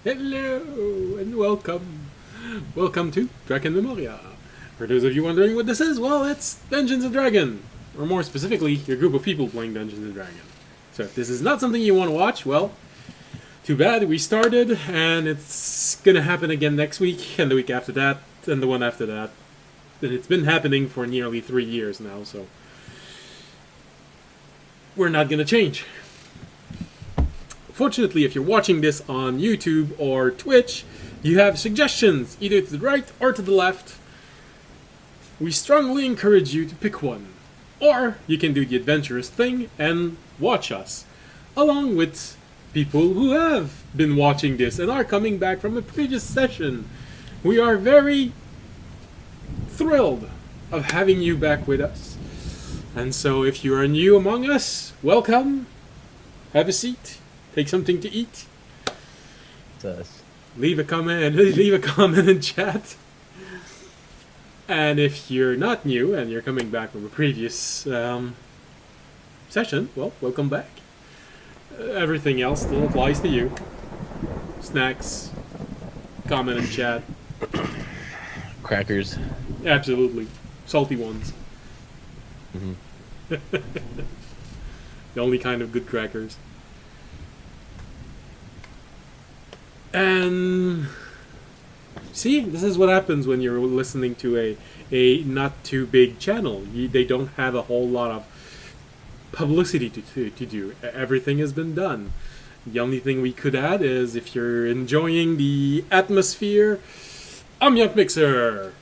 Hello and welcome. Welcome to Drakenmemoria. For those of you wondering what this is, well, it's Dungeons & Dragons. Or more specifically, your group of people playing Dungeons & Dragons. So if this is not something you want to watch, well, too bad. We started, and it's gonna happen again next week, and the week after that, and the one after that. And it's been happening for nearly 3 years now, so we're not gonna change. Fortunately, if you're watching this on YouTube or Twitch, you have suggestions, either to the right or to the left. We strongly encourage you to pick one. Or you can do the adventurous thing and watch us, along with people who have been watching this and are coming back from a previous session. We are very thrilled of having you back with us. And so if you are new among us, welcome. Have a seat. Take something to eat. It's us. Leave a comment in chat. And if you're not new and you're coming back from a previous session, well, welcome back. Everything else still applies to you. Snacks, comment in chat. Crackers. Absolutely. Salty ones. Mm-hmm. The only kind of good crackers. And see, this is what happens when you're listening to a not too big channel. They don't have a whole lot of publicity to do. Everything has been done. The only thing we could add is if you're enjoying the atmosphere, ambiance mixer,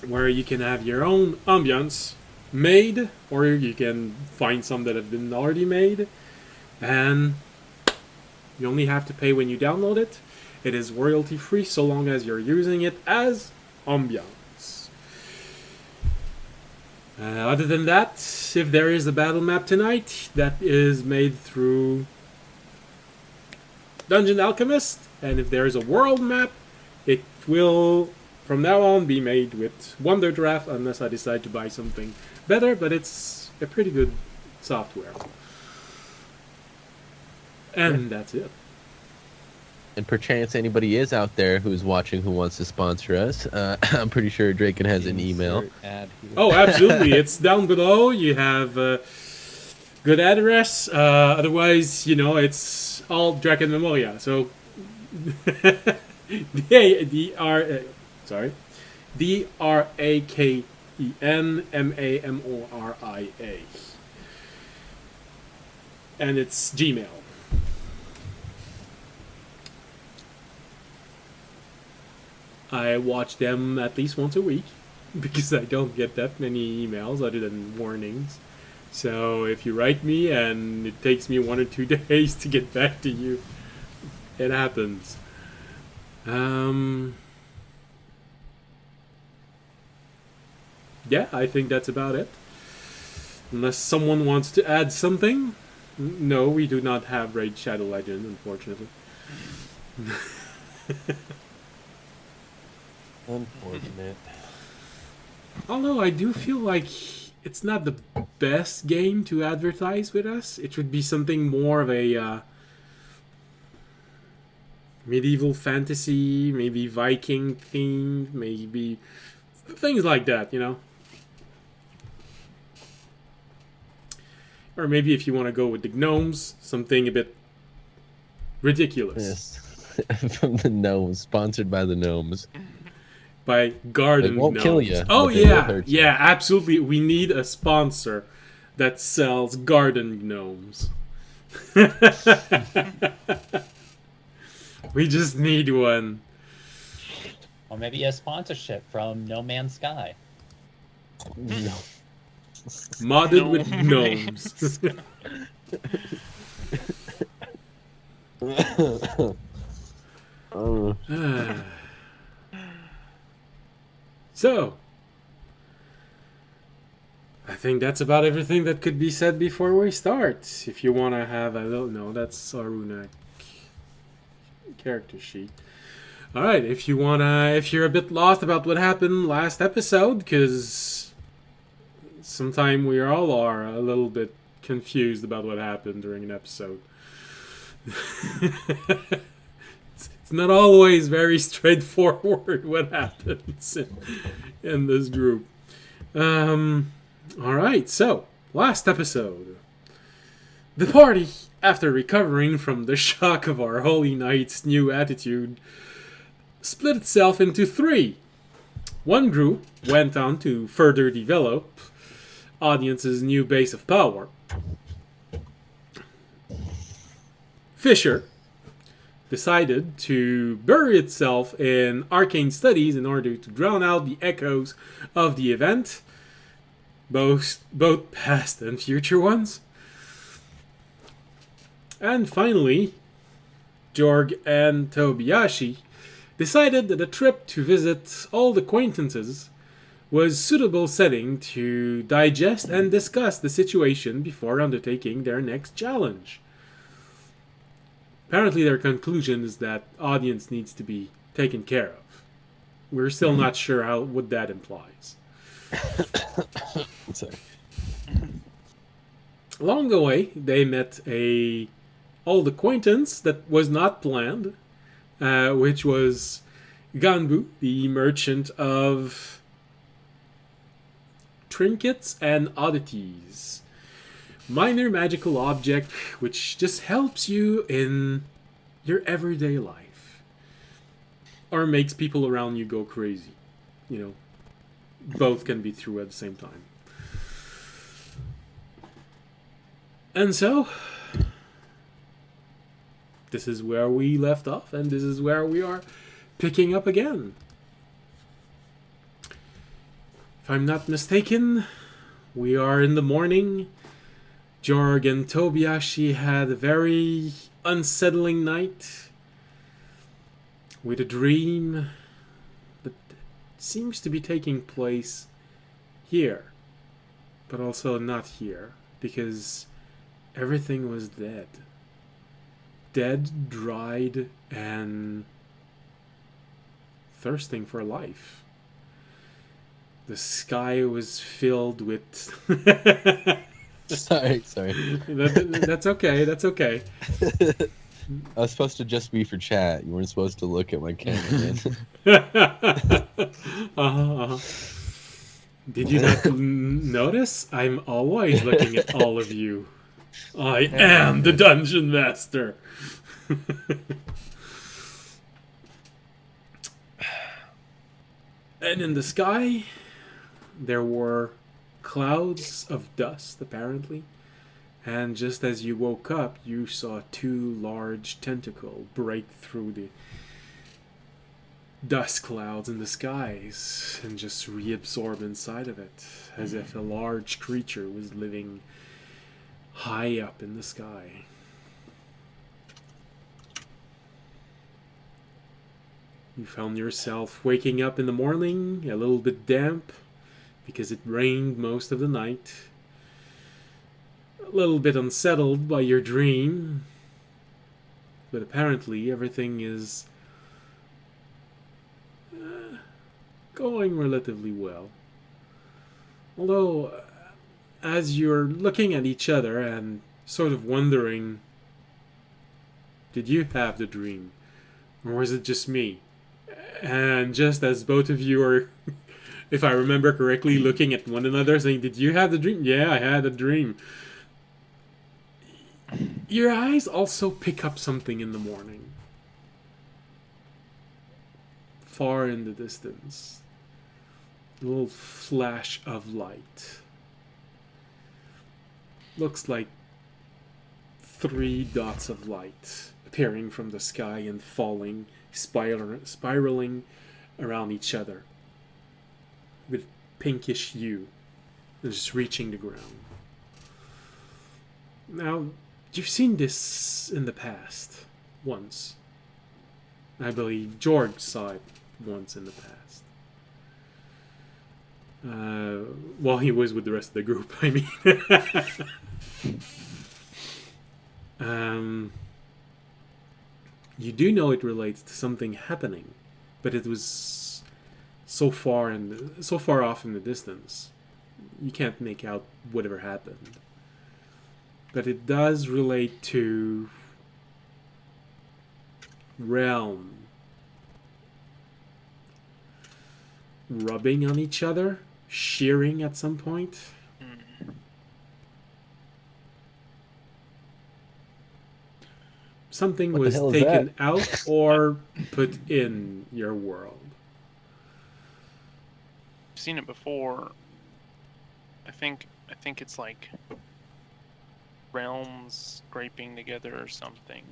where you can have your own ambiance made, or you can find some that have been already made, and you only have to pay when you download it. It is royalty free so long as you're using it as ambiance. Other than that, if there is a battle map tonight, that is made through Dungeon Alchemist, and if there is a world map, it will from now on be made with Wonder Draft unless I decide to buy something better, but it's a pretty good software. And that's it. And perchance anybody is out there who's watching who wants to sponsor us, I'm pretty sure Draken has an email. Oh, absolutely. It's down below. You have a good address. Otherwise, it's all Drakenmemoria. So, Drakenmemoria. And it's Gmail. I watch them at least once a week because I don't get that many emails other than warnings. So if you write me and it takes me 1 or 2 days to get back to you, it happens. Yeah, I think that's about it. Unless someone wants to add something. No, we do not have Raid Shadow Legend, unfortunately. Unfortunate. Although I do feel like it's not the best game to advertise with us. It would be something more of a medieval fantasy, maybe Viking themed, maybe things like that, Or maybe if you want to go with the gnomes, something a bit ridiculous. Yes. From the gnomes, sponsored by the gnomes. By garden They won't gnomes. kill you. Oh but they will yeah, hurt you. yeah, absolutely. We need a sponsor that sells garden gnomes. We just need one. Or maybe a sponsorship from No Man's Sky. No. Modded with gnomes. Oh. So, I think that's about everything that could be said before we start. If you want to have a little... No, that's Saruna character sheet. Alright, if you're a bit lost about what happened last episode, because sometimes we all are a little bit confused about what happened during an episode. It's not always very straightforward what happens in this group. Alright, so, last episode. The party, after recovering from the shock of our Holy Knight's new attitude, split itself into three. One group went on to further develop Audience's new base of power. Fisher decided to bury itself in arcane studies in order to drown out the echoes of the event, both past and future ones. And finally, Jorg and Tobiyashi decided that a trip to visit old acquaintances was suitable setting to digest and discuss the situation before undertaking their next challenge. Apparently their conclusion is that Audience needs to be taken care of. We're still not sure what that implies. Sorry. Along the way, they met a old acquaintance that was not planned, which was Ganbu, the merchant of trinkets and oddities. Minor magical object which just helps you in your everyday life. Or makes people around you go crazy. You know, both can be true at the same time. And so, this is where we left off, and this is where we are picking up again. If I'm not mistaken, we are in the morning. Jorg and Tobiyashi had a very unsettling night with a dream that seems to be taking place here, but also not here, because everything was dead. Dead, dried, and thirsting for life. The sky was filled with... Sorry. That's okay, that's okay. I was supposed to just be for chat. You weren't supposed to look at my camera, man. Did you not notice? I'm always looking at all of you. I am the Dungeon Master. And in the sky, there were clouds of dust, apparently. And just as you woke up, you saw two large tentacles break through the dust clouds in the skies and just reabsorb inside of it, as if a large creature was living high up in the sky. You found yourself waking up in the morning, a little bit damp, because it rained most of the night. A little bit unsettled by your dream, but apparently everything is going relatively well. Although, as you're looking at each other and sort of wondering, did you have the dream? Or was it just me? And just as both of you are, if I remember correctly, looking at one another saying, did you have the dream? Yeah, I had a dream. Your eyes also pick up something in the morning. Far in the distance. A little flash of light. Looks like 3 dots of light appearing from the sky and falling, spiraling around each other with pinkish hue and just reaching the ground. Now, you've seen this in the past, once. I believe George saw it once in the past. While he was with the rest of the group, I mean. You do know it relates to something happening, but it was so far off in the distance, you can't make out whatever happened. But it does relate to realm rubbing on each other, shearing at some point. Something What the was hell is taken that? out or put in your world. I've seen it before. I think it's like realms scraping together or something.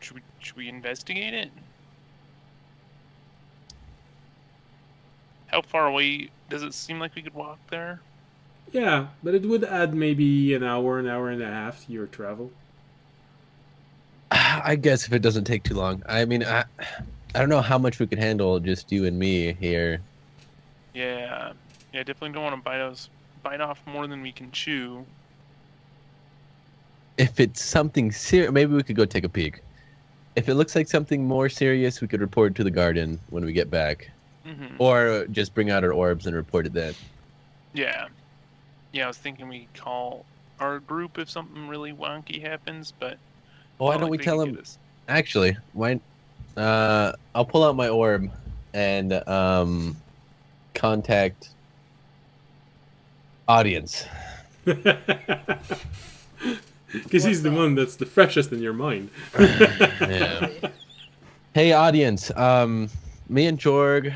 Should we investigate it? How far away does it seem like we could walk there? Yeah, but it would add maybe an hour and a half to your travel. I guess if it doesn't take too long. I mean, I don't know how much we could handle, just you and me here. Yeah, definitely don't want to bite off more than we can chew. If it's something serious, maybe we could go take a peek. If it looks like something more serious, we could report it to the garden when we get back. Or just bring out our orbs and report it then. Yeah, I was thinking we call our group if something really wonky happens, but Why don't we tell him? Actually, why? I'll pull out my orb and contact audience. Because he's the one that's the freshest in your mind. Yeah. Hey, audience. Me and Jorg,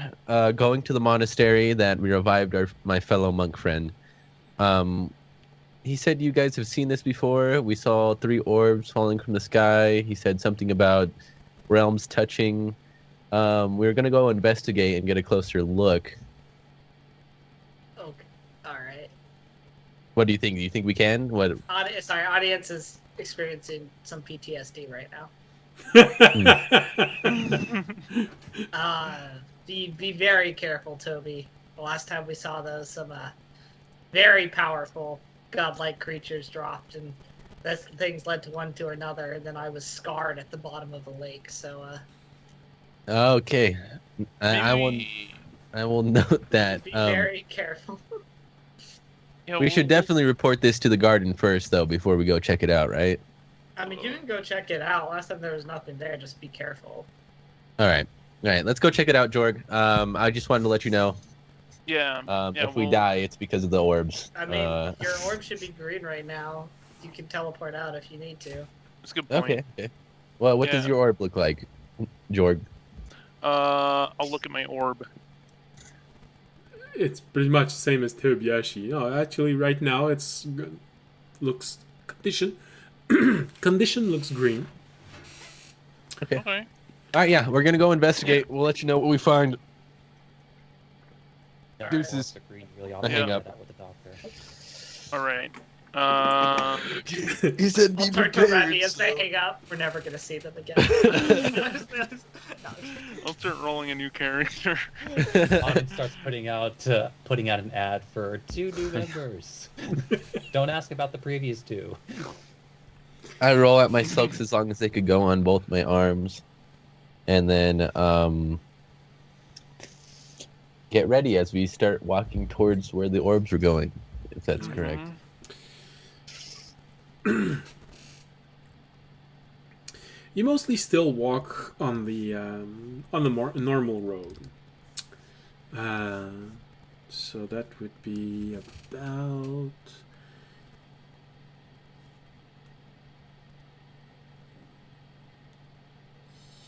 going to the monastery that we revived my fellow monk friend. He said you guys have seen this before. We saw 3 orbs falling from the sky. He said something about realms touching. We're gonna go investigate and get a closer look. Okay, all right. What do you think? Do you think we can? What? Audience is experiencing some PTSD right now. Be very careful, Toby. The last time we saw those, some very powerful godlike creatures dropped, and those things led to one to another, and then I was scarred at the bottom of the lake. So, Okay, I will note that. be very careful. Yeah, We should definitely report this to the garden first, though, before we go check it out, right? I mean, you can go check it out. Last time there was nothing there. Just be careful. All right. Let's go check it out, Jorg. I just wanted to let you know. Yeah. If we die, it's because of the orbs. I mean, your orb should be green right now. You can teleport out if you need to. That's a good point. Okay. Well, what does your orb look like, Jorg? I'll look at my orb. It's pretty much the same as Tobiyashi. No, actually, right now it's looks condition. Condition looks green. Okay. Okay. All right, yeah, we're gonna go investigate. We'll let you know what we find. Deuces. Hang up. With the doctor. All right. He said I'll turn to Randy and say, hang up. We're never going to see them again. I'll start rolling a new character. Audience starts putting out an ad for 2 new members. Don't ask about the previous 2. I roll out my silks as long as they could go on both my arms, and then get ready as we start walking towards where the orbs were going, if that's correct. You mostly still walk on the more normal road. So that would be about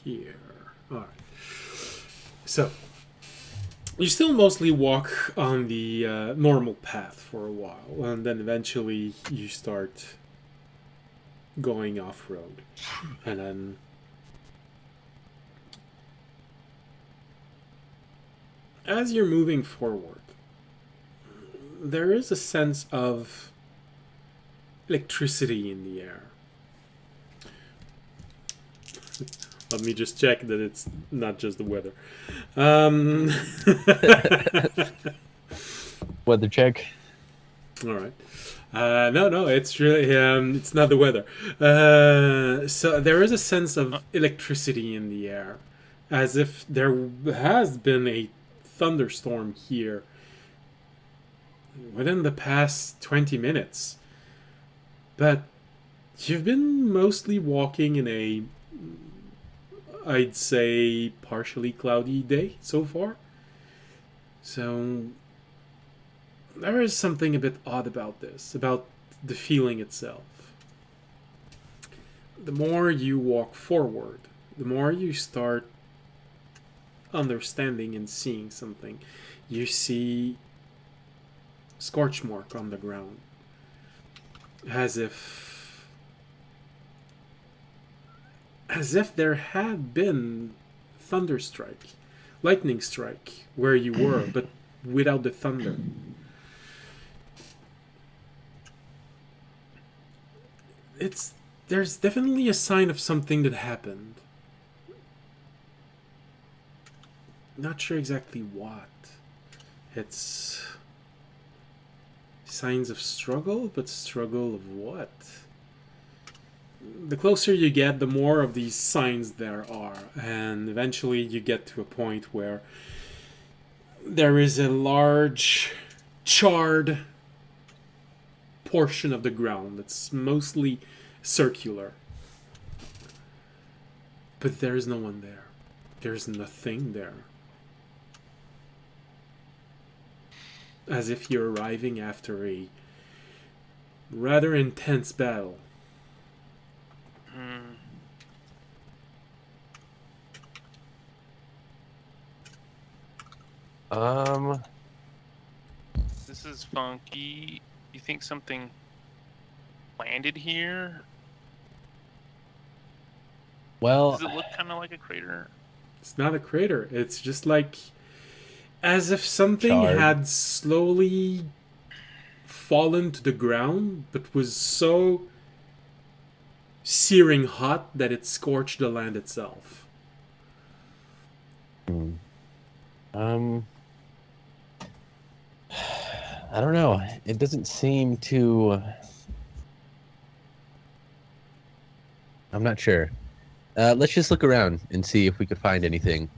here. All right. So you still mostly walk on the normal path for a while, and then eventually you start going off-road. And then as you're moving forward, there is a sense of electricity in the air. Let me just check that it's not just the weather. Weather check. All right. No, it's really it's not the weather. So there is a sense of electricity in the air, as if there has been a thunderstorm here within the past 20 minutes. But you've been mostly walking in a I'd say partially cloudy day so far. So there is something a bit odd about this, about the feeling itself. The more you walk forward, the more you start understanding and seeing something. You see scorch mark on the ground, as if there had been thunder strike, lightning strike where you were, but without the thunder. There's definitely a sign of something that happened. Not sure exactly what. It's signs of struggle, but struggle of what? The closer you get, the more of these signs there are, and eventually you get to a point where there is a large charred portion of the ground that's mostly circular. But there's no one there. There's nothing there. As if you're arriving after a rather intense battle. This is funky. You think something landed here? Well, Does it look kind of like a crater? It's not a crater. It's just like as if something Charred. had slowly fallen to the ground, but was so searing hot that it scorched the land itself. I don't know. It doesn't seem to. I'm not sure. Let's just look around and see if we could find anything.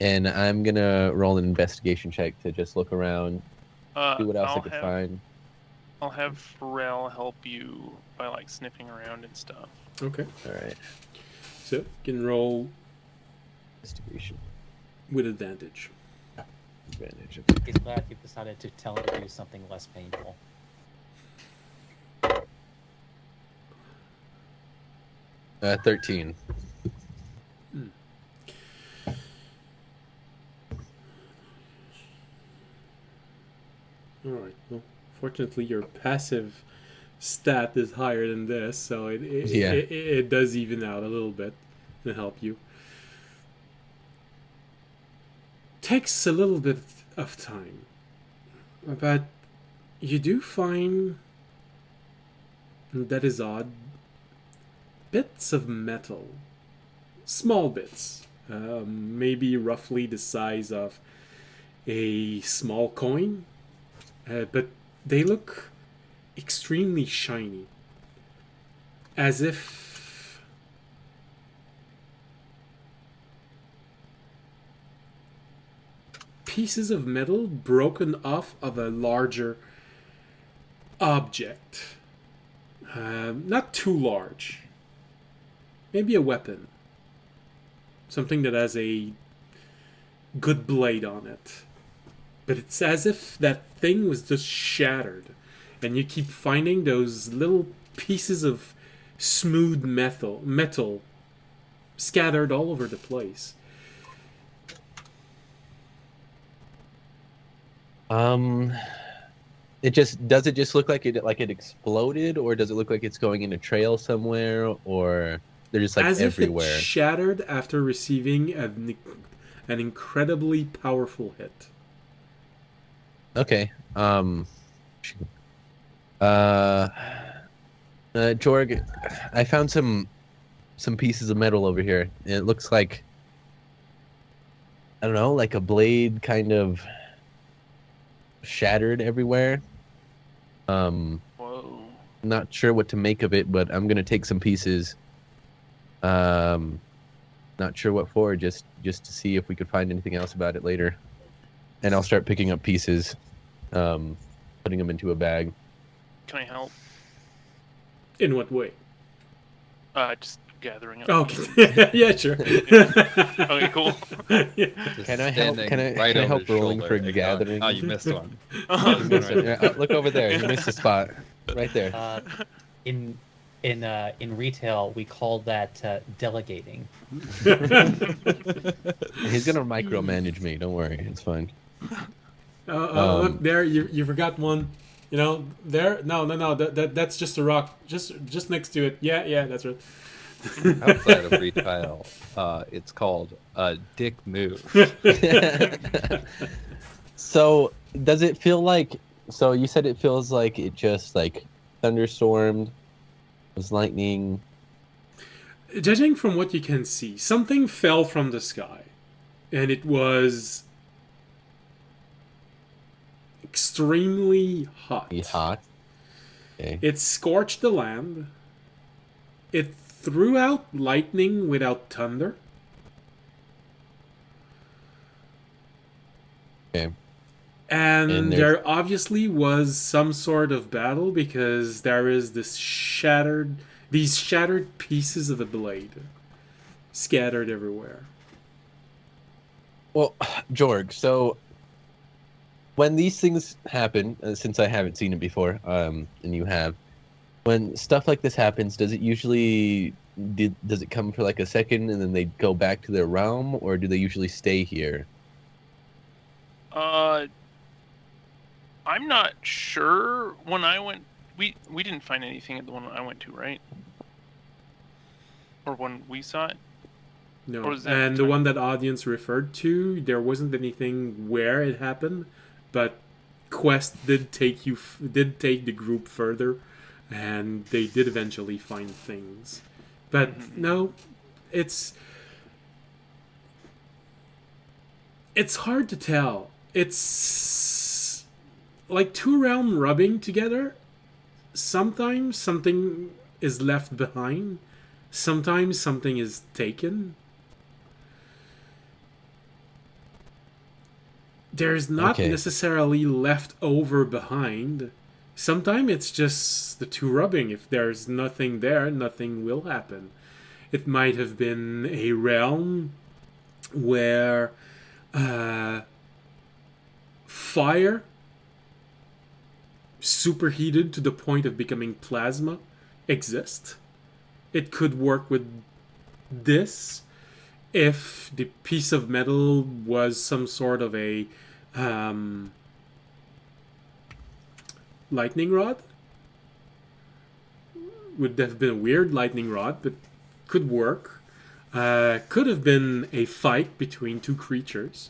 And I'm gonna roll an investigation check to just look around, see what else I could find. I'll have Pharrell help you by like sniffing around and stuff. Okay. All right. So you can roll Investigation with advantage. advantage. He's glad you decided to tell him to do something less painful. Okay. 13. Alright, well, fortunately your passive stat is higher than this, so it does even out a little bit and help you. Takes a little bit of time, but you do find, that is odd, bits of metal. Small bits, maybe roughly the size of a small coin. But they look extremely shiny. As if pieces of metal broken off of a larger object. Not too large. Maybe a weapon. Something that has a good blade on it. But it's as if that thing was just shattered. And you keep finding those little pieces of smooth metal scattered all over the place. It just look like it exploded, or does it look like it's going in a trail somewhere, or they're just like as everywhere? If it shattered after receiving an incredibly powerful hit. Okay. Jorg, I found some pieces of metal over here. It looks like, I don't know, like a blade kind of shattered everywhere. Whoa. Not sure what to make of it, but I'm gonna take some pieces. Not sure what for, just to see if we could find anything else about it later. And I'll start picking up pieces, putting them into a bag. Can I help? In what way? Just gathering up. Okay. Yeah, sure. Okay, cool. Yeah. Just Can I help? standing Can I, right can I over help his rolling shoulder for and going, gathering? Oh, you missed one. You missed it. Yeah, look over there. You missed a spot. Right there. In in retail, we call that delegating. He's gonna micromanage me. Don't worry, it's fine. Look there, you forgot one. You know, there. No. That's just a rock. Just next to it. Yeah, that's right. Outside of retail, it's called a dick move. So does it feel like? So you said it feels like it just like thunderstormed, was lightning. Judging from what you can see, something fell from the sky, and it was extremely hot. Hot. Okay. It scorched the land. It threw out lightning without thunder. Okay. And And there obviously was some sort of battle because there is these shattered pieces of a blade scattered everywhere. Well, Jorg, so when these things happen, since I haven't seen it before, and you have, when stuff like this happens, does it usually does it come for like a second and then they go back to their realm, or do they usually stay here? I'm not sure. When I went, we didn't find anything at the one I went to, right? Or when we saw it. No, Or was that and the time? one that audience referred to, there wasn't anything where it happened, but Quest did take the group further, and they did eventually find things. But no, it's hard to tell. It's like two realm rubbing together. Sometimes something is left behind. Sometimes something is taken. There's not Okay. necessarily left over behind. Sometimes it's just the two rubbing. If there's nothing there, nothing will happen. It might have been a realm where fire superheated to the point of becoming plasma exists. It could work with this if the piece of metal was some sort of a lightning rod. Would have been a weird lightning rod, but could work. Could have been a fight between two creatures.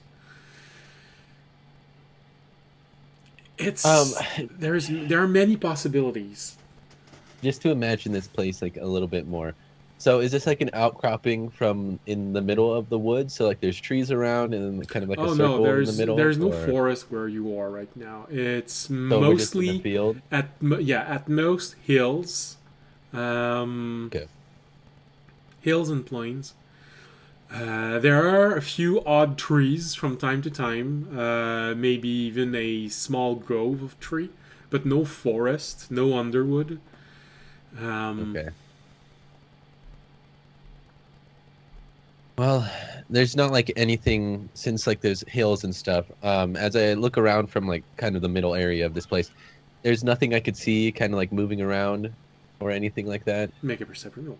It's there are many possibilities. Just to imagine this place like a little bit more. So is this like an outcropping from in the middle of the woods? So like there's trees around and then kind of like a Oh circle no, in the middle. there's no or- forest where you are right now. It's So we're just in the mostly field. at most hills, Okay. hills and plains. There are a few odd trees from time to time, maybe even a small grove of tree, but no forest, no underwood. Okay. Well, there's not like anything since like there's hills and stuff. As I look around from like kind of the middle area of this place, there's nothing I could see kind of like moving around or anything like that. Make a perception roll.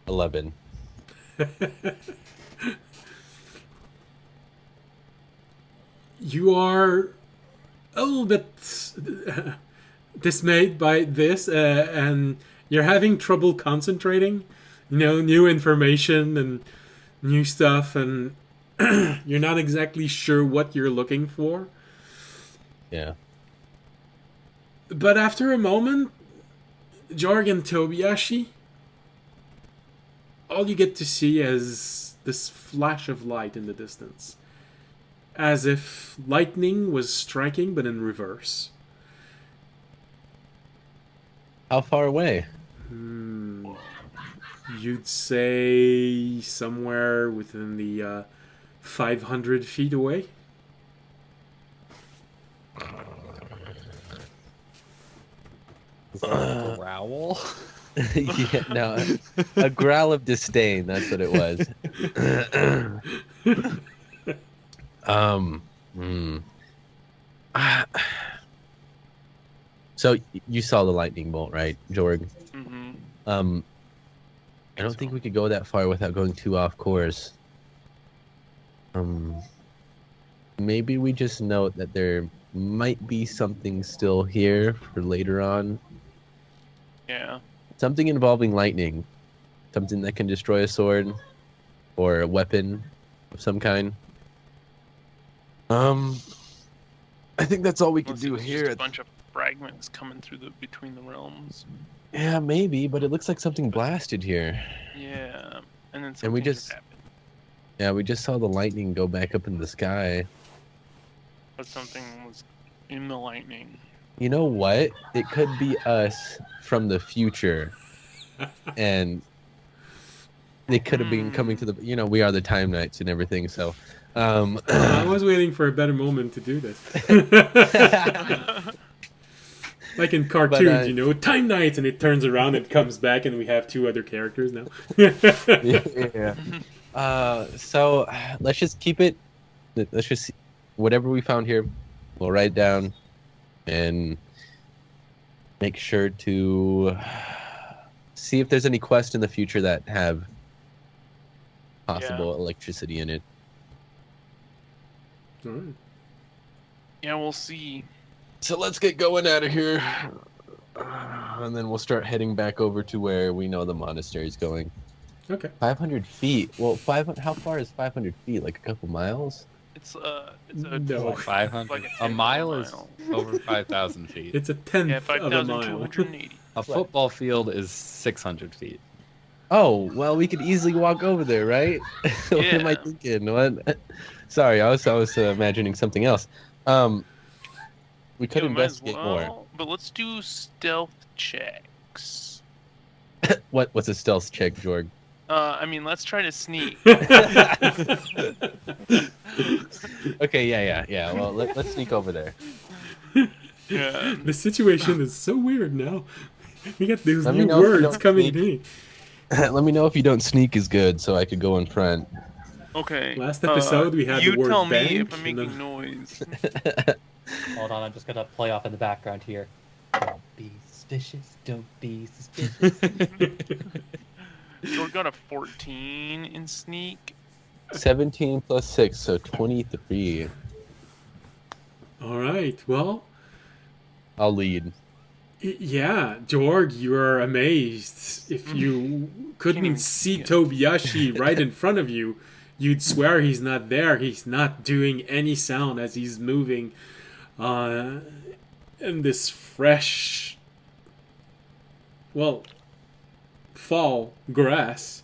$11. You are a little bit dismayed by this, and you're having trouble concentrating. You know, new information and new stuff, and you're not exactly sure what you're looking for. Yeah. But after a moment, Jorg and Tobiyashi, all you get to see is this flash of light in the distance. As if lightning was striking, but in reverse. How far away? you'd say somewhere within the 500 feet away. Is that a growl? Yeah, no, a growl of disdain. That's what it was. Hmm. So you saw the lightning bolt, right, Jorg? Mm-hmm. I don't think we could go that far without going too off course. Maybe we just note that there might be something still here for later on. Yeah. Something involving lightning. Something that can destroy a sword or a weapon of some kind. I think that's all we can Unless do it's here. just a bunch of fragments coming through between the realms. Yeah, maybe, but it looks like something blasted here. Yeah. And then And we something just happened. Yeah, we just saw the lightning go back up in the sky. But something was in the lightning. You know what? It could be us from the future. And they could have been coming to the, we are the time knights and everything, so I was waiting for a better moment to do this. Like in cartoons, time knights, and it turns around and comes back, and we have two other characters now. yeah. So let's just keep it. Let's just whatever we found here, we'll write down, and make sure to see if there's any quests in the future that have possible electricity in it. All right. Yeah, we'll see. So let's get going out of here, and then we'll start heading back over to where we know the monastery's going. Okay. 500 feet. Well, how far is 500 feet? Like a couple miles? It's a No. 500. like A mile is mile. over 5,000 feet. It's a tenth Yeah, of a mile. 5,280. A football field is 600 feet. Oh, well, we could easily walk over there, right? What am I Yeah. thinking? What? Sorry, I was imagining something else. We could Yeah, we might as investigate more. well, but let's do stealth checks. What's a stealth check, Jorg? Let's try to sneak. Okay, yeah. Well, let's sneak over there. Yeah. The situation is so weird now. We got these Let me new know if you words don't coming sneak. to me. Let me know if you don't sneak is good, so I could go in front. Okay. Last episode, we had you the word tell me bank, if I'm and then- making noise. Hold on, I'm just gonna play off in the background here. Don't be suspicious. Don't be suspicious. George got a 14 in sneak. 17 plus 6, so 23. All right. Well, I'll lead. yeah, Jorg, you are amazed. If you couldn't see Tobiyashi right in front of you, you'd swear he's not there. He's not doing any sound as he's moving in this fresh, fall grass.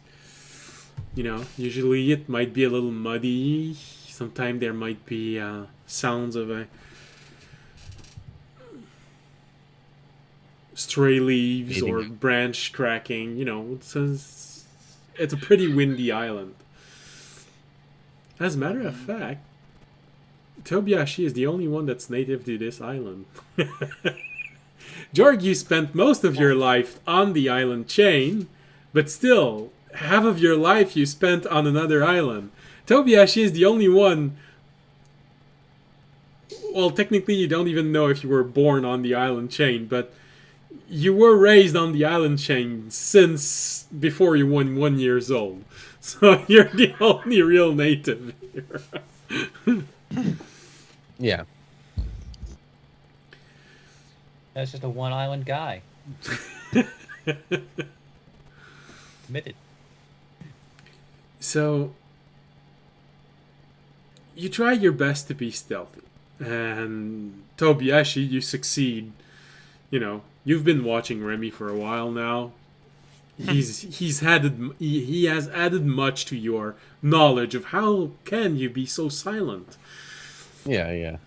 Usually it might be a little muddy. Sometimes there might be sounds of a stray leaves or branch cracking. It's a pretty windy island. As a matter of fact, Tobiyashi is the only one that's native to this island. Jorg, you spent most of your life on the island chain, but still, half of your life you spent on another island. Tobiyashi is the only one. Well, technically, you don't even know if you were born on the island chain, but you were raised on the island chain since before you were 1 year old. So you're the only real native here. Yeah. That's just a one island guy. Committed. So you try your best to be stealthy, and Tobiyashi, you succeed. You've been watching Remy for a while now. He has added much to your knowledge of how can you be so silent. Yeah.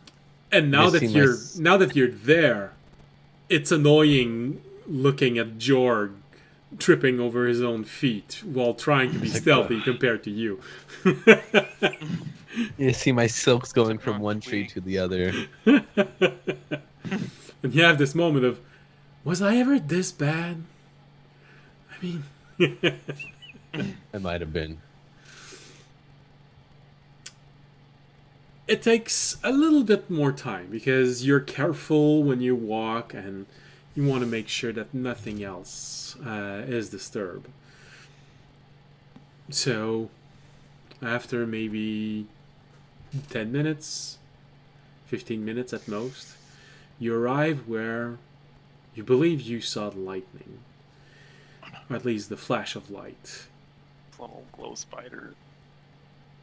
And now that you're there, it's annoying looking at Jorg tripping over his own feet while trying to be Like, stealthy compared to you. You see my silks going from Wrong one tree twig. to the other. And you have this moment of, was I ever this bad? I mean, I might have been. it takes a little bit more time because you're careful when you walk and you want to make sure that nothing else is disturbed. So, after maybe 10 minutes, 15 minutes at most, you arrive where you believe you saw the lightning. Or at least the flash of light. Little glow spider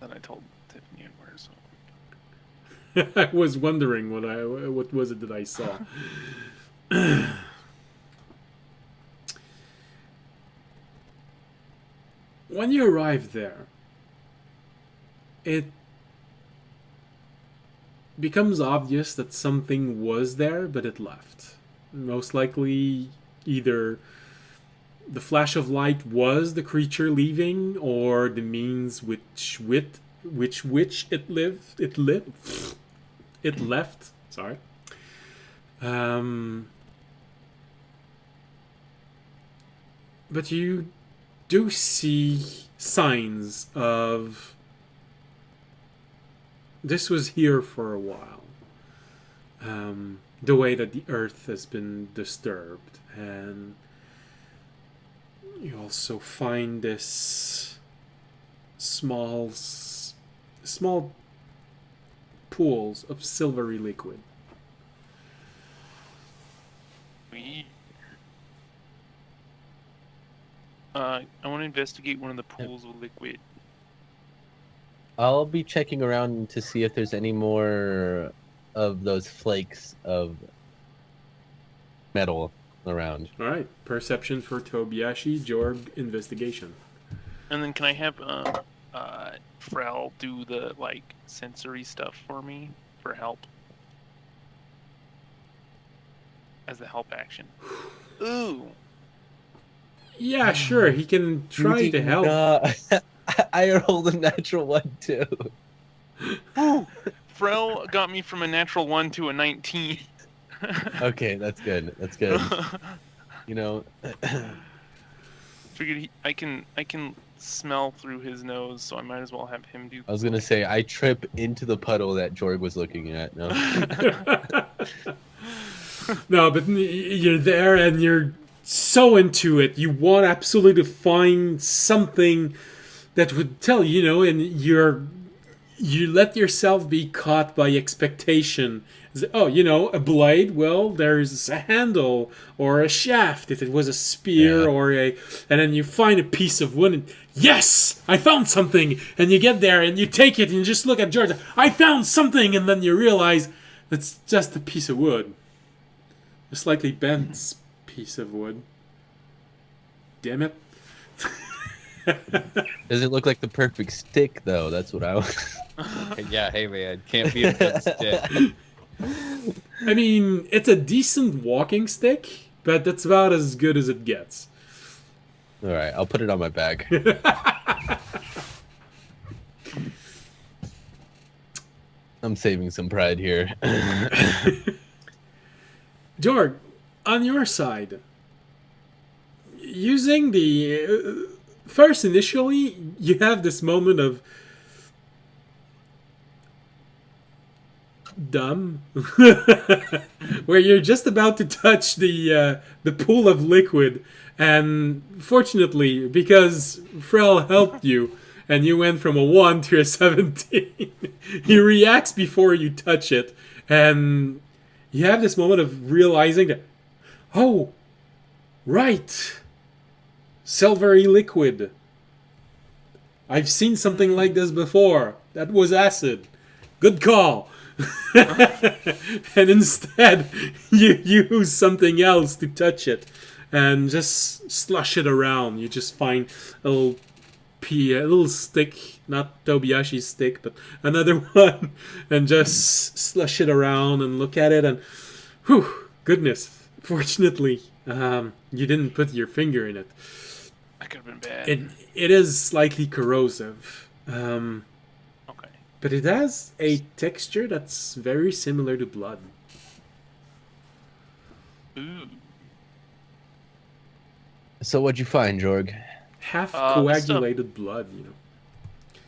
that I told Tiffany I'd wear. So I was wondering what was it that I saw. When you arrive there, it becomes obvious that something was there, but it left. Most likely, either the flash of light was the creature leaving, or the means which it left. Sorry. But you do see signs of this was here for a while. The way that the earth has been disturbed, and you also find this small pools of silvery liquid. I want to investigate one of the pools of liquid. I'll be checking around to see if there's any more of those flakes of metal around. All right, perception for Tobiashi, Jorg, investigation. And then can I have Frel do the sensory stuff for me for help? As the help action. Ooh. Yeah, sure. He can try to help. I rolled a natural 1 too. Frel got me from a natural 1 to a 19. Okay, that's good. That's good. You know, Figured I can smell through his nose, so I might as well have him do. I was gonna say I trip into the puddle that Jorg was looking at. No. No, but you're there and you're so into it. You want absolutely to find something that would tell you, and you let yourself be caught by expectation. Oh, a blade. Well, there's a handle or a shaft if it was a spear and then you find a piece of wood and yes, I found something. And you get there and you take it and you just look at George. I found something, and then you realize it's just a piece of wood, a slightly bent piece of wood. Damn it. Does it look like the perfect stick though? That's what I was. Yeah, hey man, can't be a good stick. I mean, it's a decent walking stick, but that's about as good as it gets. All right, I'll put it on my bag. I'm saving some pride here. Jorg, on your side, using the first initially, you have this moment of dumb, where you're just about to touch the pool of liquid, and fortunately, because Frel helped you, and you went from a 1 to a 17, he reacts before you touch it, and you have this moment of realizing that, oh, right, silvery liquid. I've seen something like this before. That was acid. Good call. And instead, you use something else to touch it and just slush it around. You just find a little stick, not Tobiashi's stick, but another one, and just slush it around and look at it and, whew, goodness. Fortunately, You didn't put your finger in it. That could have been bad. It is slightly corrosive. Okay. But it has a texture that's very similar to blood. Ooh. So what'd you find, Jorg? Half This coagulated blood, you know.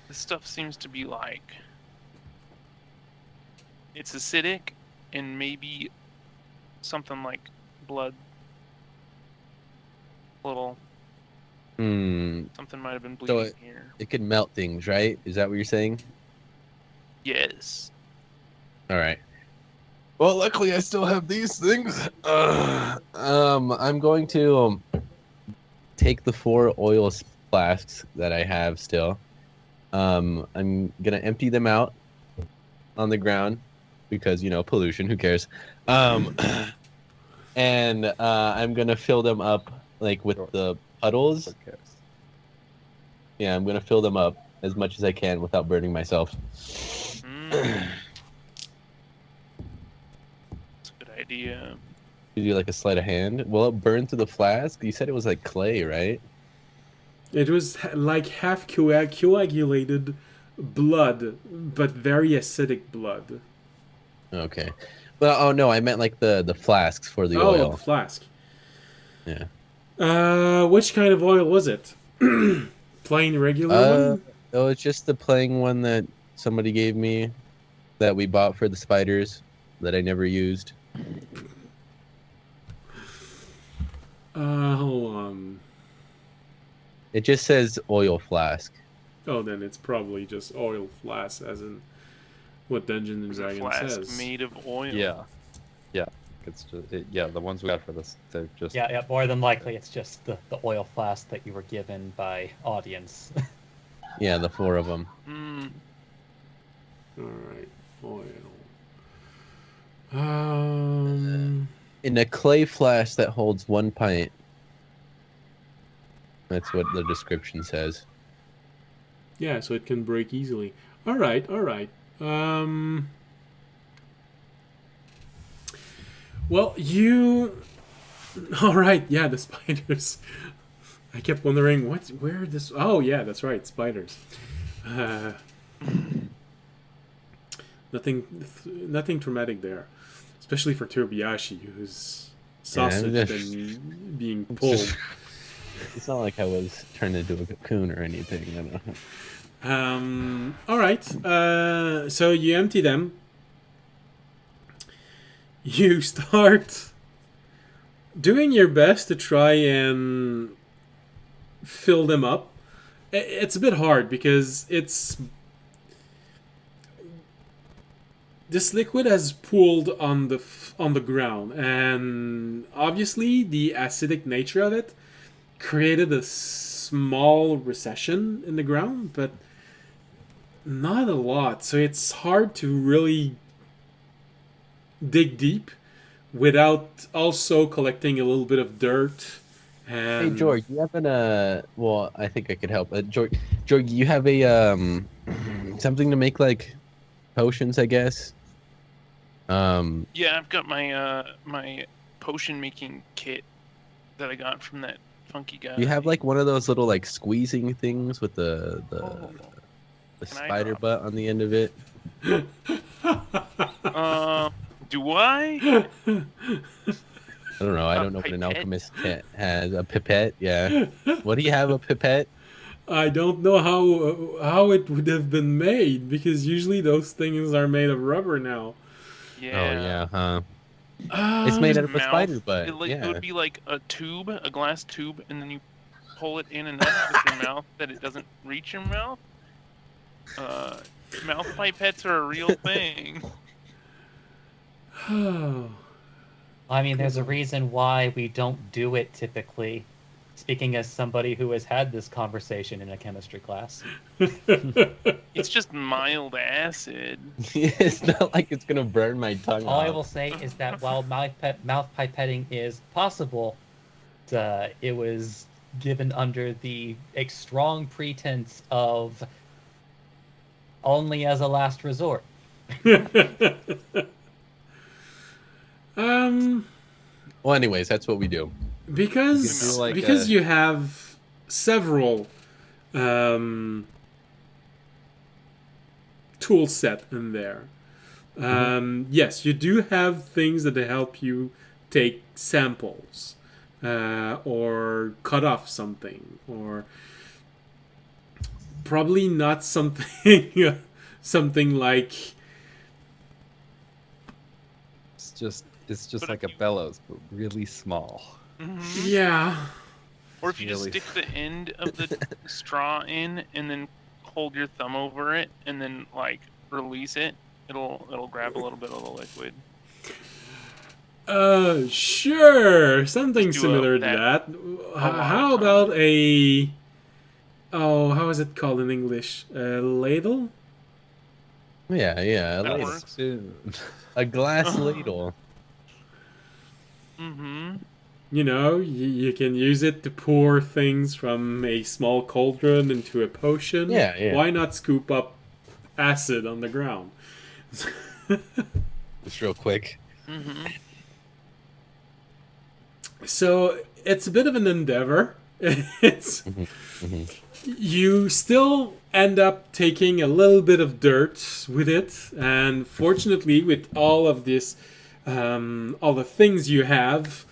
This stuff seems to be like... It's acidic and maybe something like blood. Little... Something might have been bleeding here. It could melt things, right? Is that what you're saying? Yes. All right. Well, luckily I still have these things. I'm going to take the 4 oil flasks that I have still. I'm gonna empty them out on the ground because pollution. Who cares? And I'm gonna fill them up like with the puddles. Who cares? Yeah, I'm gonna fill them up as much as I can without burning myself. That's a good idea. You do like a sleight of hand. Will it burn through the flask? You said it was like clay, right? It was like half coagulated blood, but very acidic blood. Okay. Well, oh no, I meant like the flasks for the Oh, oil. the flask. Yeah. Which kind of oil was it? Plain regular one? Oh, it's just the plain one that somebody gave me that we bought for the spiders that I never used. Hold on. It just says oil flask. Oh, then it's probably just oil flask, as in what Dungeons and It's a Dragons flask says. made of oil. Yeah. It's just the ones we got for this, they're just Yeah, more than likely it's just the oil flask that you were given by audience. Yeah, the 4 of them. Alright, oil. In a clay flask that holds 1 pint. That's what the description says. Yeah, so it can break easily. Alright. Well, you... Alright, yeah, the spiders. I kept wondering, where this... Oh, yeah, that's right, spiders. Nothing traumatic there. Especially for Tobiashi, whose sausage Yeah, been being pulled. It's not like I was turned into a cocoon or anything. I don't know. Alright, so you empty them. You start doing your best to try and fill them up. It's a bit hard because this liquid has pooled on the ground, and obviously the acidic nature of it created a small recession in the ground, but not a lot. So it's hard to really dig deep without also collecting a little bit of dirt. And Hey, George, you have well, I think I could help. George, you have a something to make like potions, I guess. Yeah, I've got my my potion making kit that I got from that funky guy. You have like one of those little like squeezing things with the Can I spider drop butt on the end of it. Do I? I don't know. I A don't know what an pipette? alchemist has. A pipette, yeah. What do you have? A pipette? I don't know how it would have been made, because usually those things are made of rubber now. Yeah. Oh yeah, huh? It's made out of a Mouth. spider butt. It Yeah. would be like a tube, a glass tube, and then you pull it in enough with your mouth that it doesn't reach your mouth. Mouth pipettes are a real thing. I mean, there's a reason why we don't do it typically. Speaking as somebody who has had this conversation in a chemistry class. It's just mild acid. It's not like it's gonna burn my tongue All I off. will say is that while mouth pipetting is possible, it was given under the strong pretense of only as a last resort. Well, anyways, that's what we do. because feel like you have several tool set in there. Yes, you do have things that help you take samples or cut off something, or probably not something something like It's just But like a if you- bellows, but really small. Mhm. yeah. Or if you just Really- stick the end of the straw in and then hold your thumb over it and then like release it, it'll grab a little bit of the liquid. Sure, something Just do similar to that that. lot of How about times. a how is it called in English? Ladle? Yeah, a That ladle. works. Spoon. A glass ladle. Mm-hmm. You know, you can use it to pour things from a small cauldron into a potion. Yeah. Why not scoop up acid on the ground? Just real quick. Mm-hmm. So it's a bit of an endeavor. It's you still end up taking a little bit of dirt with it, and fortunately, with all of this, all the things you have,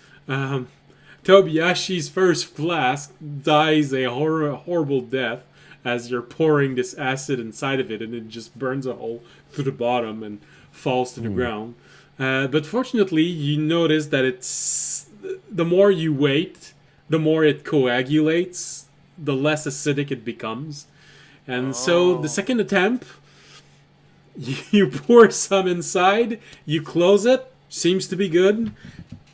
Tobiyashi's first flask dies a horrible death as you're pouring this acid inside of it, and it just burns a hole through the bottom and falls to the ground. But fortunately, you notice that it's the more you wait, the more it coagulates, the less acidic it becomes. And so the second attempt, you pour some inside, you close it, seems to be good.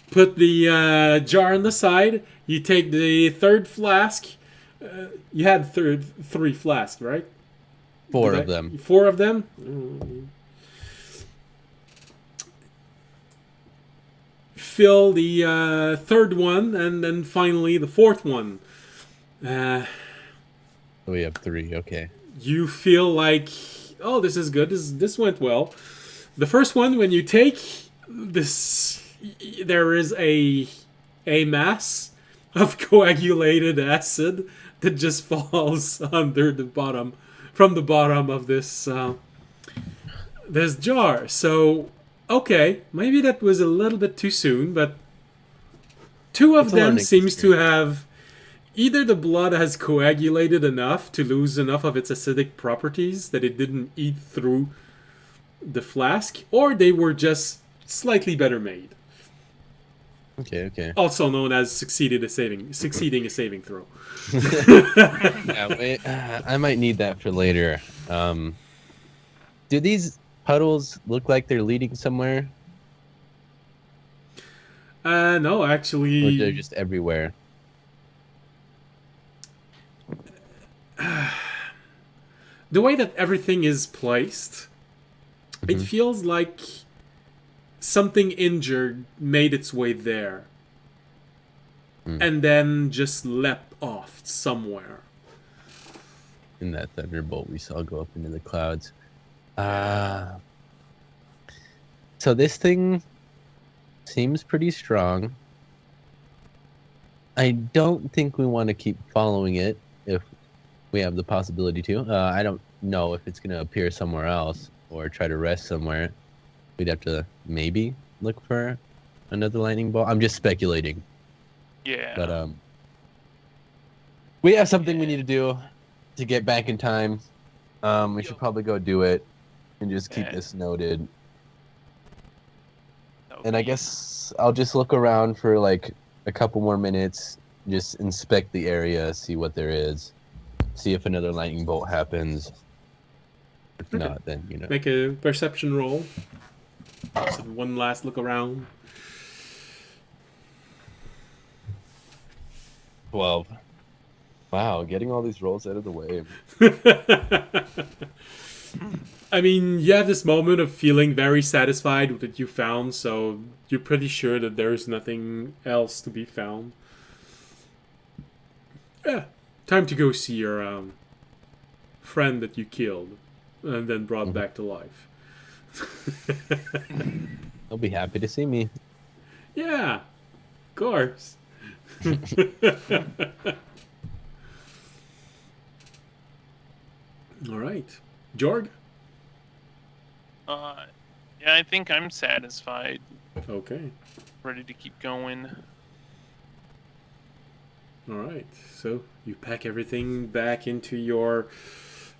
Put the jar on the side, you take the third flask. You had three flasks, right? Four of them. 4 of them? Fill the third one, and then finally the fourth one. We have 3. Okay. You feel like, oh, this is good. This went well. The first one, when you take this, there is a mass of coagulated acid that just falls under the bottom, from the bottom of this this jar. So, okay, maybe that was a little bit too soon, but 2 of It's a them learning seems to experience. have either the blood has coagulated enough to lose enough of its acidic properties that it didn't eat through the flask, or they were just slightly better made. Okay. Also known as succeeding a saving throw. I might need that for later. Do these puddles look like they're leading somewhere, No, or actually, they're just everywhere? the way that everything is placed, it feels like something injured made its way there. And then just leapt off somewhere. In that thunderbolt we saw go up into the clouds. So this thing seems pretty strong. I don't think we want to keep following it if we have the possibility to. I don't know if it's going to appear somewhere else or try to rest somewhere. We'd have to maybe look for another lightning bolt. I'm just speculating. Yeah. But we have something we need to do to get back in time. We should probably go do it and just keep Yeah. this noted. That would And I be- guess I'll just look around for like a couple more minutes, just inspect the area, see what there is, see if another lightning bolt happens. If Okay. not, then Make a perception roll. Just have one last look around. 12. Wow, getting all these rolls out of the way. I mean, you have this moment of feeling very satisfied with what you found, so you're pretty sure that there's nothing else to be found. Yeah, time to go see your friend that you killed and then brought back to life. They'll be happy to see me. Yeah, of course. All right, Jorg. Yeah, I think I'm satisfied. Okay. Ready to keep going. All right. So you pack everything back into your,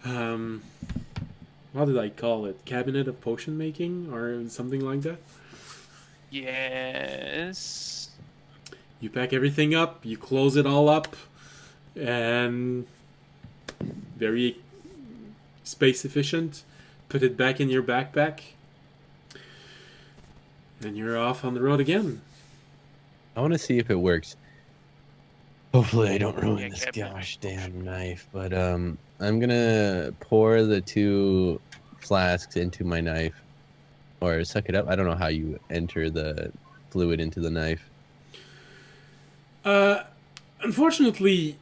what did I call it? Cabinet of potion making or something like that. Yes. You pack everything up. You close it all up, and very space efficient. Put it back in your backpack, and you're off on the road again. I want to see if it works. Hopefully I don't Yeah, ruin this cabinet gosh potion. damn knife, but I'm gonna pour the 2 flasks into my knife, or suck it up. I don't know how you enter the fluid into the knife. Unfortunately,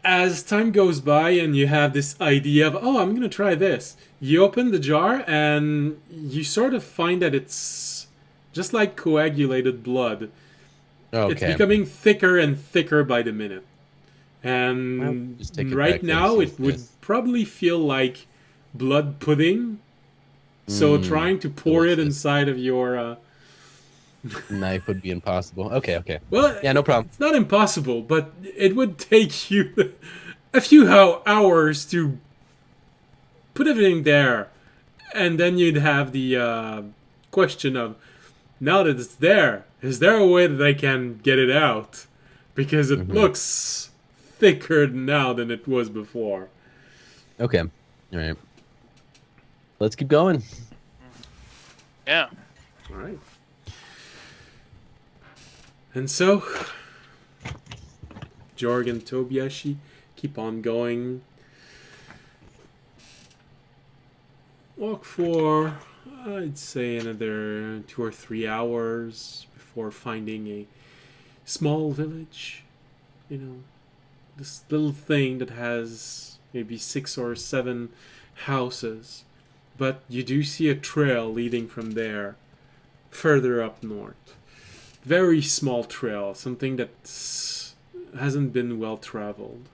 as time goes by and you have this idea of, oh, I'm going to try this, you open the jar and you sort of find that it's just like coagulated blood. It's Okay. becoming thicker and thicker by the minute. And Well, just take it right back and now, see it if would this- probably feel like blood pudding. So trying to pour it delicious. inside of your... Knife would be impossible. Okay. Well, Yeah, no problem. it's not impossible, but it would take you a few hours to put everything there. And then you'd have the question of, now that it's there, is there a way that I can get it out? Because it looks thicker now than it was before. Okay. All right. Let's keep going. Yeah. All right. And so, Jorg and Tobiashi keep on going. Walk for, I'd say, another 2 or 3 hours before finding a small village. You know, this little thing that has maybe 6 or 7 houses. But you do see a trail leading from there, further up north. Very small trail, something that hasn't been well traveled.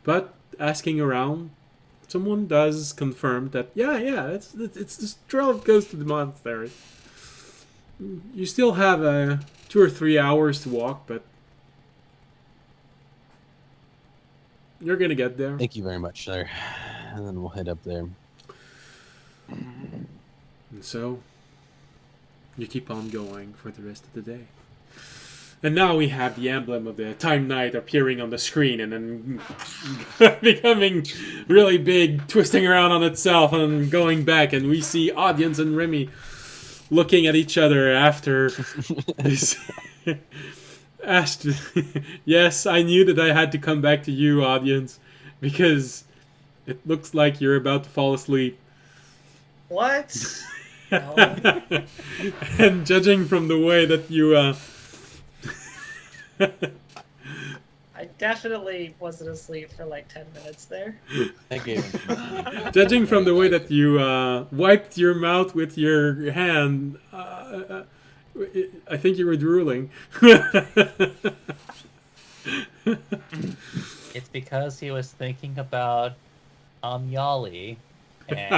But asking around, someone does confirm that it's this trail that goes to the monastery. You still have 2 or 3 hours to walk, but you're gonna get there. Thank you very much, sir. And then we'll head up there. And so you keep on going for the rest of the day. And now we have the emblem of the Time Knight appearing on the screen and then becoming really big, twisting around on itself and going back. And we see Audience and Remy looking at each other after this. Yes, I knew that I had to come back to you, Audience, because it looks like you're about to fall asleep. What? No. And judging from the way that you I definitely wasn't asleep for like 10 minutes there. I gave him. judging from the way that you wiped your mouth with your hand, I think you were drooling. It's because he was thinking about Yali, and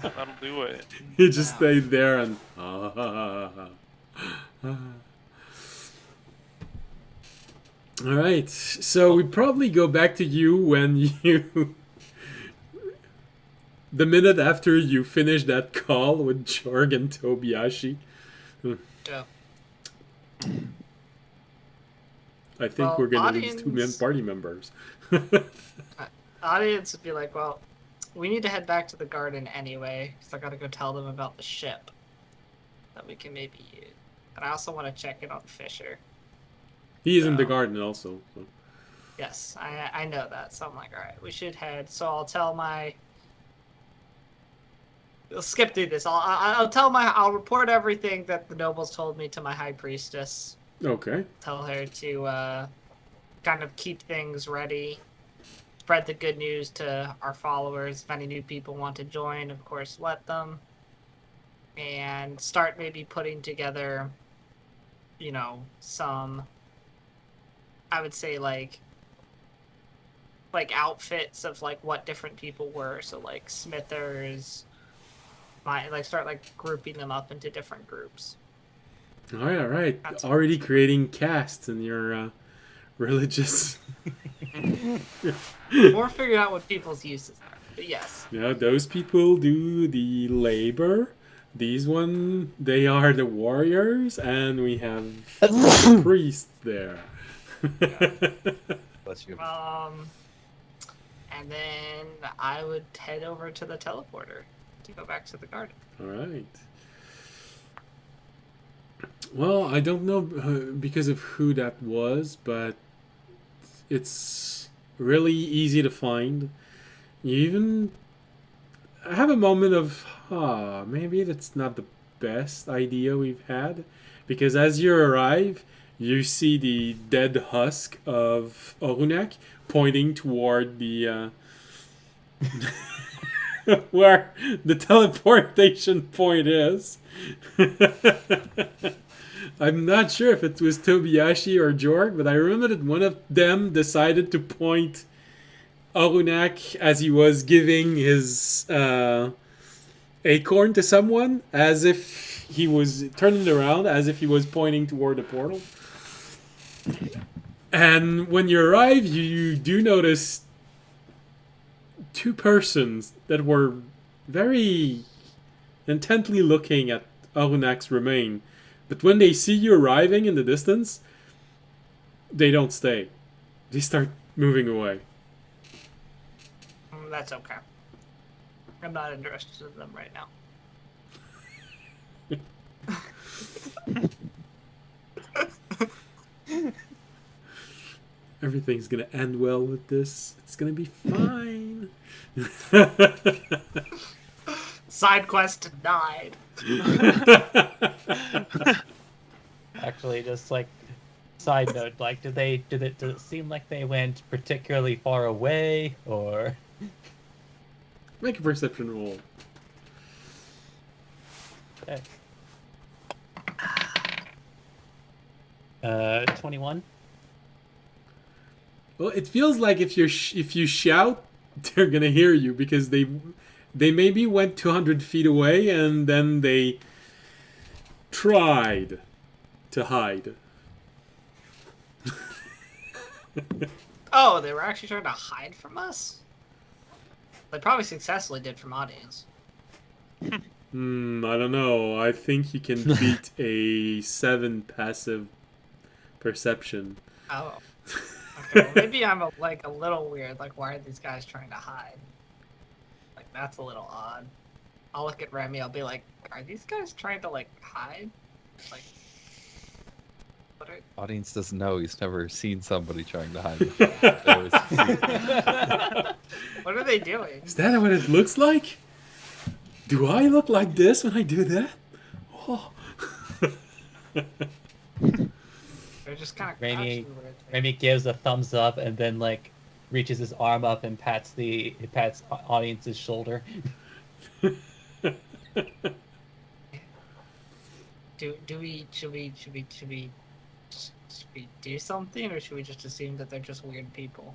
That'll do it. You just stayed there and all right, so we probably go back to you when you the minute after you finish that call with Jorg and Tobiashi. Yeah. I think Well, we're gonna lose 2 audience- party members. Audience would be like, well, we need to head back to the garden anyway, because I gotta go tell them about the ship that we can maybe use. And I also want to check in on Fisher. He is in the So- garden also. So. Yes, I know that. So I'm like, all right, we should head. So I'll tell my. We'll skip through this. I'll report everything that the nobles told me to my high priestess. Okay. Tell her to kind of keep things ready. Spread the good news to our followers. If any new people want to join, of course, let them. And start maybe putting together, some I would say like outfits of like what different people were. So like smithers, start like grouping them up into different groups. All right. That's Already creating casts in your religious. Or figure out what people's uses are. But yes. Yeah, those people do the labor. These one, they are the warriors, and we have the priest there. Bless you. And then I would head over to the teleporter to go back to the garden. All right. Well, I don't know because of who that was, but it's really easy to find. You even have a moment of, maybe that's not the best idea we've had. Because as you arrive, you see the dead husk of Orunak pointing toward the where the teleportation point is. I'm not sure if it was Tobiyashi or Jorg, but I remember that one of them decided to point Orunak as he was giving his acorn to someone, as if he was turning it around, as if he was pointing toward the portal. And when you arrive, you do notice two persons that were very intently looking at Arunak's remain. But when they see you arriving in the distance, they don't stay. They start moving away. That's okay. I'm not interested in them right now. Everything's gonna end well with this. It's gonna be fine. Side quest denied. Actually, just like side note, like did it seem like they went particularly far away, or Make a perception roll. okay. 21. Well, it feels like if you shout, they're gonna hear you because they maybe went 200 feet away and then they tried to hide. Oh, they were actually trying to hide from us? They probably successfully did from audience. I don't know. I think you can beat a 7 passive perception. Oh. Okay, well, maybe I'm a little weird. Like, why are these guys trying to hide? Like, that's a little odd. I'll look at Remy, I'll be like, are these guys trying to, like, hide? Like, what are... Audience doesn't know. He's never seen somebody trying to hide. What are they doing? Is that what it looks like? Do I look like this when I do that? Oh. They're just kind of Remy gives a thumbs up and then like reaches his arm up and pats audience's shoulder. Should we do something, or should we just assume that they're just weird people?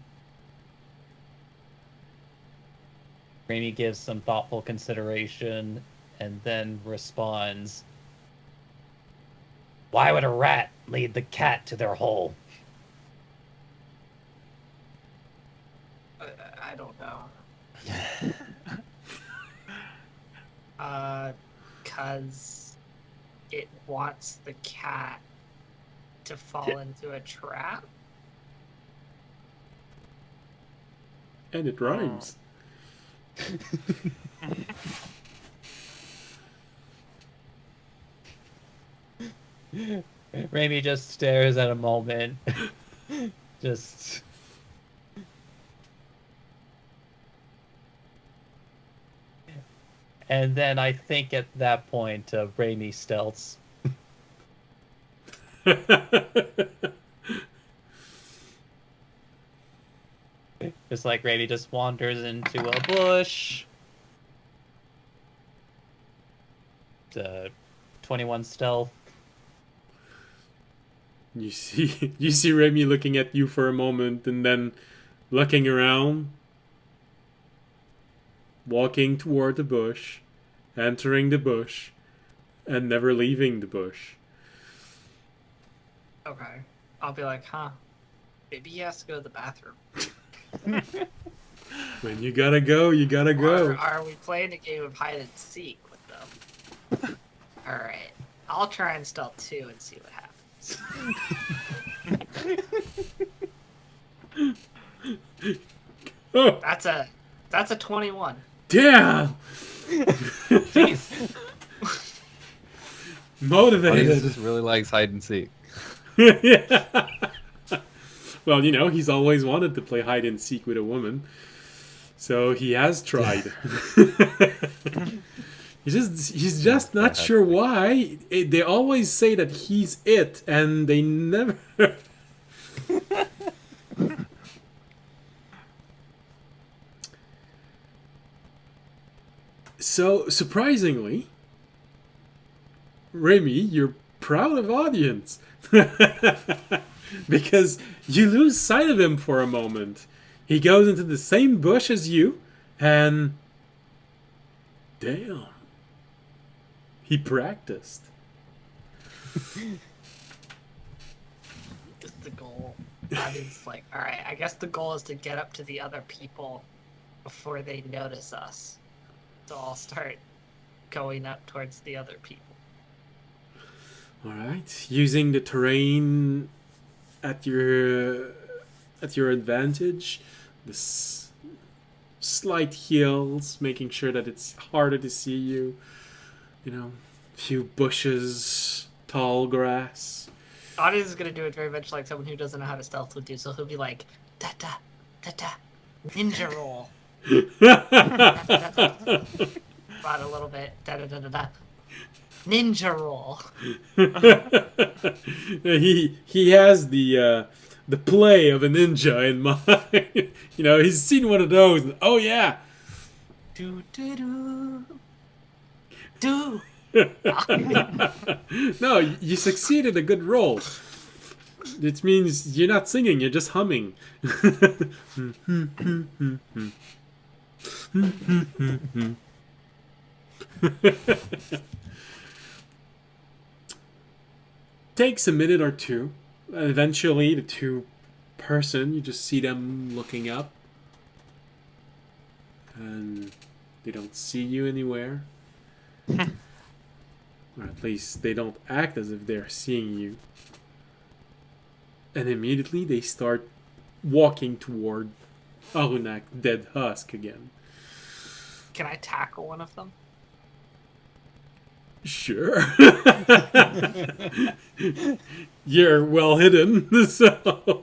Remy gives some thoughtful consideration and then responds, "Why would a rat lead the cat to their hole?" I don't know. 'Cause it wants the cat to fall into a trap. And it rhymes. Remy just stares at a moment. Just... And then I think at that point, Remy stealths. Just like Remy just wanders into a bush. 21 stealth. You see Remy looking at you for a moment and then looking around, walking toward the bush, entering the bush, and never leaving the bush. Okay. I'll be like, huh? Maybe he has to go to the bathroom. When you gotta go, you gotta go. Or are we playing a game of hide and seek with them? Alright. I'll try and stealth 2 and see what happens. Oh, That's a 21. damn! Jeez. Motivated. Audience just really likes hide and seek. Yeah. Well, he's always wanted to play hide and seek with a woman, so he has tried. he's just not sure why. They always say that he's it, and they never. So surprisingly, Remy, you're proud of audience. Because you lose sight of him for a moment. He goes into the same bush as you, and damn, he practiced. Is the goal. I mean, it's like, alright, I guess the goal is to get up to the other people before they notice us. So I'll start going up towards the other people. Alright, using the terrain at your advantage, this slight hills, making sure that it's harder to see you, few bushes, tall grass. Audience is gonna do it very much like someone who doesn't know how to stealth would do, so he'll be like, da-da, da-da, ninja roll. Brought a little bit, da-da-da-da-da. Ninja roll. he has the play of a ninja in mind. He's seen one of those. And, oh yeah. Do do do. Do. No, you succeeded a good roll. It means you're not singing, you're just humming. Takes a minute or two. Eventually, the two-person, you just see them looking up. And they don't see you anywhere. Or at least they don't act as if they're seeing you. And immediately they start walking toward Arunak, dead husk again. Can I tackle one of them? Sure. You're well hidden, so.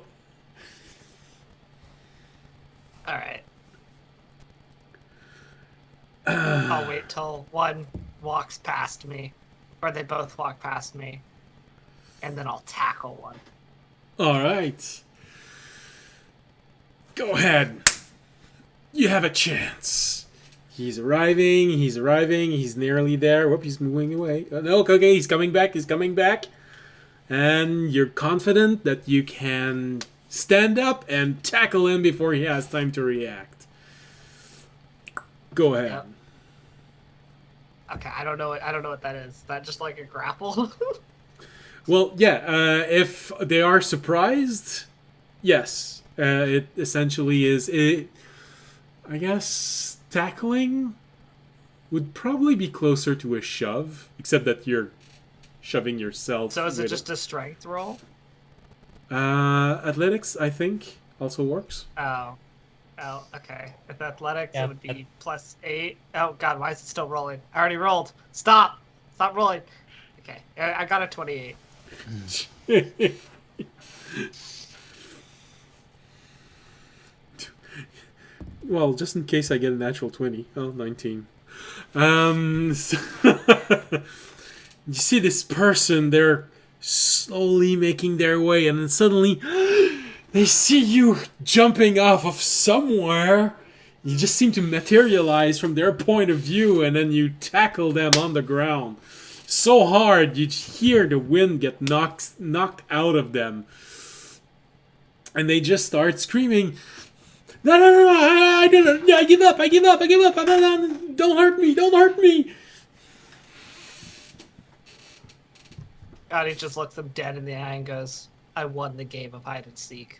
Alright. I'll wait till one walks past me, or they both walk past me, and then I'll tackle one. Alright. Go ahead. You have a chance. He's arriving, he's nearly there. Whoop, he's moving away. Oh, no, okay, he's coming back. And you're confident that you can stand up and tackle him before he has time to react. Go ahead. Yep. Okay, I don't know what that is. Is that just like a grapple? Well, yeah, if they are surprised, yes. It essentially is... I guess tackling would probably be closer to a shove, except that you're shoving yourself. So is it just a strength roll? Athletics, I think, also works. Oh, okay. If athletics, Yeah, it would be +8. Oh god, why is it still rolling? I already rolled. Stop rolling. Okay, I got a 28. Well, just in case I get a natural 20. Oh, 19. So you see this person, they're slowly making their way, and then suddenly they see you jumping off of somewhere. You just seem to materialize from their point of view, and then you tackle them on the ground. so hard you hear the wind get knocked out of them, and they just start screaming, "No, no, no, no! I give up! I give up! I give up! Don't hurt me! Don't hurt me!" God, he just looks them dead in the eye and goes, "I won the game of hide and seek."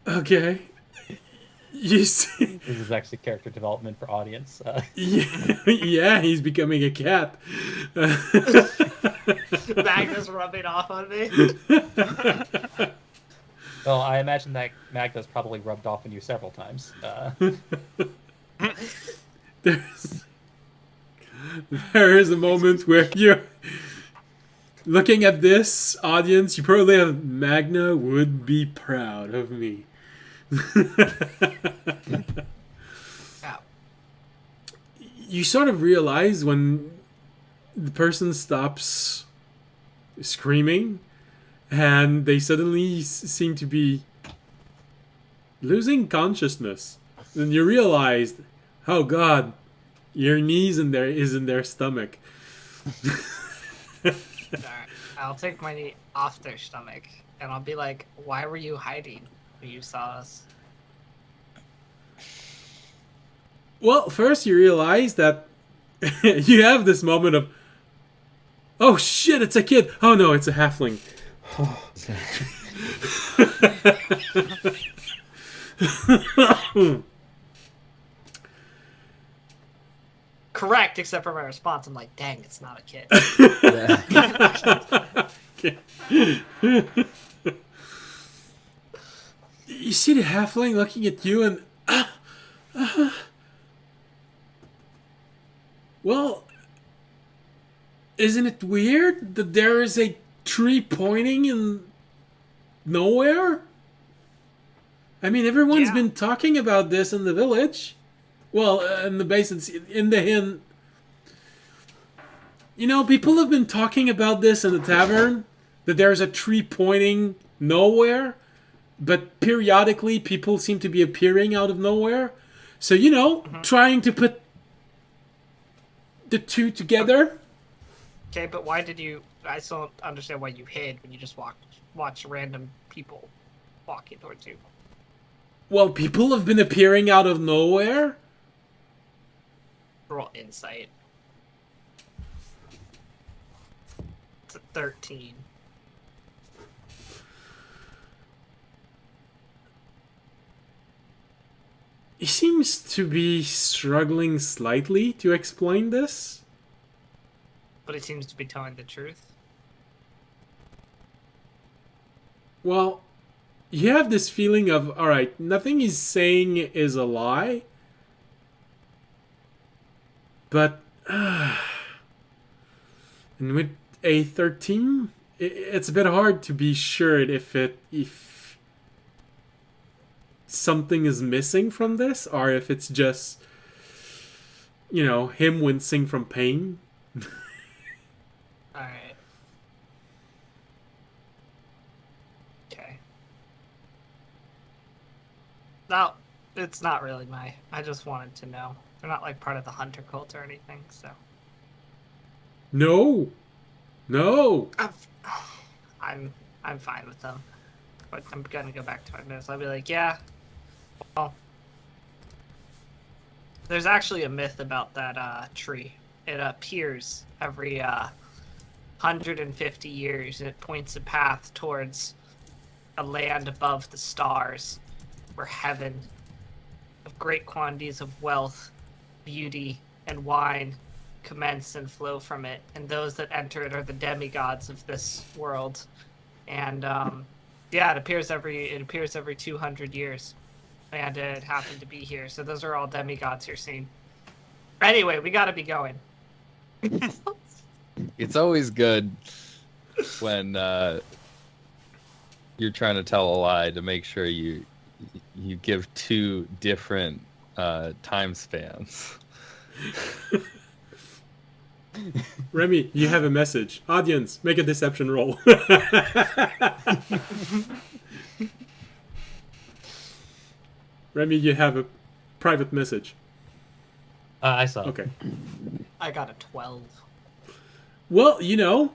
Okay. You see, This is actually character development for audience. yeah, he's becoming a cat. Magnus rubbing off on me. Well, I imagine that Magda's probably rubbed off on you several times. There is a moment where you're looking at this audience. You probably have Magna would be proud of me. Ow. You sort of realize when the person stops screaming and they suddenly seem to be losing consciousness. Then you realize, oh God, your knees in their stomach. Alright, I'll take my knee off their stomach, and I'll be like, "Why were you hiding when you saw us?" Well, first you realize that you have this moment of, oh shit, it's a kid. Oh no, it's a halfling. Correct, except for my response. I'm like, "Dang, it's not a kid." You see the halfling looking at you and well, isn't it weird that there is a tree pointing in nowhere? I mean, everyone's Yeah. been talking about this in the village. Well, in the basins, in the inn. You know, people have been talking about this in the tavern, that there's a tree pointing nowhere, but periodically people seem to be appearing out of nowhere. So, you know, trying to put the two together. Okay, but why did you? I still don't understand why you hid when you just watched random people walking towards you. Well, people have been appearing out of nowhere. Roll insight. It's a 13. He seems to be struggling slightly to explain this. But he seems to be telling the truth. Well, you have this feeling of, alright, nothing he's saying is a lie. But, and with a 13, it's a bit hard to be sure if something is missing from this, or if it's just, you know, him wincing from pain. Alright. Okay. No, it's not really I just wanted to know. They're not like part of the hunter cult or anything, so. No. I'm fine with them. But I'm gonna go back to my notes. I'll be like, yeah. Well, there's actually a myth about that tree. It appears every 150 years, and it points a path towards a land above the stars, where heaven, of great quantities of wealth, beauty, and wine commence and flow from it, and those that enter it are the demigods of this world. And yeah, it appears every 200 years, and it happened to be here. So those are all demigods you're seeing. Anyway, we gotta be going. It's always good when you're trying to tell a lie to make sure you give two different time spans. Remy, you have a message. Audience, make a deception roll. Remy, you have a private message. I saw. Okay. I got a 12. Well, you know,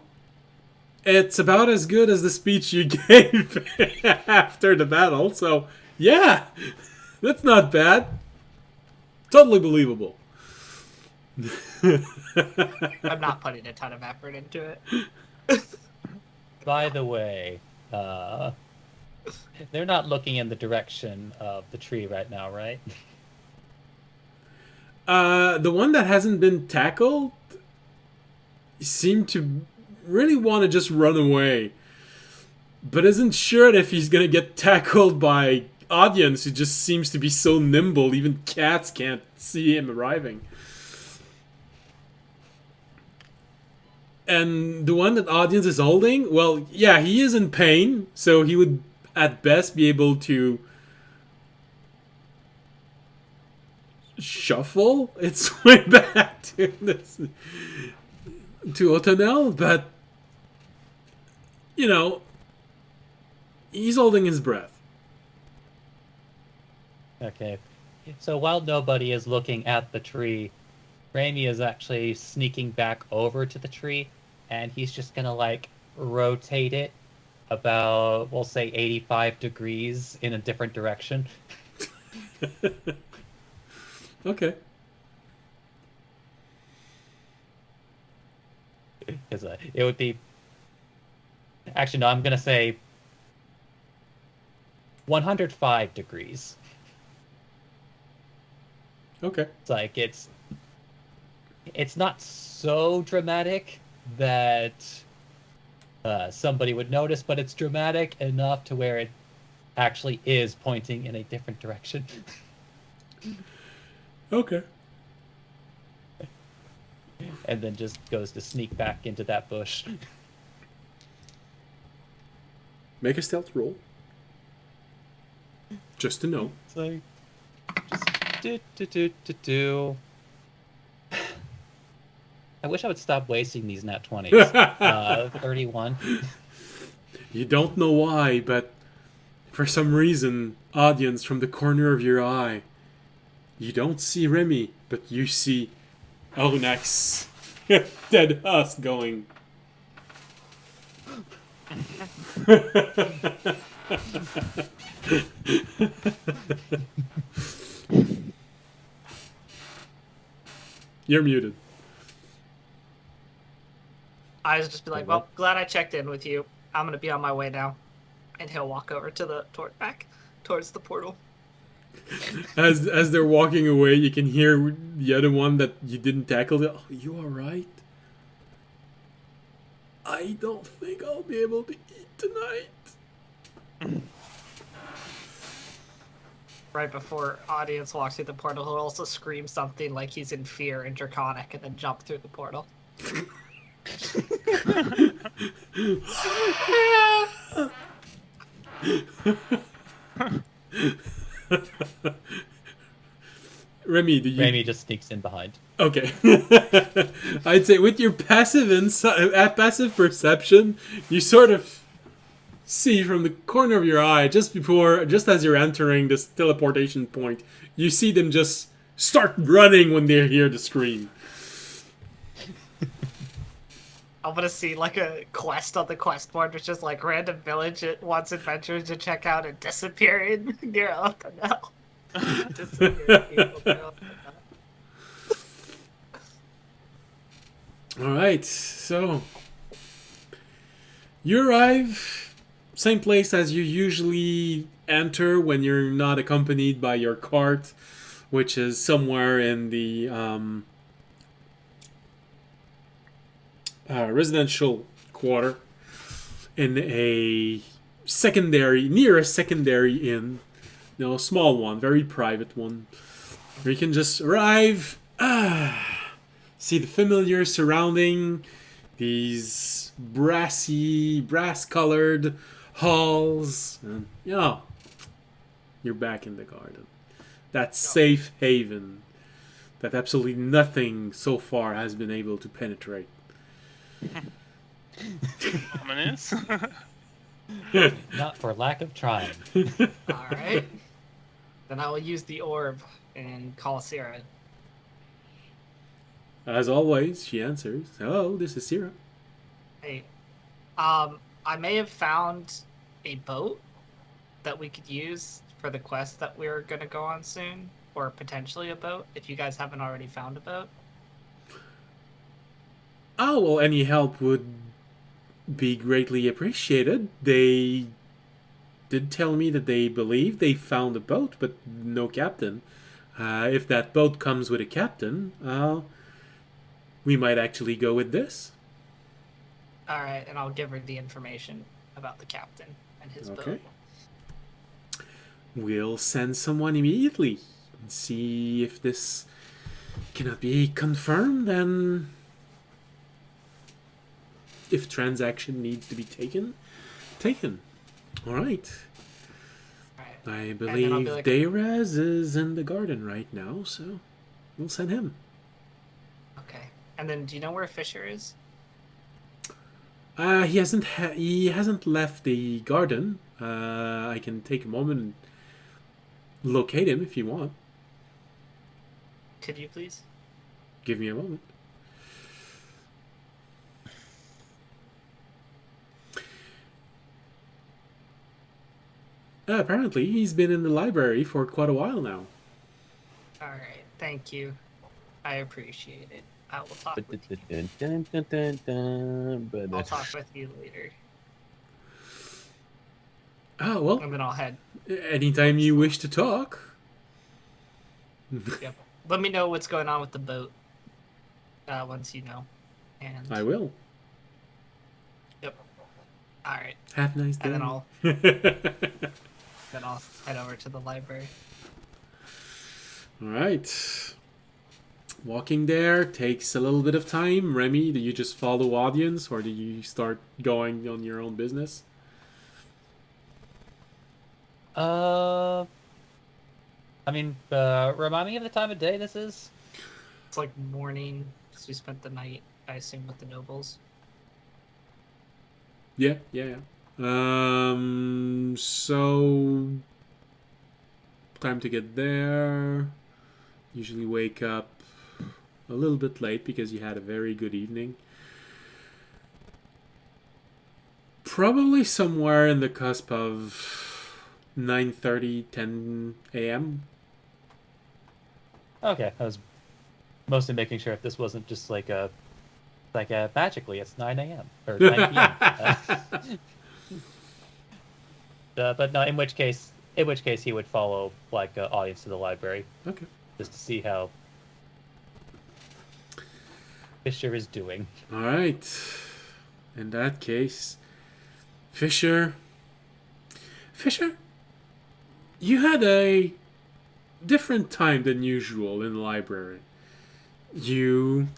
it's about as good as the speech you gave after the battle, so yeah, that's not bad. Totally believable. I'm not putting a ton of effort into it. By the way, they're not looking in the direction of the tree right now, right? The one that hasn't been tackled seemed to really want to just run away, but isn't sure if he's gonna get tackled by audience who just seems to be so nimble even cats can't see him arriving. And the one that audience is holding, well, yeah, he is in pain, so he would at best be able to shuffle its way back to this, to Otonel, but you know, he's holding his breath. Okay. So while nobody is looking at the tree, Raimi is actually sneaking back over to the tree, and he's just gonna like rotate it about, we'll say, 85 degrees in a different direction. Okay. Because it would be... Actually, no, I'm gonna say 105 degrees. Okay. It's like it's not so dramatic that somebody would notice, but it's dramatic enough to where it actually is pointing in a different direction. Okay. And then just goes to sneak back into that bush. Make a stealth roll. Just to know. It's like just do. I wish I would stop wasting these nat 20s. 31. You don't know why, but for some reason, audience, from the corner of your eye, you don't see Remy, but you see Onax, dead us, going. You're muted. I was just be like, well, glad I checked in with you. I'm gonna be on my way now, and he'll walk over to the back towards the portal. As they're walking away, you can hear the other one that you didn't tackle. Oh, you all right? I don't think I'll be able to eat tonight. Right before audience walks through the portal, he'll also scream something like he's in fear in Draconic, and then jump through the portal. Remy, Raimi just sneaks in behind. Okay. I'd say with your passive passive perception, you sort of see from the corner of your eye, just as you're entering this teleportation point, you see them just start running when they hear the scream. I'm gonna see like a quest on the quest board, which is like random village it wants adventures to check out and disappearing near Otonel. Alright, so you arrive, same place as you usually enter when you're not accompanied by your cart, which is somewhere in the residential quarter, in near a secondary inn. No, small one, very private one, where you can just arrive, see the familiar surrounding, these brass-colored halls, and you're back in the garden. That safe haven that absolutely nothing so far has been able to penetrate. Ominous. Not for lack of trying. Alright. Then I will use the orb and call Sarah. As always, she answers, "Hello, this is Sierra." Hey, I may have found a boat that we could use for the quest that we're gonna go on soon, or potentially a boat. If you guys haven't already found a boat. Oh, well, any help would be greatly appreciated. They did tell me that they believe they found a boat, but no captain. If that boat comes with a captain, we might actually go with this. All right, and I'll give her the information about the captain and his Okay. boat. We'll send someone immediately and see if this cannot be confirmed, and if transaction needs to be taken. All right. All right. I then I'll be believe like- Dayraz is in the garden right now, so we'll send him. Okay. And then, do you know where Fisher is? He hasn't left the garden. I can take a moment and locate him if you want. Could you please? Give me a moment. Apparently, he's been in the library for quite a while now. All right. Thank you. I appreciate it. I will talk with you. I'll talk with you later. Oh, well, And then I'll head. anytime you wish to talk. Yep. Let me know what's going on with the boat. Once you know. And I will. Yep. All right. Have a nice day. And then I'll head over to the library. All right. Walking there takes a little bit of time. Remy, do you just follow audience, or do you start going on your own business? I mean, remind me of the time of day this is. It's like morning because we spent the night, I assume, with the nobles. Yeah. So time to get there. Usually wake up a little bit late because you had a very good evening. Probably somewhere in the cusp of 9:30, 10 a.m. Okay, I was mostly making sure if this wasn't just like magically it's 9 a.m. or 9 p.m. But no, in which case he would follow like audience to the library Okay. just to see how Fisher is doing. All right. In that case, Fisher, you had a different time than usual in the library. You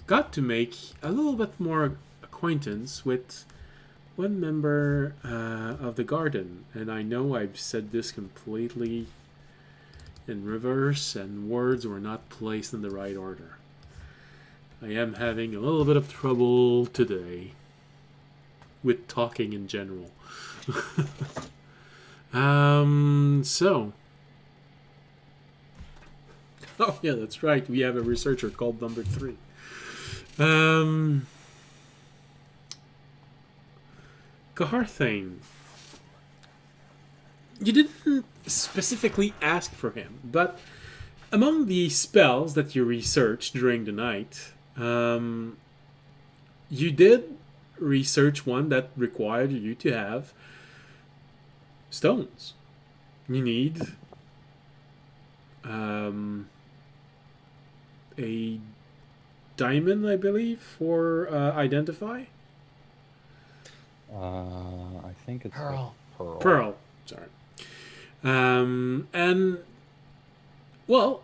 got to make a little bit more acquaintance with one member of the garden, and I know I've said this completely in reverse, and words were not placed in the right order. I am having a little bit of trouble today with talking in general. So. Oh, yeah, that's right. We have a researcher called number 3. Caharthane. You didn't specifically ask for him, but among the spells that you researched during the night, you did research one that required you to have stones. You need a diamond, I believe, for identify. I think it's Pearl. Pearl. Sorry. And well,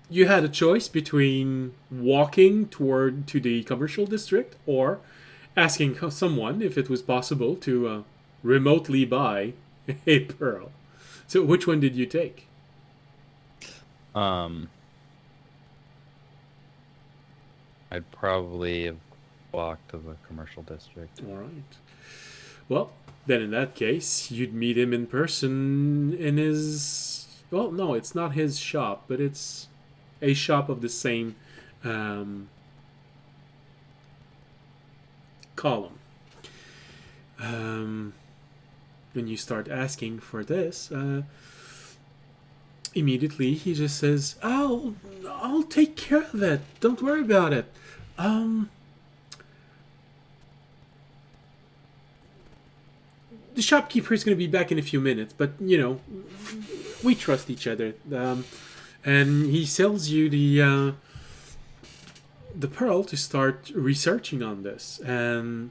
you had a choice between walking to the commercial district or asking someone if it was possible to remotely buy a pearl. So which one did you take? I'd probably have walked to the commercial district. All right. Well, Then in that case, you'd meet him in person in his... Well, no, it's not his shop, but it's a shop of the same column. When you start asking for this, immediately he just says, I'll take care of it. Don't worry about it. The shopkeeper is going to be back in a few minutes, but, you know, we trust each other. And he sells you the pearl to start researching on this. And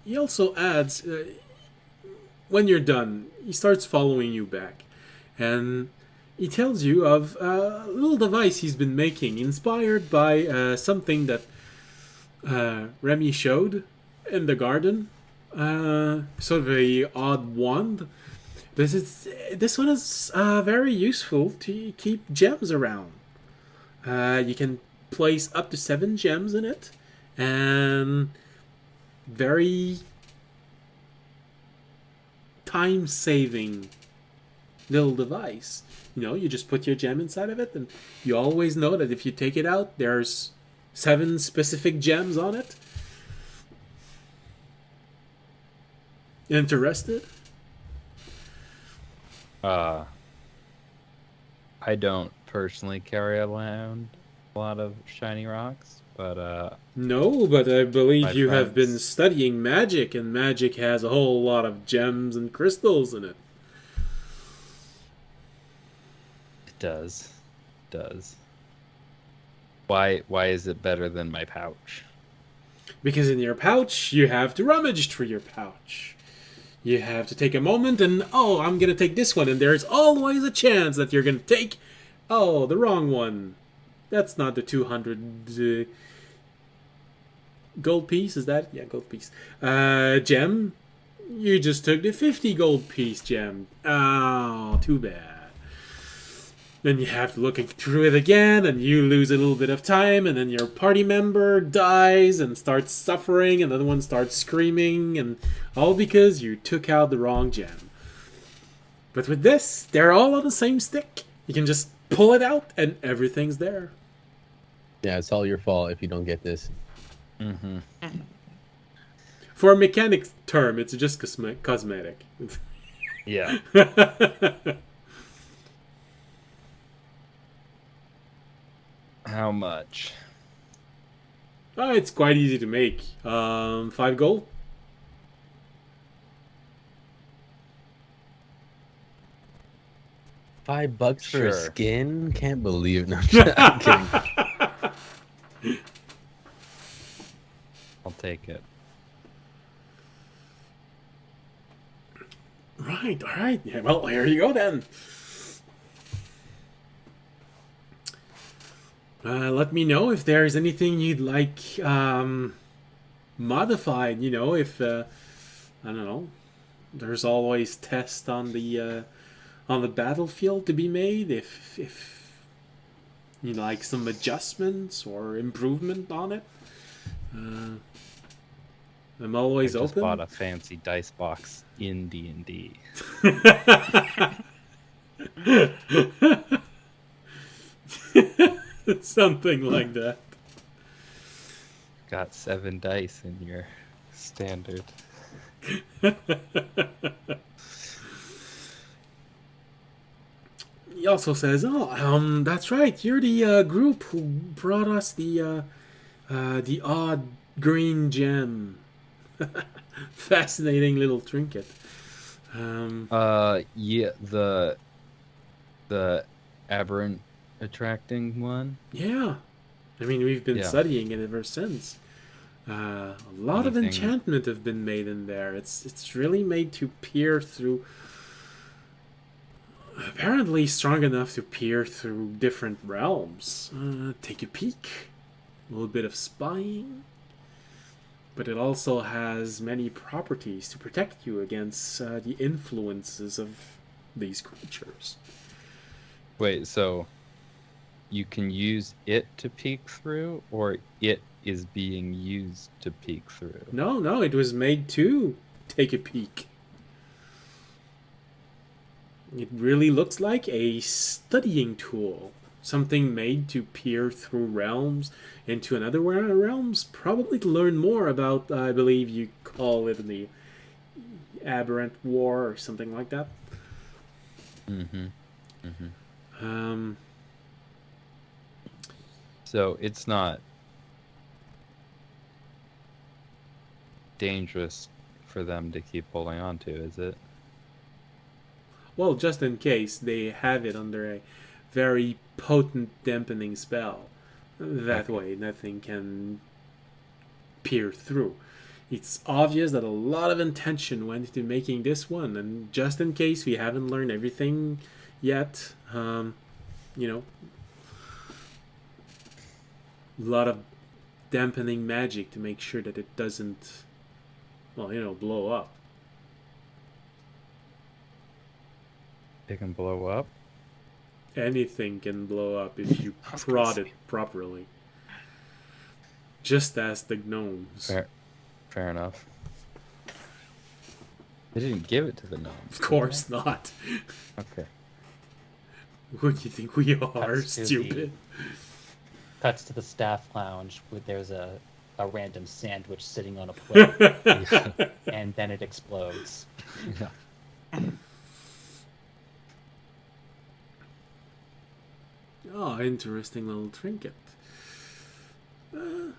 he also adds, when you're done, he starts following you back. And he tells you of a little device he's been making, inspired by something that Remy showed in the garden. Sort of a odd wand. This one is very useful to keep gems around. You can place up to 7 gems in it, and very time-saving little device. You know, you just put your gem inside of it, and you always know that if you take it out, there's 7 specific gems on it. Interested? I don't personally carry around a lot of shiny rocks, but No, but I believe you have been friends- studying magic, and magic has a whole lot of gems and crystals in it. it does. Why is it better than my pouch? Because in your pouch, you have to rummage through your pouch. You have to take a moment and, I'm going to take this one. And there's always a chance that you're going to take, the wrong one. That's not the 200 gold piece, is that? Yeah, gold piece. Gem, you just took the 50 gold piece gem. Oh, too bad. Then you have to look through it again, and you lose a little bit of time, and then your party member dies and starts suffering, and the other one starts screaming, and all because you took out the wrong gem. But with this, they're all on the same stick. You can just pull it out, and everything's there. Yeah, it's all your fault if you don't get this. Mm-hmm. For a mechanic term, it's just cosmetic. Yeah. How much? It's quite easy to make. 5 gold. $5 for a Sure. skin? Can't believe it. No, I'm kidding. I'll take it. Right, alright. Yeah, well, here you go then. Let me know if there's anything you'd like modified. You know, if I don't know, there's always tests on the battlefield to be made. If you like some adjustments or improvement on it, I'm always I just open. bought a fancy dice box in D&D. Something like that. Got 7 dice in your standard. He also says, that's right. You're the group who brought us the odd green gem. Fascinating little trinket. Yeah, the aberrant attracting one. Yeah. I mean, we've been Yeah. studying it ever since. A lot of Anything- enchantment have been made in there. It's really made to peer through. Apparently strong enough to peer through different realms. Take a peek. A little bit of spying. But it also has many properties to protect you against the influences of these creatures. Wait, so you can use it to peek through, or it is being used to peek through. No, it was made to take a peek. It really looks like a studying tool. Something made to peer through realms into another realms, probably to learn more about, I believe you call it the aberrant war or something like that. Mm-hmm. Mm-hmm. So it's not dangerous for them to keep holding on to, is it? Well, just in case they have it under a very potent dampening spell. That way, nothing can peer through. It's obvious that a lot of intention went into making this one, and just in case we haven't learned everything yet, you know, a lot of dampening magic to make sure that it doesn't, well, blow up. It can blow up? Anything can blow up if you prod it properly. Just as the gnomes. Fair enough. They didn't give it to the gnomes. Of course not. Okay. What do you think we are, Cuts to stupid? Cuts to the staff lounge where there's a random sandwich sitting on a plate, and then it explodes. Yeah. Oh, interesting little trinket. If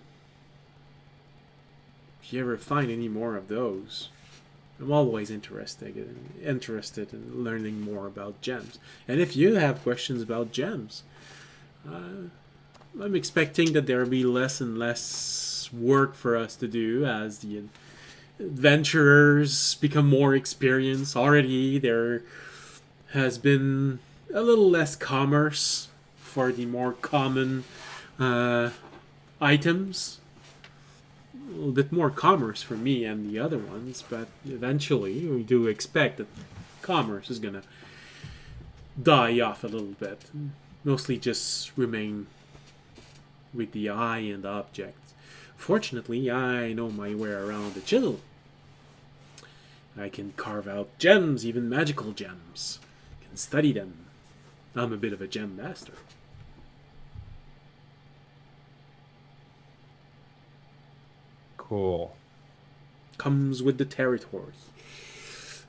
you ever find any more of those, I'm always interested in learning more about gems. And if you have questions about gems, I'm expecting that there will be less and less work for us to do as the adventurers become more experienced. Already there has been a little less commerce for the more common items. A little bit more commerce for me and the other ones, but eventually we do expect that commerce is going to die off a little bit. Mostly just remain with the eye and the objects. Fortunately, I know my way around the chisel. I can carve out gems, even magical gems. I can study them. I'm a bit of a gem master. Cool. Comes with the territory.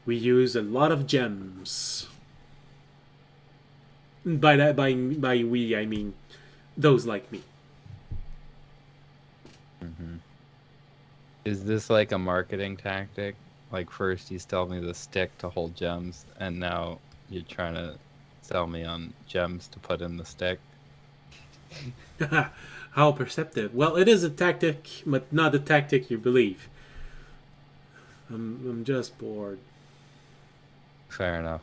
We use a lot of gems. By we, I mean those like me. Mm-hmm. Is this like a marketing tactic? Like first you sell me the stick to hold gems, and now you're trying to sell me on gems to put in the stick? How perceptive. Well, it is a tactic, but not the tactic you believe. I'm just bored. Fair enough.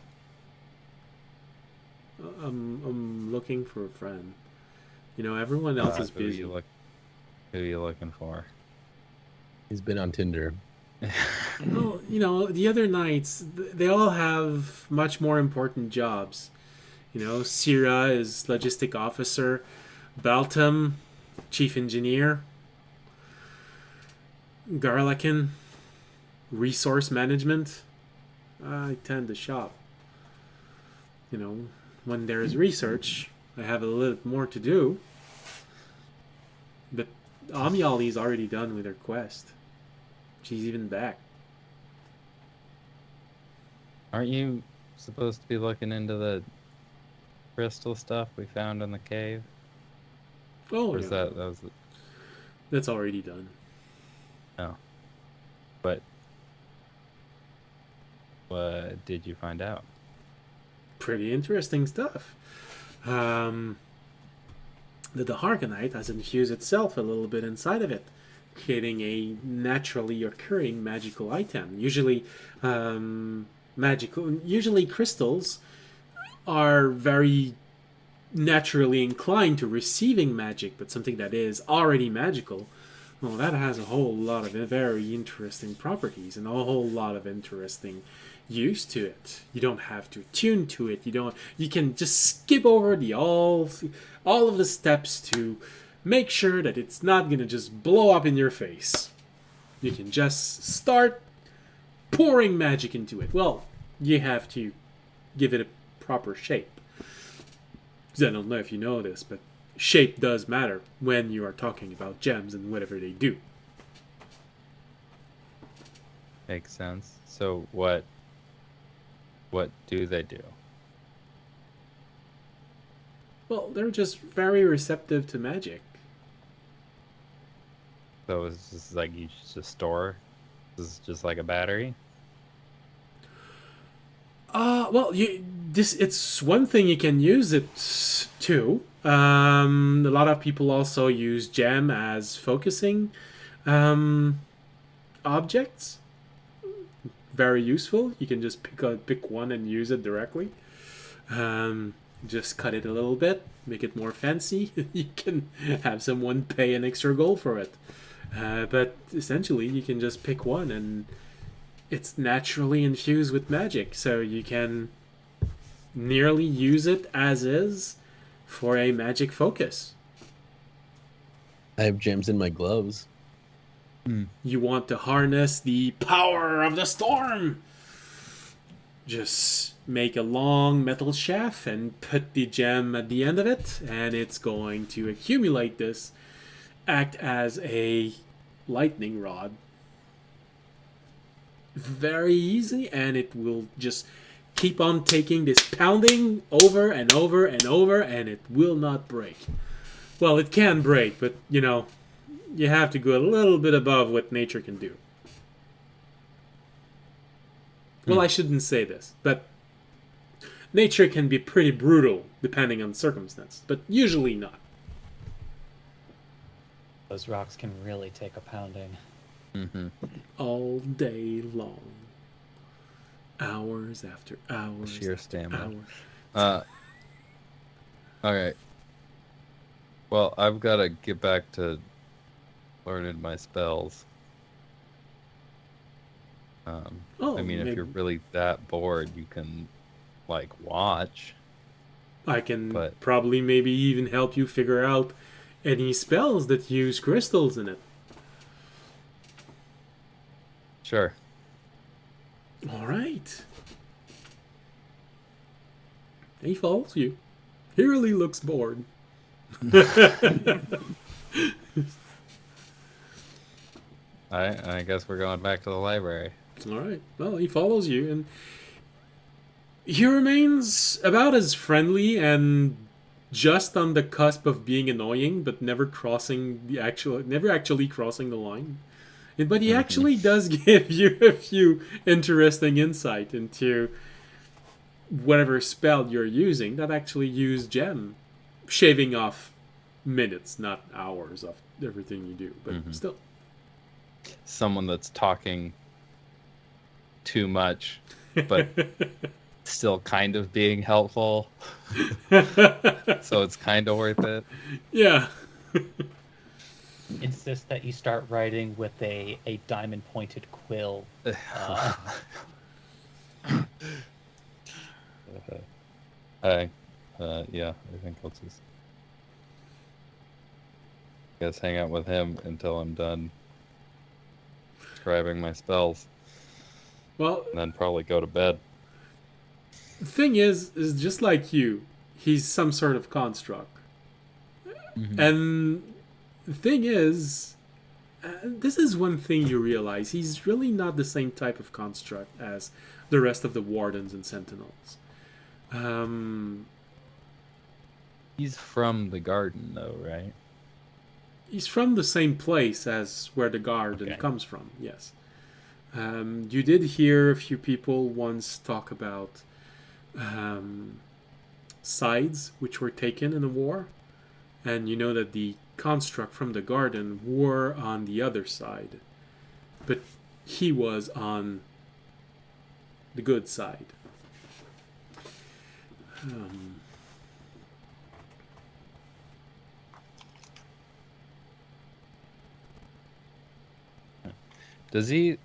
I'm looking for a friend. Everyone else is busy. Who are you looking for? He's been on Tinder. Well, the other knights, they all have much more important jobs. Syrah is logistic officer, Baltam, chief engineer, Garlakin, resource management. I tend to shop. When there is research, I have a little more to do. But Amiali's already done with her quest. She's even back. Aren't you supposed to be looking into the crystal stuff we found in the cave? Oh, Or is yeah. that was That's already done. no. But what did you find out? Pretty interesting stuff. The Harkonite has infused itself a little bit inside of it, creating a naturally occurring magical item. Usually crystals are very naturally inclined to receiving magic, but something that is already magical, well, that has a whole lot of very interesting properties and a whole lot of interesting use to it. You don't have to tune to it. You can just skip over all of the steps to make sure that it's not gonna just blow up in your face. You can just start pouring magic into it. Well, you have to give it a proper shape. I don't know if you know this, but shape does matter when you are talking about gems and whatever they do. Makes sense. So what do they do? Well, they're just very receptive to magic. So it's just like you just store. This is just like a battery. Well, it's one thing you can use it to. A lot of people also use gem as focusing objects. Very useful. You can just pick one and use it directly. Just cut it a little bit, make it more fancy. You can have someone pay an extra gold for it. But essentially, you can just pick one, and it's naturally infused with magic, so you can nearly use it as is for a magic focus. I have gems in my gloves. You want to harness the power of the storm. Just make a long metal shaft and put the gem at the end of it, and it's going to accumulate this, act as a lightning rod. Very easy, and it will just keep on taking this pounding over and over and over, and it will not break. Well, it can break, but you have to go a little bit above what nature can do. Well, I shouldn't say this, but nature can be pretty brutal depending on circumstance, but usually not. Those rocks can really take a pounding. Mm-hmm. All day long. Hours after hours. Sheer after stamina. hours. All right. Well, I've got to get back to learning my spells. I mean, if you're really that bored, you can, watch. I can But- probably maybe even help you figure out any spells that use crystals in it. Sure. All right. He follows you. He really looks bored. I guess we're going back to the library. All right. Well, he follows you, and he remains about as friendly and just on the cusp of being annoying, but never actually crossing the line. But he actually does give you a few interesting insight into whatever spell you're using that actually use gem, shaving off minutes, not hours of everything you do, but still. Someone that's talking too much, but still kind of being helpful. So it's kind of worth it. Yeah. Insist that you start writing with a diamond pointed quill. Yeah, I think I'll just hang out with him until I'm done describing my spells, Well, and then probably go to bed. the thing is just like you, he's some sort of construct. And the thing is, this is one thing you realize. He's really not the same type of construct as the rest of the wardens and sentinels. He's from the garden, though, right? He's from the same place as where the garden Okay. comes from, yes. You did hear a few people once talk about sides which were taken in a war. And you know that the construct from the garden were on the other side. But he was on the good side. Does he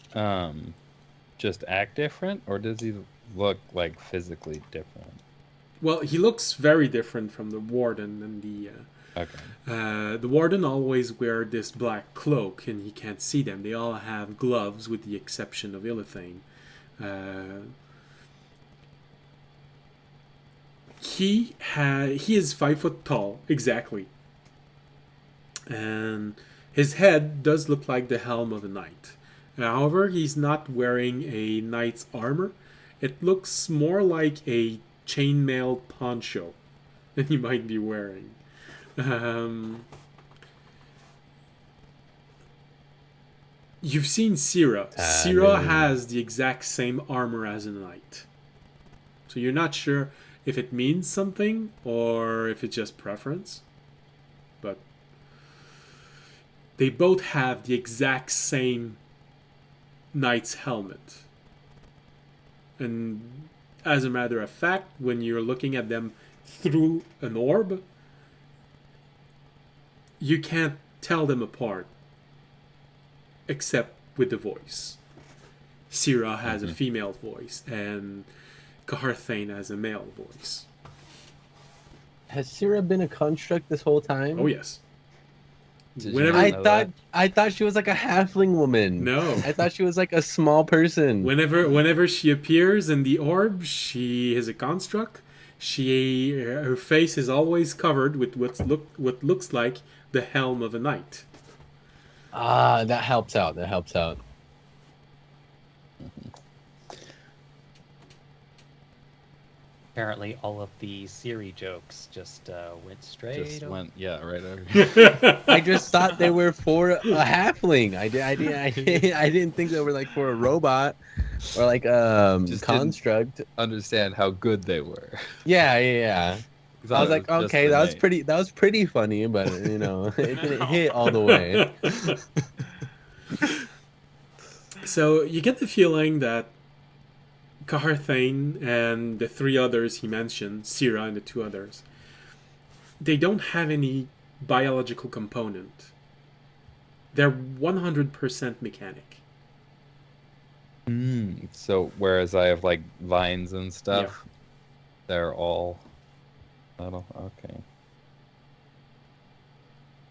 just act different, or does he look physically different? Well, he looks very different from the warden and the. Okay. The warden always wear this black cloak, and he can't see them. They all have gloves, with the exception of Illithane. He is 5 foot tall, exactly, and his head does look like the helm of a knight. However, he's not wearing a knight's armor. It looks more like a chainmail poncho that he might be wearing. You've seen Syrah. Syrah has the exact same armor as a knight. So you're not sure if it means something or if it's just preference. But they both have the exact same knight's helmet. And as a matter of fact, when you're looking at them through an orb, you can't tell them apart, except with the voice. Syrah has a female voice, and Kaharthane has a male voice. Has Syrah been a construct this whole time? Oh yes. Did Whenever you know that? I thought she was like a halfling woman. No. I thought she was like a small person. Whenever she appears in the orb, she is a construct. Her face is always covered with what looks like the helm of a knight. Ah, that helps out. Apparently, all of the Siri jokes just went straight. Just over. went, yeah, right over. I just thought they were for a halfling. I didn't think they were like for a robot or like Just construct. Understand how good they were. Yeah. I was like, okay, that was pretty funny, but it didn't hit all the way. So you get the feeling that Kaharthane and the 3 others he mentioned, Syrah and the 2 others, they don't have any biological component. They're 100% mechanic. So whereas I have like vines and stuff, they're all metal. Okay.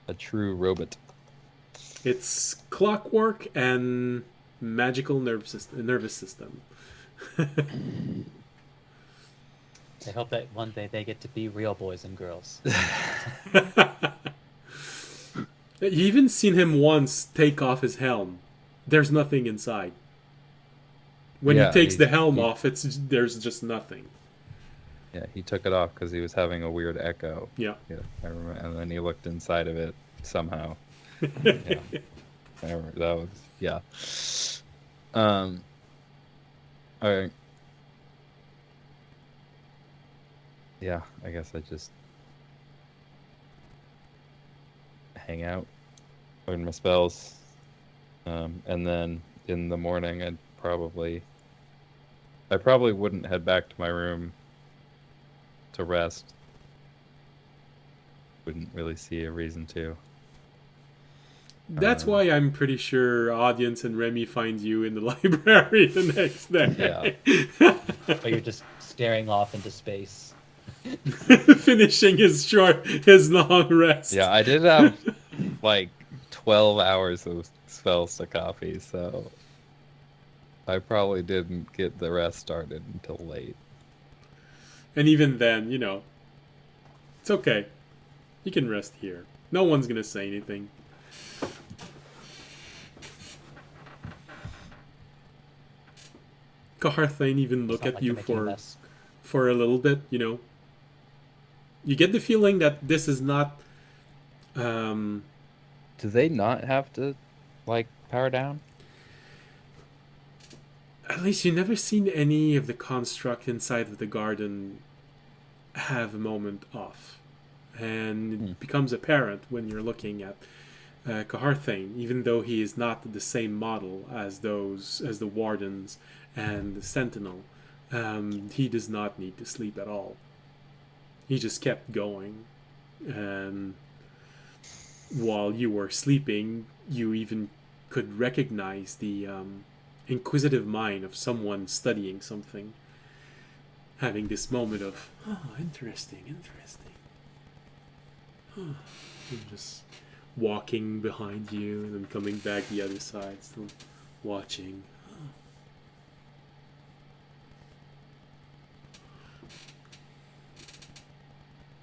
A true robot. It's clockwork and magical nervous system. I hope that one day they get to be real boys and girls. You even seen him once take off his helm. There's nothing inside. When he takes the helm off, there's just nothing. Yeah, he took it off because he was having a weird echo. Yeah. I remember, and then he looked inside of it somehow. Yeah, I remember that was All right. Yeah, I guess I just hang out, learn my spells, and then in the morning I probably wouldn't head back to my room to rest. Wouldn't really see a reason to. That's why I'm pretty sure Audience and Remy find you in the library the next day. Yeah. Or you're just staring off into space. Finishing his long rest. Yeah, I did have like 12 hours of spells to copy, so I probably didn't get the rest started until late. And even then, it's okay. You can rest here. No one's gonna say anything. Kaharthane even look It's not at like you you're making a mess. for a little bit, You get the feeling that this is not... Do they not have to, like, power down? At least you never seen any of the construct inside of the garden have a moment off. And it becomes apparent when you're looking at Kaharthane, even though he is not the same model as the Wardens and the Sentinel. He does not need to sleep at all. He just kept going. And while you were sleeping, you even could recognize the inquisitive mind of someone studying something. having this moment of, oh, interesting. And just walking behind you and then coming back the other side, still watching.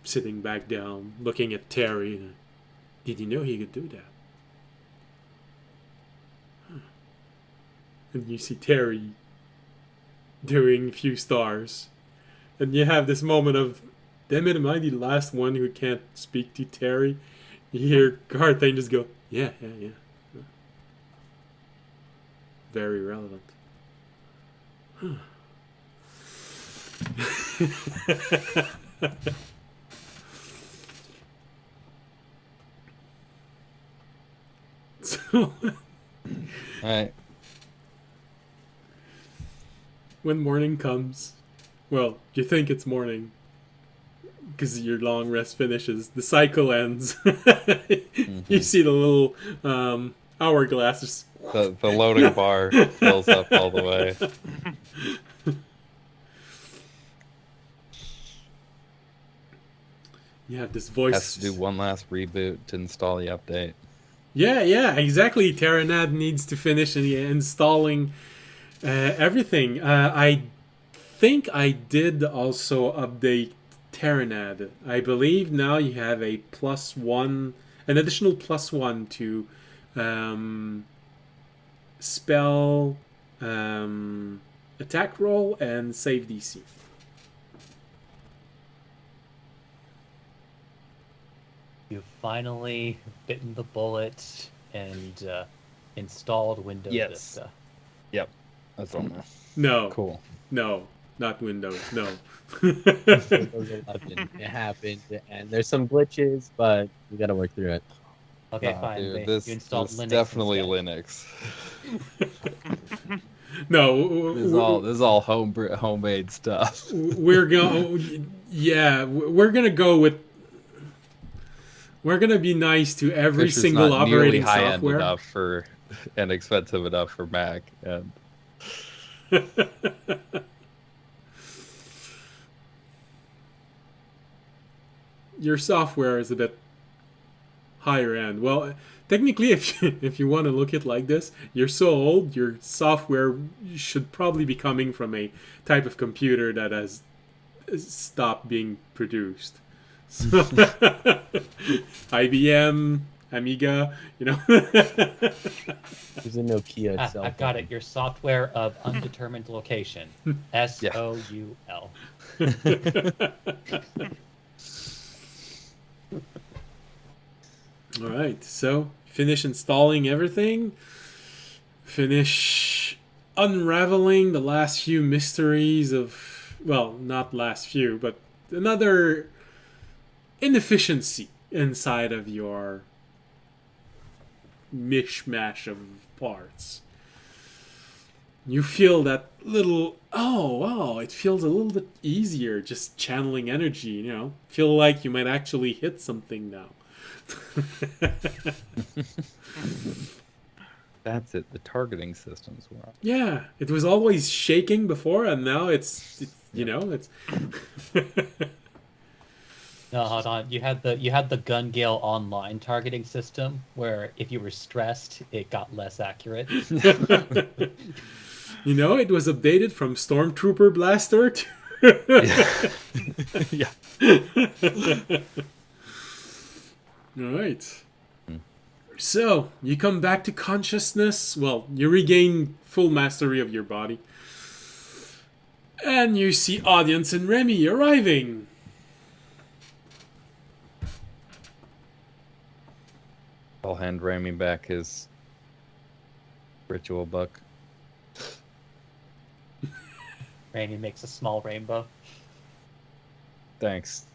Sitting back down, looking at Terry. Did you know he could do that? And you see Terry doing a few stars. And you have this moment of, damn it, am I the last one who can't speak to Terry? You hear Garthane just go, yeah. Very relevant. So, Alright. when morning comes, well, you think it's morning because your long rest finishes. The cycle ends. You see the little hourglass just The loading bar fills up all the way. you have this voice. Has to do one last reboot to install the update. Yeah, exactly. Terranad needs to finish installing everything. I think I did also update Terranad. I believe now you have a +1, an additional +1 to spell, attack roll, and save DC. You've finally bitten the bullet and installed Windows Yes. Vista. Yep. That's on there. No, Cool. no, not Windows. No. Windows 11. It happened, and there's some glitches, but we gotta work through it. Okay, Nah, fine. dude, You this installed is Linux definitely instead. Linux. No, This is all homemade stuff. we're going. Yeah, we're gonna go with. We're gonna be nice to every Fisher's single not nearly operating high-end software. enough for and expensive enough for Mac, and Your software is a bit higher end. Well, technically, if you want to look at it like this, you're so old, your software should probably be coming from a type of computer that has stopped being produced. So, IBM, Amiga, you know. There's a Nokia itself. I've got it. Your software of undetermined location. SOUL. All right, so finish installing everything. Finish unraveling the last few mysteries of, well, not last few, but another inefficiency inside of your mishmash of parts. You feel that little, oh, wow, it feels a little bit easier just channeling energy, you know. Feel like you might actually hit something now. that's it. The targeting systems were up. Yeah, it was always shaking before, and now it's you know, it's. No, hold on. You had the Gun Gale Online targeting system where if you were stressed, it got less accurate. You know, it was updated from Stormtrooper Blaster to. Yeah. All right. So, you come back to consciousness. Well, you regain full mastery of your body. And you see Audience and Remy arriving. I'll hand Ramy back his ritual book. Rainy makes a small rainbow. Thanks.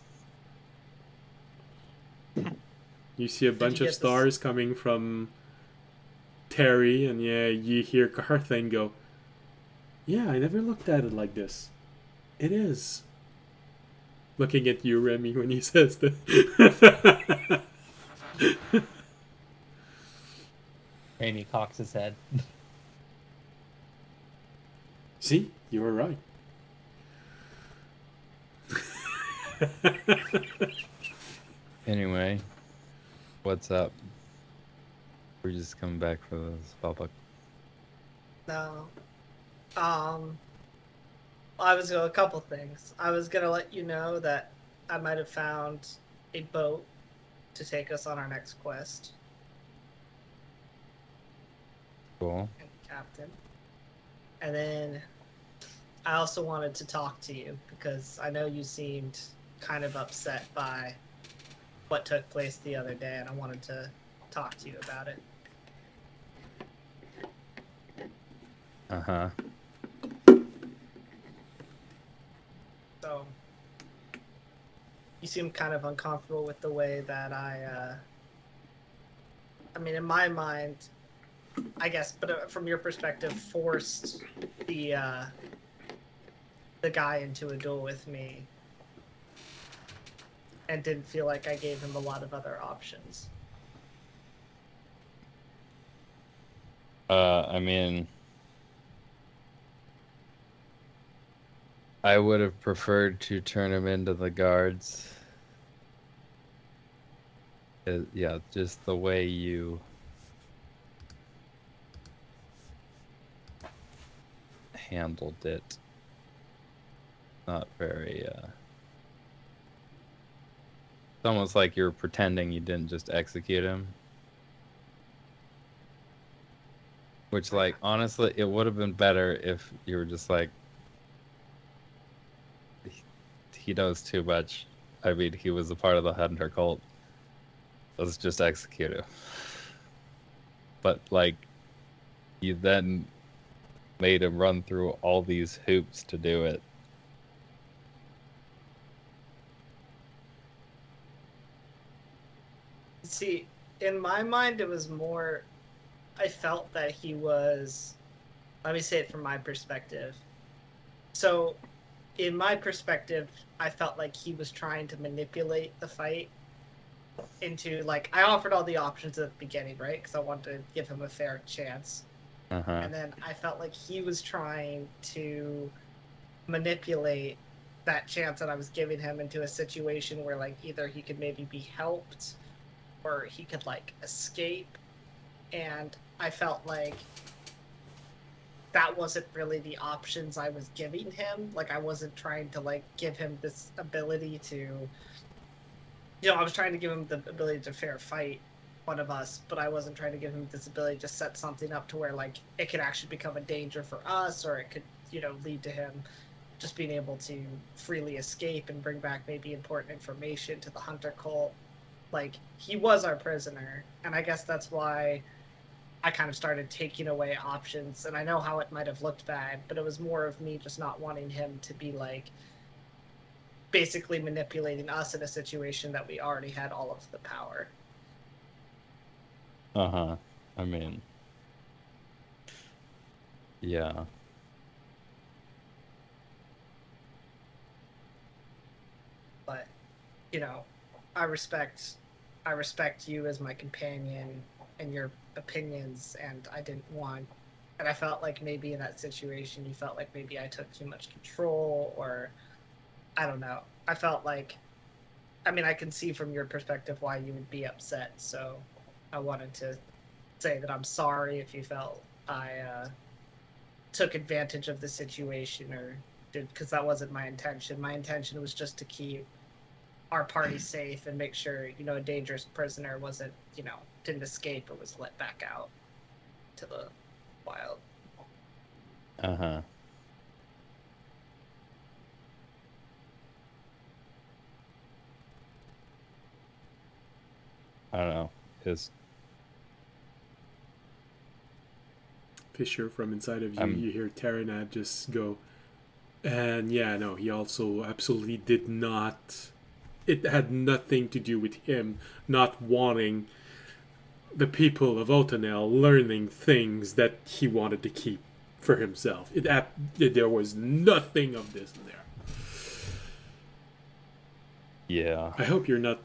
You see a bunch you of get stars coming from Terry, and yeah, you hear Garthane go, yeah, I never looked at it like this. It is. Looking at you, Remy, when he says that. Rainy cocks his head. See, you were right. Anyway, what's up? We're just coming back for the spell book. No. I was a couple things. I was gonna let you know that I might have found a boat to take us on our next quest. Cool. And captain. And then I also wanted to talk to you because I know you seemed kind of upset by what took place the other day, and I wanted to talk to you about it. Uh-huh. So, you seem kind of uncomfortable with the way that I mean, in my mind, I guess, but from your perspective, forced the guy into a duel with me and didn't feel like I gave him a lot of other options. I mean, I would have preferred to turn him into the guards. Yeah, just the way you handled it. Not very, It's almost like you're pretending you didn't just execute him. Which, like, honestly, it would have been better if you were just like, he knows too much. I mean, he was a part of the Hunter cult. Let's just execute him. But, like, you then made him run through all these hoops to do it. See, in my mind, it was more, I felt that he was, let me say it from my perspective. So, in my perspective, I felt like he was trying to manipulate the fight into, like, I offered all the options at the beginning, right? Because I wanted to give him a fair chance. Uh-huh. And then I felt like he was trying to manipulate that chance that I was giving him into a situation where, like, either he could maybe be helped or he could, like, escape. And I felt like that wasn't really the options I was giving him. Like, I wasn't trying to, like, give him this ability to, you know, I was trying to give him the ability to fair fight one of us, but I wasn't trying to give him this ability to set something up to where, like, it could actually become a danger for us, or it could, you know, lead to him just being able to freely escape and bring back maybe important information to the Hunter cult. Like, he was our prisoner, and I guess that's why I kind of started taking away options. And I know how it might have looked bad, but it was more of me just not wanting him to be, like, basically manipulating us in a situation that we already had all of the power. Uh-huh. I mean, yeah. But, you know, I respect you as my companion and your opinions, and I didn't want, and I felt like maybe in that situation you felt like maybe I took too much control, or I don't know. I felt like, I mean, I can see from your perspective why you would be upset, so I wanted to say that I'm sorry if you felt I took advantage of the situation, or did, because that wasn't my intention. My intention was just to keep our party safe and make sure, you know, a dangerous prisoner wasn't, you know, didn't escape or was let back out to the wild. Uh-huh. I don't know. His Fisher, from inside of you, you hear Taranad just go, and yeah, no, he also absolutely did not. It had nothing to do with him not wanting the people of Otanel learning things that he wanted to keep for himself. There was nothing of this in there. Yeah. I hope you're not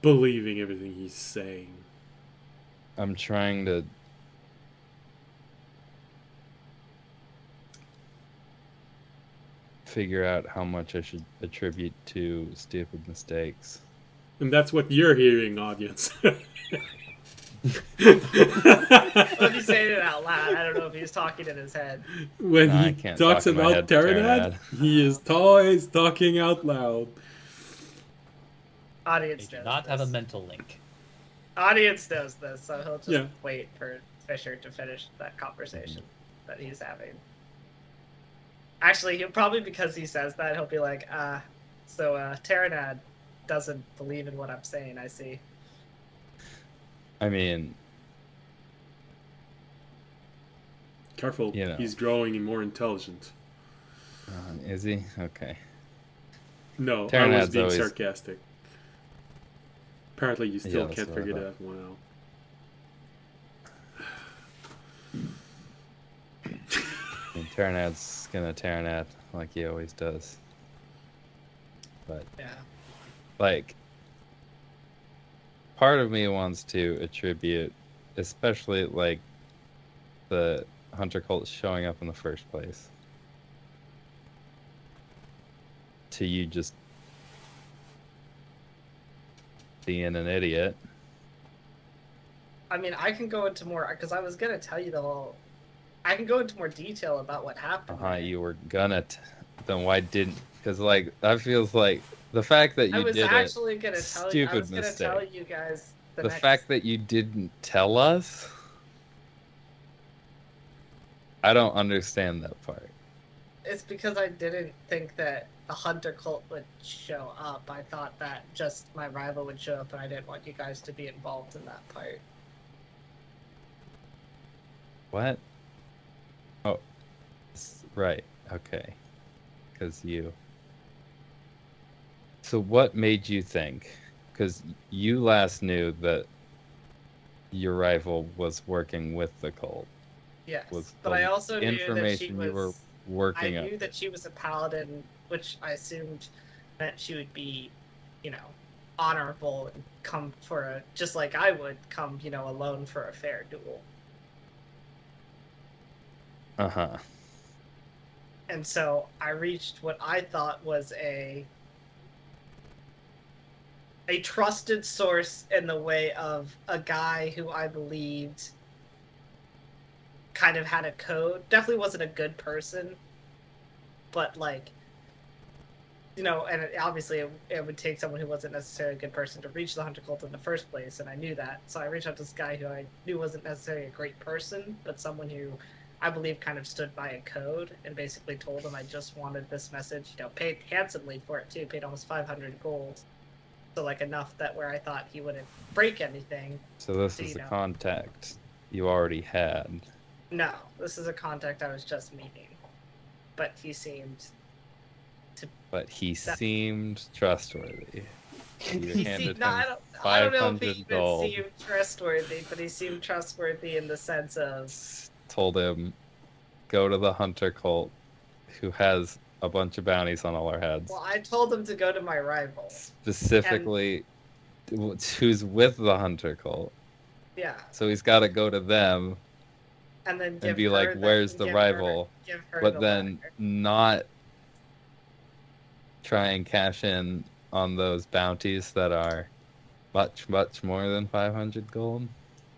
believing everything he's saying. I'm trying to figure out how much I should attribute to stupid mistakes. And that's what you're hearing, audience. Well, if he's saying it out loud, I don't know if he's talking in his head. When No, I he can't talks talk in my about head, Terranad, Terranad. he is always talking out loud. They Audience do knows not have a this. mental link. Audience knows this, so he'll just Yeah. wait for Fisher to finish that conversation that he's having. Actually, he'll probably, because he says that, he'll be like, so Terranad doesn't believe in what I'm saying, I see. I mean, Careful, You know. he's growing more intelligent. is he? Okay. No, I was Terranad's being always- sarcastic. Apparently, you still that's can't what I figure thought. that one out. I mean, Terranad's gonna Terranad like he always does. But, Yeah. like, part of me wants to attribute, especially, like, the Hunter cult showing up in the first place, to you just being an idiot. I mean, I can go into more, because I was going to tell you the whole... I can go into more detail about what happened. You were gonna. Then why didn't? Because, like, that feels like the fact that I you was did actually going to tell you. I stupid was going to mistake. tell you guys the next... fact that you didn't tell us. I don't understand that part. It's because I didn't think that the Hunter cult would show up. I thought that just my rival would show up, and I didn't want you guys to be involved in that part. What? Oh, right. Okay. Because you. So what made you think? Because you last knew that your rival was working with the cult. Yes, Was but the I also knew that she information was... you were working I on. knew that she was a paladin, which I assumed meant she would be, honorable and come for a... Just like I would come, alone for a fair duel. Uh-huh. And so I reached what I thought was a trusted source in the way of a guy who I believed kind of had a code. Definitely wasn't a good person, but and obviously it would take someone who wasn't necessarily a good person to reach the Hunter cult in the first place, and I knew that. So I reached out to this guy who I knew wasn't necessarily a great person, but someone who I believe kind of stood by a code, and basically told him I just wanted this message. Paid handsomely for it too. Paid almost 500 gold. So enough that where I thought he wouldn't break anything. So this is a contact you already had. No, this is a contact I was just meeting. But he seemed to... But he seemed trustworthy. You handed him I don't know if 500 he gold. even seemed trustworthy, but he seemed trustworthy in the sense of... Told him, go to the Hunter cult, who has a bunch of bounties on all our heads. Well, I told him to go to my rival. Specifically, who's with the Hunter cult. Yeah. So he's got to go to them And then and be like, where's the rival? But then not try and cash in on those bounties that are much, much more than 500 gold.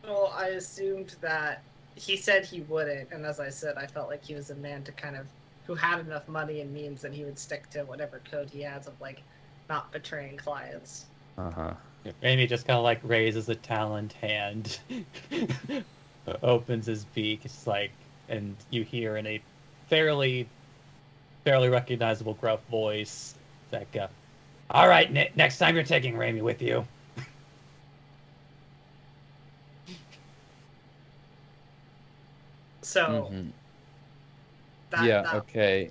Well, I assumed that he said he wouldn't, and as I said, I felt like he was a man to kind of... who had enough money and means that he would stick to whatever code he has of, not betraying clients. Uh-huh. Amy just kind of raises a taloned hand, opens his beak. It's and you hear in a fairly recognizable gruff voice, all right, next time you're taking Raimi with you. So, okay.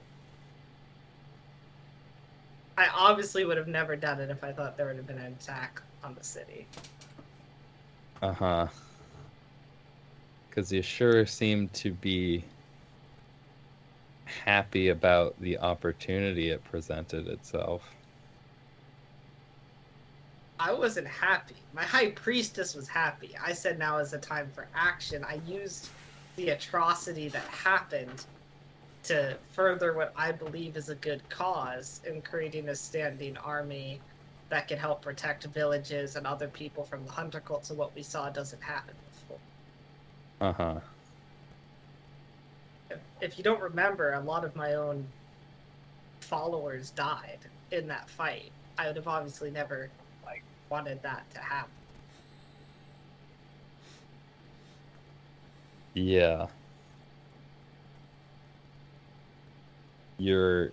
I obviously would have never done it if I thought there would have been an attack on the city. Uh-huh. Because you sure seem to be happy about the opportunity it presented itself. I wasn't happy. My high priestess was happy. I said now is the time for action. I used the atrocity that happened to further what I believe is a good cause in creating a standing army that can help protect villages and other people from the hunter cult, so what we saw doesn't happen before. Uh-huh. If you don't remember, a lot of my own followers died in that fight. I would have obviously never wanted that to happen. Yeah. You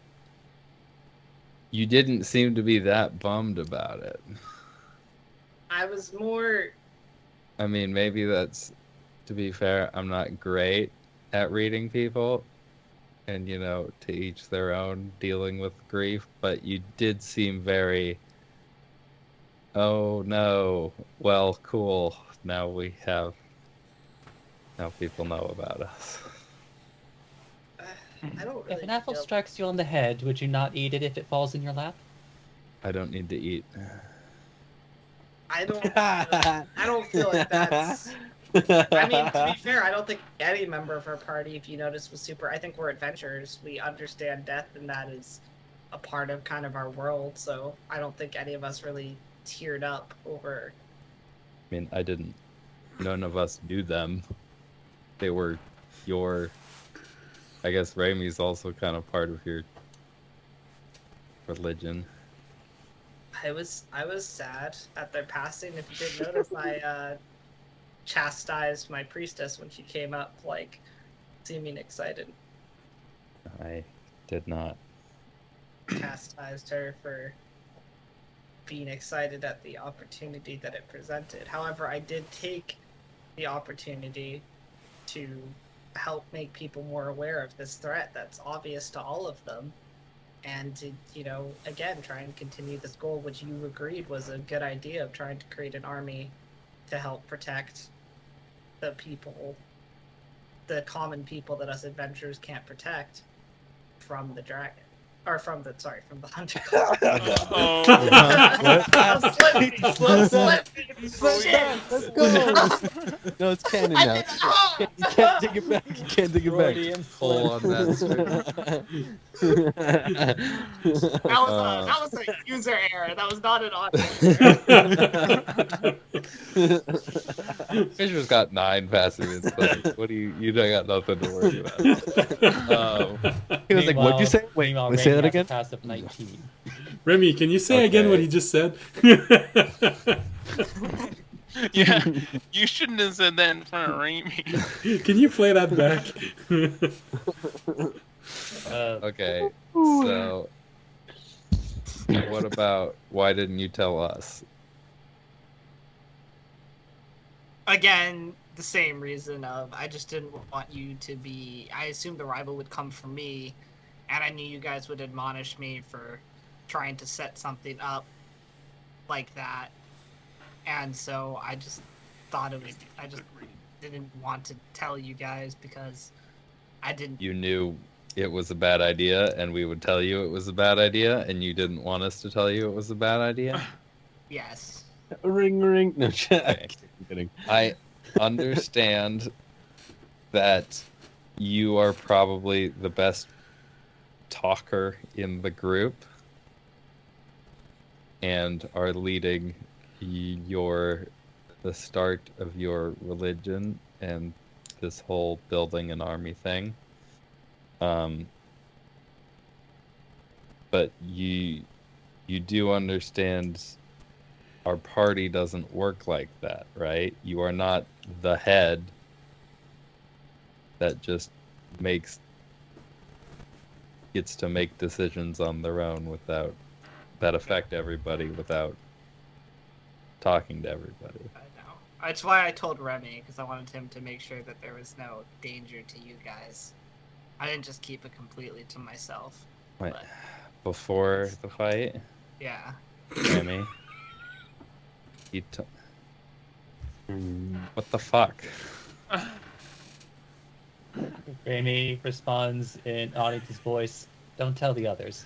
didn't seem to be that bummed about it. I was more... I mean, maybe that's, to be fair, I'm not great at reading people, and, you know, to each their own, dealing with grief, but you did seem very, oh no, well, cool, now people know about us. I don't really If an apple feel... strikes you on the head, would you not eat it if it falls in your lap? I don't need to eat. I don't feel like that's... I mean, to be fair, I don't think any member of our party, if you notice, was super... I think we're adventurers. We understand death, and that is a part of kind of our world, so I don't think any of us really teared up over... I mean, none of us knew them. They were your... I guess Raimi's also kind of part of your religion. I was sad at their passing. If you didn't notice, I chastised my priestess when she came up, like, seeming excited. I did not. Chastised her for being excited at the opportunity that it presented. However, I did take the opportunity to help make people more aware of this threat that's obvious to all of them, and to, you know, again, try and continue this goal, which you agreed was a good idea, of trying to create an army to help protect the people, the common people that us adventurers can't protect from the dragon. Or from the hunter. Oh. Let's go. No, it's canon now. You can't take it back. You can't take it back. Pull on that. That was a user error. That was not an audio. Fisher's got 9 passive insights. What do you don't got nothing to worry about. He was like, "What'd you say? Wait, Meanwhile, say that Raimi has a again." Passive 19. Remy, can you say again Okay. what he just said? Yeah, you shouldn't have said that in front of Raimi. Can you play that back? Okay, so what about, why didn't you tell us? Again, the same reason of, I just didn't want you to be... I assumed the rival would come for me, and I knew you guys would admonish me for trying to set something up like that. And so I just thought it was... I just didn't want to tell you guys because I didn't... You knew it was a bad idea, and we would tell you it was a bad idea, and you didn't want us to tell you it was a bad idea? Yes. Ring, ring. No, Okay. I'm kidding. I understand that you are probably the best talker in the group and are leading the start of your religion and this whole building an army thing. But you do understand our party doesn't work like that, right? You are not the head that just gets to make decisions on their own that affect everybody without talking to everybody. I know. That's why I told Remy, because I wanted him to make sure that there was no danger to you guys. I didn't just keep it completely to myself. Wait, But, before the fight, yeah. Remy, what the fuck? Raimi responds in Onyx's voice, "Don't tell the others."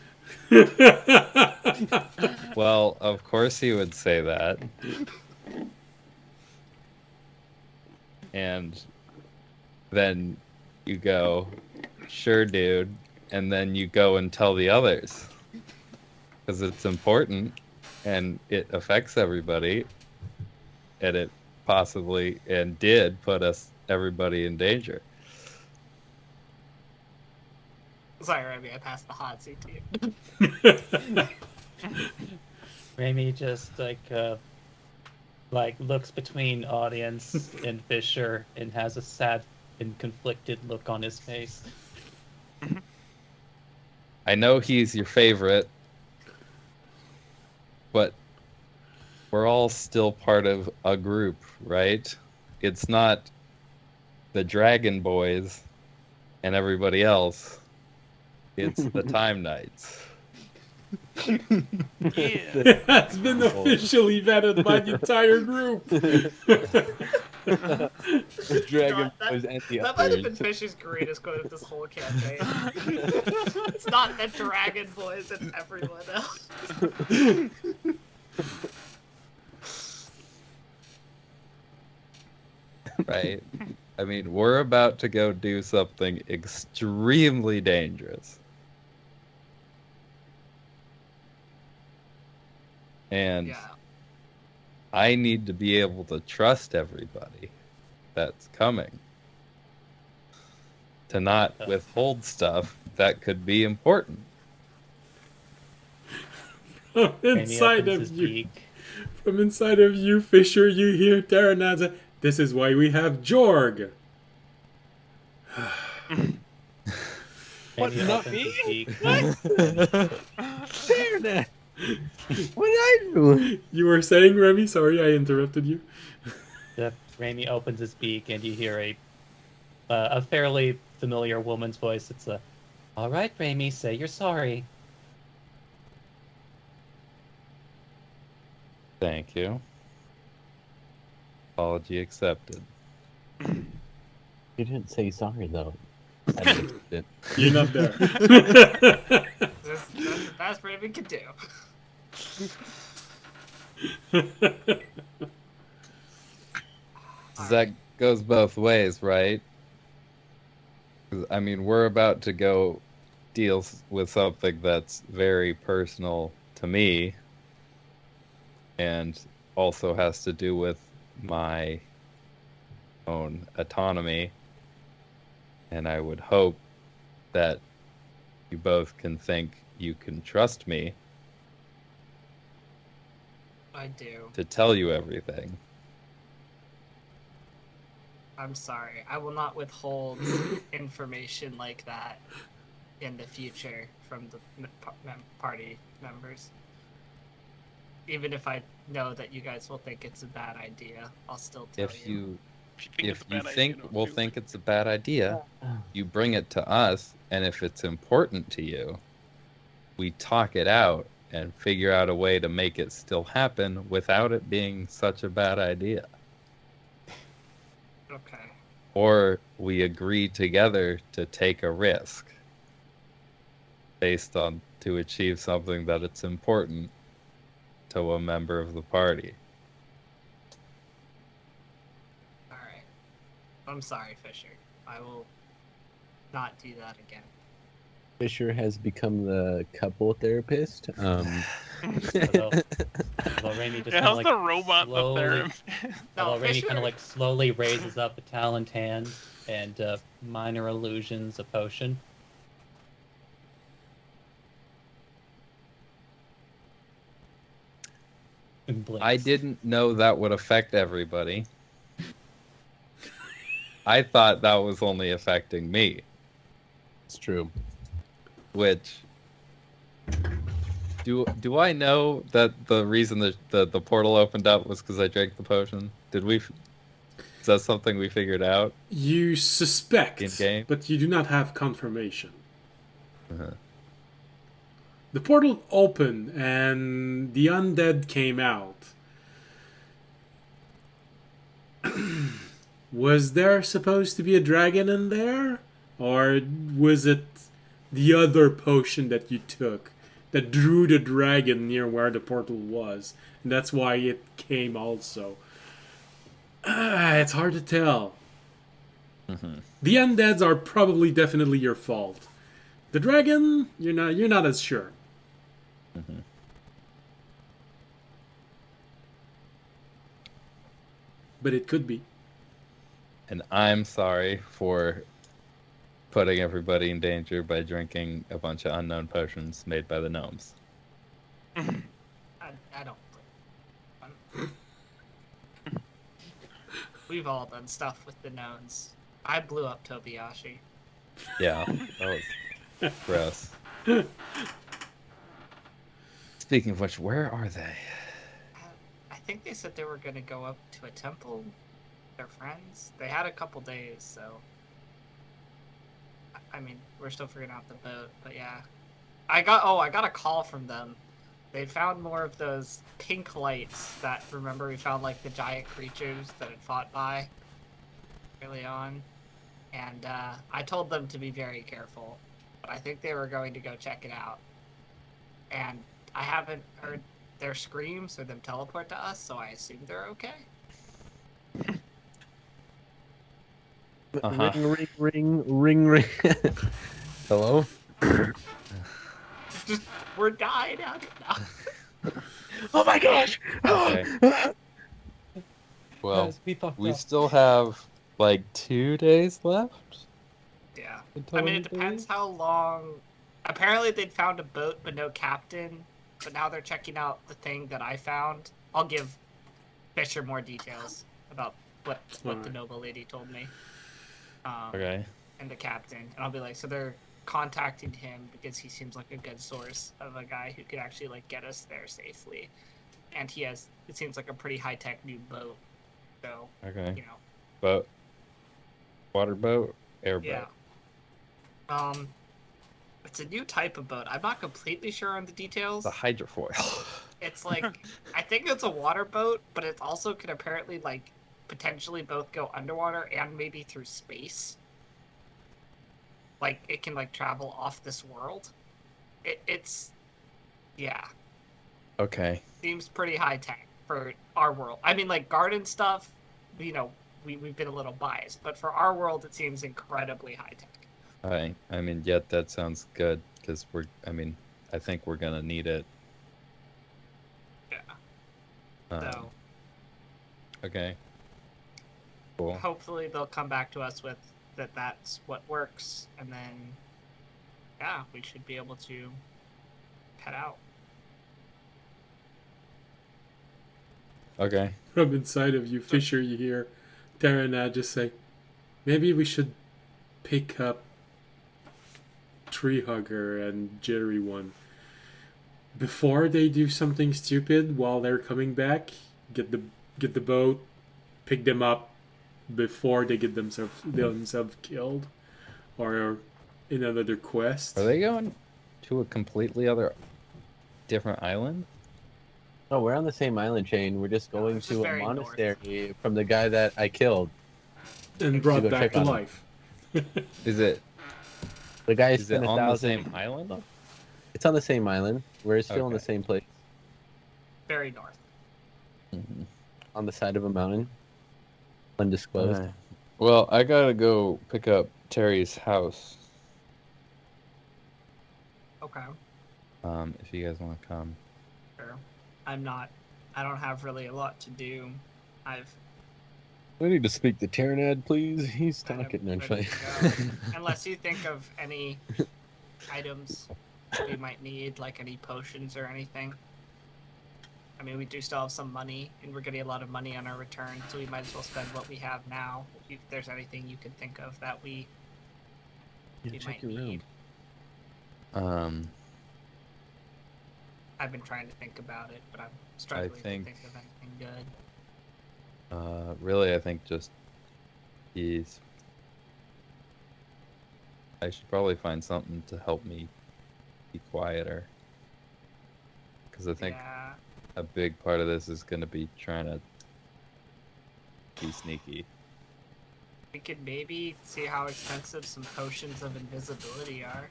Well, of course he would say that. And then you go, sure, dude. And then you go and tell the others. Because it's important and it affects everybody. And it possibly and did put everybody in danger. Sorry, Remy, I passed the hot seat to you. Remy just like looks between audience and Fisher and has a sad and conflicted look on his face. I know he's your favorite, but we're all still part of a group, right? It's not the Dragon Boys and everybody else. It's the Time Knights. Yeah. It has been officially vetted by the entire group. The Dragon God, Boys and the That might have been others. Fisher's greatest quote of this whole campaign. It's not the Dragon Boys and everyone else. Right? I mean, we're about to go do something extremely dangerous. And Yeah. I need to be able to trust everybody that's coming. To not withhold stuff that could be important. From Remy inside opens of his you, beak. from inside of you, Fisher, you hear Terranazza. This is why we have Jorg. Remy not opens me? his beak. Darn. What did I do? You were saying, Remy? Sorry, I interrupted you. Remy opens his beak, and you hear a fairly familiar woman's voice. It's all right, Remy, say you're sorry. Thank you. Apology accepted. You didn't say sorry though. I missed it. You're not there. That's the best Raven can do. That goes both ways, right? 'Cause, I mean, we're about to go deal with something that's very personal to me and also has to do with my own autonomy. And I would hope that you both can think you can trust me I do. to tell you everything. I'm sorry. I will not withhold information like that in the future from the party members. Even if I know that you guys will think it's a bad idea, I'll still tell If you. you If if you think we'll think it's a bad idea, you bring it to us, and if it's important to you, we talk it out and figure out a way to make it still happen without it being such a bad idea. Okay. Or we agree together to take a risk based on to achieve something that it's important to a member of the party. Alright. I'm sorry, Fisher. I will not do that again. Fisher has become the couple therapist. Although Remy just Yeah, kind how's of the like robot the slowly, therapist? although Remy Fisher- kind of like slowly raises up a talent hand and minor illusions a potion. And blinks. I didn't know that would affect everybody. I thought that was only affecting me, It's true. which do I know that the reason that the portal opened up was because I drank the potion? Is that something we figured out? You suspect, In-game? but you do not have confirmation. Uh-huh. The portal opened and the undead came out. Was there supposed to be a dragon in there? Or was it the other potion that you took that drew the dragon near where the portal was? And that's why it came also. It's hard to tell. The undeads are probably definitely your fault. The dragon, you're not as sure. Mm-hmm. But it could be. And I'm sorry for putting everybody in danger by drinking a bunch of unknown potions made by the gnomes. I don't. We've all done stuff with the knowns. I blew up Tobiyashi. Yeah, that was gross. Speaking of which, where are they? I think they said they were going to go up to a temple. Their friends. They had a couple days, so. I mean, we're still figuring out the boat, but yeah. I got a call from them. They found more of those pink lights that, remember, we found like the giant creatures that had fought by early on. And I told them to be very careful, but I think they were going to go check it out. And I haven't heard their screams or them teleport to us, so I assume they're okay. Uh-huh. Ring. Hello? Just, we're dying out here now. Oh my gosh! Okay. Well, Guys, we fucked we up. still have like 2 days left. Yeah. until I mean, it we depends leave? how long. Apparently, they'd found a boat but no captain. But now they're checking out the thing that I found. I'll give Fisher more details about what the Alright. noble lady told me. Okay. And the captain. And I'll be like, so they're contacting him because he seems like a good source of a guy who could actually like get us there safely. And he has, it seems like a pretty high tech new boat. So, Okay. you know, Boat. Water boat. Airboat. yeah. It's a new type of boat. I'm not completely sure on the details. It's a hydrofoil. It's like, I think it's a water boat, but it also can apparently like potentially both go underwater and maybe through space. Like it can like travel off this world. It's, yeah, Okay. seems pretty high tech for our world. I mean, like garden stuff, you know, we've been a little biased, but for our world, it seems incredibly high tech. I mean, yet that sounds good because I think we're gonna need it. Yeah. Um, So Okay. Cool. hopefully they'll come back to us with that's what works, and then yeah, we should be able to head out. Okay. From inside of you, Fisher, you hear Tarana just say, maybe we should pick up Tree Hugger and Jittery One before they do something stupid while they're coming back. Get the boat, pick them up before they get themselves killed, or in another quest. Are they going to a completely different island? Oh, we're on the same island chain. We're just going it's just to a very north. monastery from the guy that I killed. And brought go back check to on him. life. Is it The guy is it spent on the 1,000. same island? It's on the same island. We're still in the Okay. same place, Very north. Mhm. on the side of a mountain, undisclosed. Alright. Well, I gotta go pick up Terry's house. Okay. If you guys want to come. Sure. I don't have really a lot to do. I've I need to speak to Tyrannad, please. He's kind of talking. No, I'm ready playing. to go. Unless you think of any items we might need, like any potions or anything. I mean, we do still have some money, and we're getting a lot of money on our return, so we might as well spend what we have now. If there's anything you can think of that we Yeah, you check might your room. need. I've been trying to think about it, but I'm struggling think- to think of anything good. Really, I think just keys. I should probably find something to help me be quieter. Because I think Yeah, a big part of this is going to be trying to be sneaky. we could maybe see how expensive some potions of invisibility are.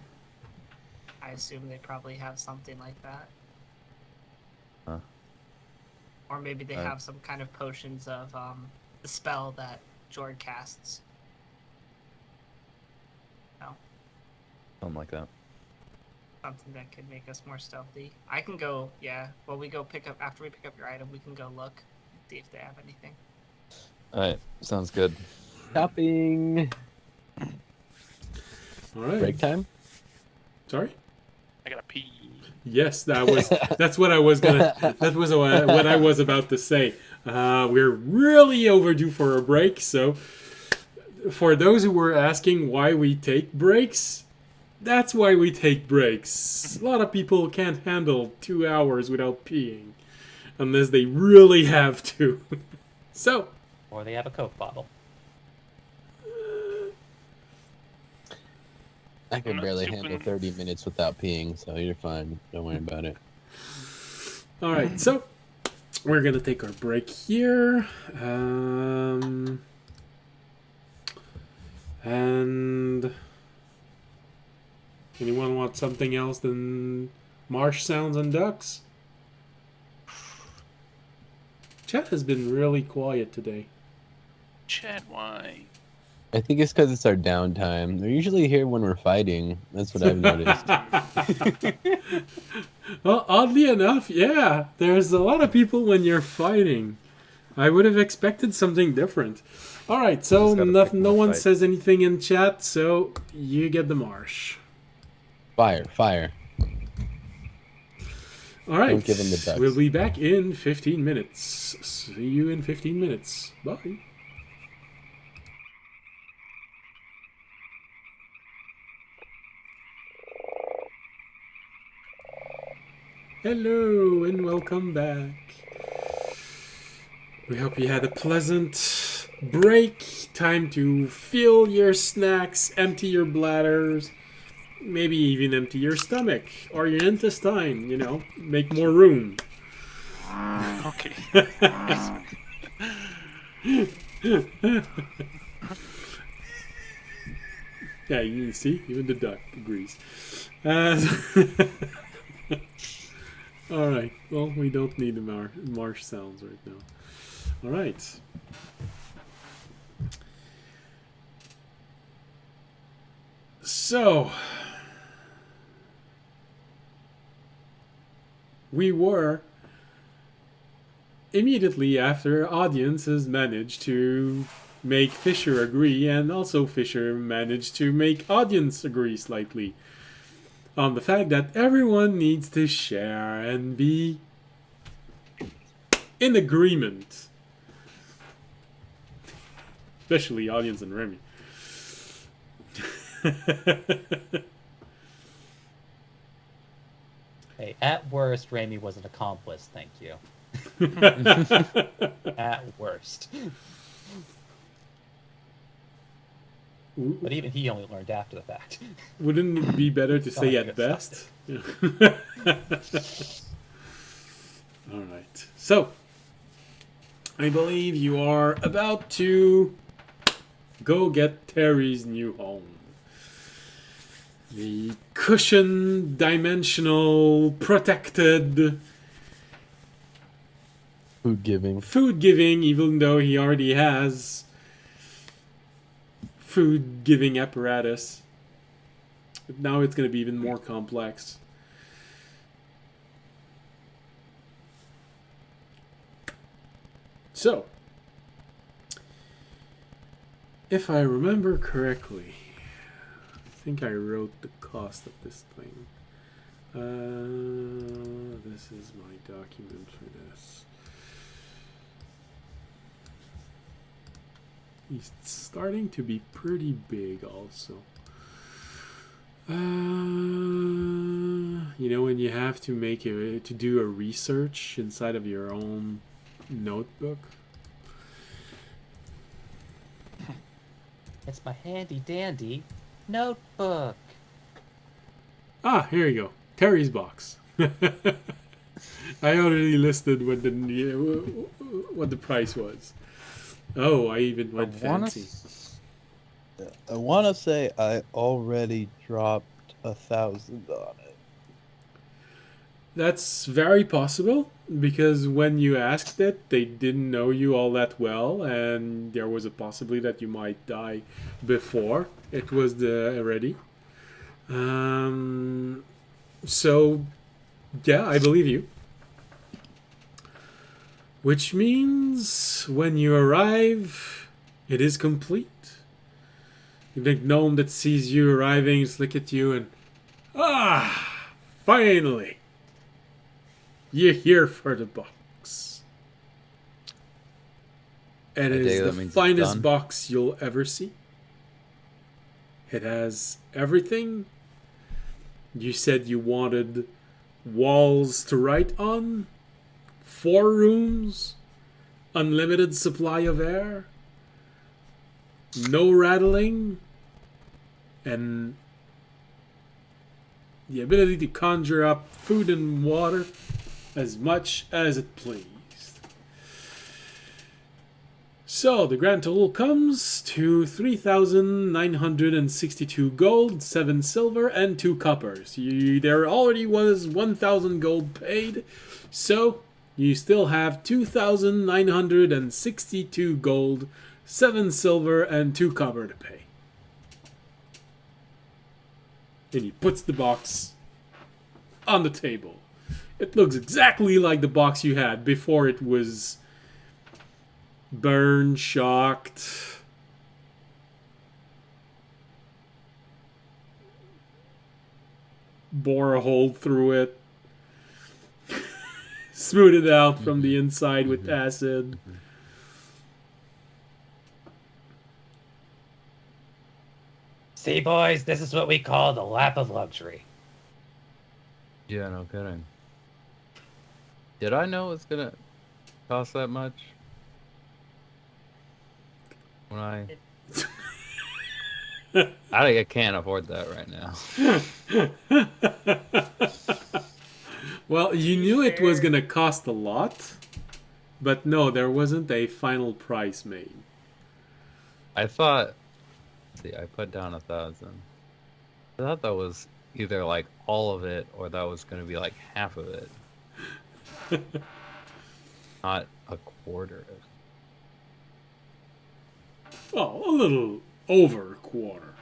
I assume they probably have something like that. Huh. Or maybe they have some kind of potions of the spell that Jord casts. No, Something like that. something that could make us more stealthy. I can go. Yeah. Well, we go pick up after we pick up your item. We can go look, see if they have anything. All right, sounds good. Shopping. All right. Break time. Sorry. I gotta pee. Yes, that's what I was gonna. That was what I was about to say. We're really overdue for a break. So, for those who were asking why we take breaks, that's why we take breaks. A lot of people can't handle 2 hours without peeing, unless they really have to. So, Or they have a Coke bottle. I can not barely stupid. handle 30 minutes without peeing, so you're fine. Don't worry about it. all right. So, we're gonna take our break here. And anyone want something else than marsh sounds and ducks? Chat has been really quiet today. Chad, why? I think it's because it's our downtime. They're usually here when we're fighting. That's what I've noticed. Well, oddly enough, yeah, there's a lot of people when you're fighting. I would have expected something different. All right, so Just gotta no pick no more one fights. says anything in chat, so you get the marsh. Fire, fire. All right, Don't give 'em the ducks. we'll be back in 15 minutes. See you in 15 minutes. Bye. Hello and welcome back. We hope you had a pleasant break. Time to fill your snacks, empty your bladders, maybe even empty your stomach or your intestine, you know, make more room. Okay. Yeah, you see, even the duck agrees. All right. Well, we don't need the marsh sounds right now. All right. So we were immediately after audiences managed to make Fisher agree, and also Fisher managed to make audience agree slightly on the fact that everyone needs to share and be in agreement. Especially audience and Remy. Hey, at worst, Raimi was an accomplice, thank you. At worst. But even he only learned after the fact. Wouldn't it be better to say Not at good best? All right. So, I believe you are about to go get Terry's new home. The cushioned, dimensional, protected, Food giving. food giving, even though he already has food giving apparatus. But now it's going to be even more complex. So, if I remember correctly, I think I wrote the cost of this thing. This is my document for this. He's starting to be pretty big also. You know, when you have to to do a research inside of your own notebook. It's my handy dandy notebook. Ah, here you go. Terry's box. I already listed what the price was. Oh, I even went fancy. I want to say I already dropped 1,000 on it. That's very possible because when you asked it, they didn't know you all that well, and there was a possibility that you might die before it was ready. Um, so, yeah, I believe you. Which means when you arrive, it is complete. The big gnome that sees you arriving just look at you and, finally, you're here for the box. It I is dig the that means it's finest done. box you'll ever see. It has everything. You said you wanted walls to write on, 4 rooms, unlimited supply of air, no rattling, and the ability to conjure up food and water as much as it pleased. So the grand total comes to 3,962 gold, 7 silver, and 2 coppers. There already was 1,000 gold paid, so you still have 2,962 gold, 7 silver, and 2 copper to pay. And he puts the box on the table. It looks exactly like the box you had before it was burned, shocked. Bore a hole through it. Smooth it out from the inside with acid. See, boys, this is what we call the lap of luxury. Yeah, no kidding. Did I know it's gonna cost that much? When I can't afford that right now. Well, you knew it was gonna cost a lot, but no, there wasn't a final price made. I thought. See, I put down 1,000. I thought that was either like all of it or that was gonna be like half of it, not a quarter. Well, a little over a quarter.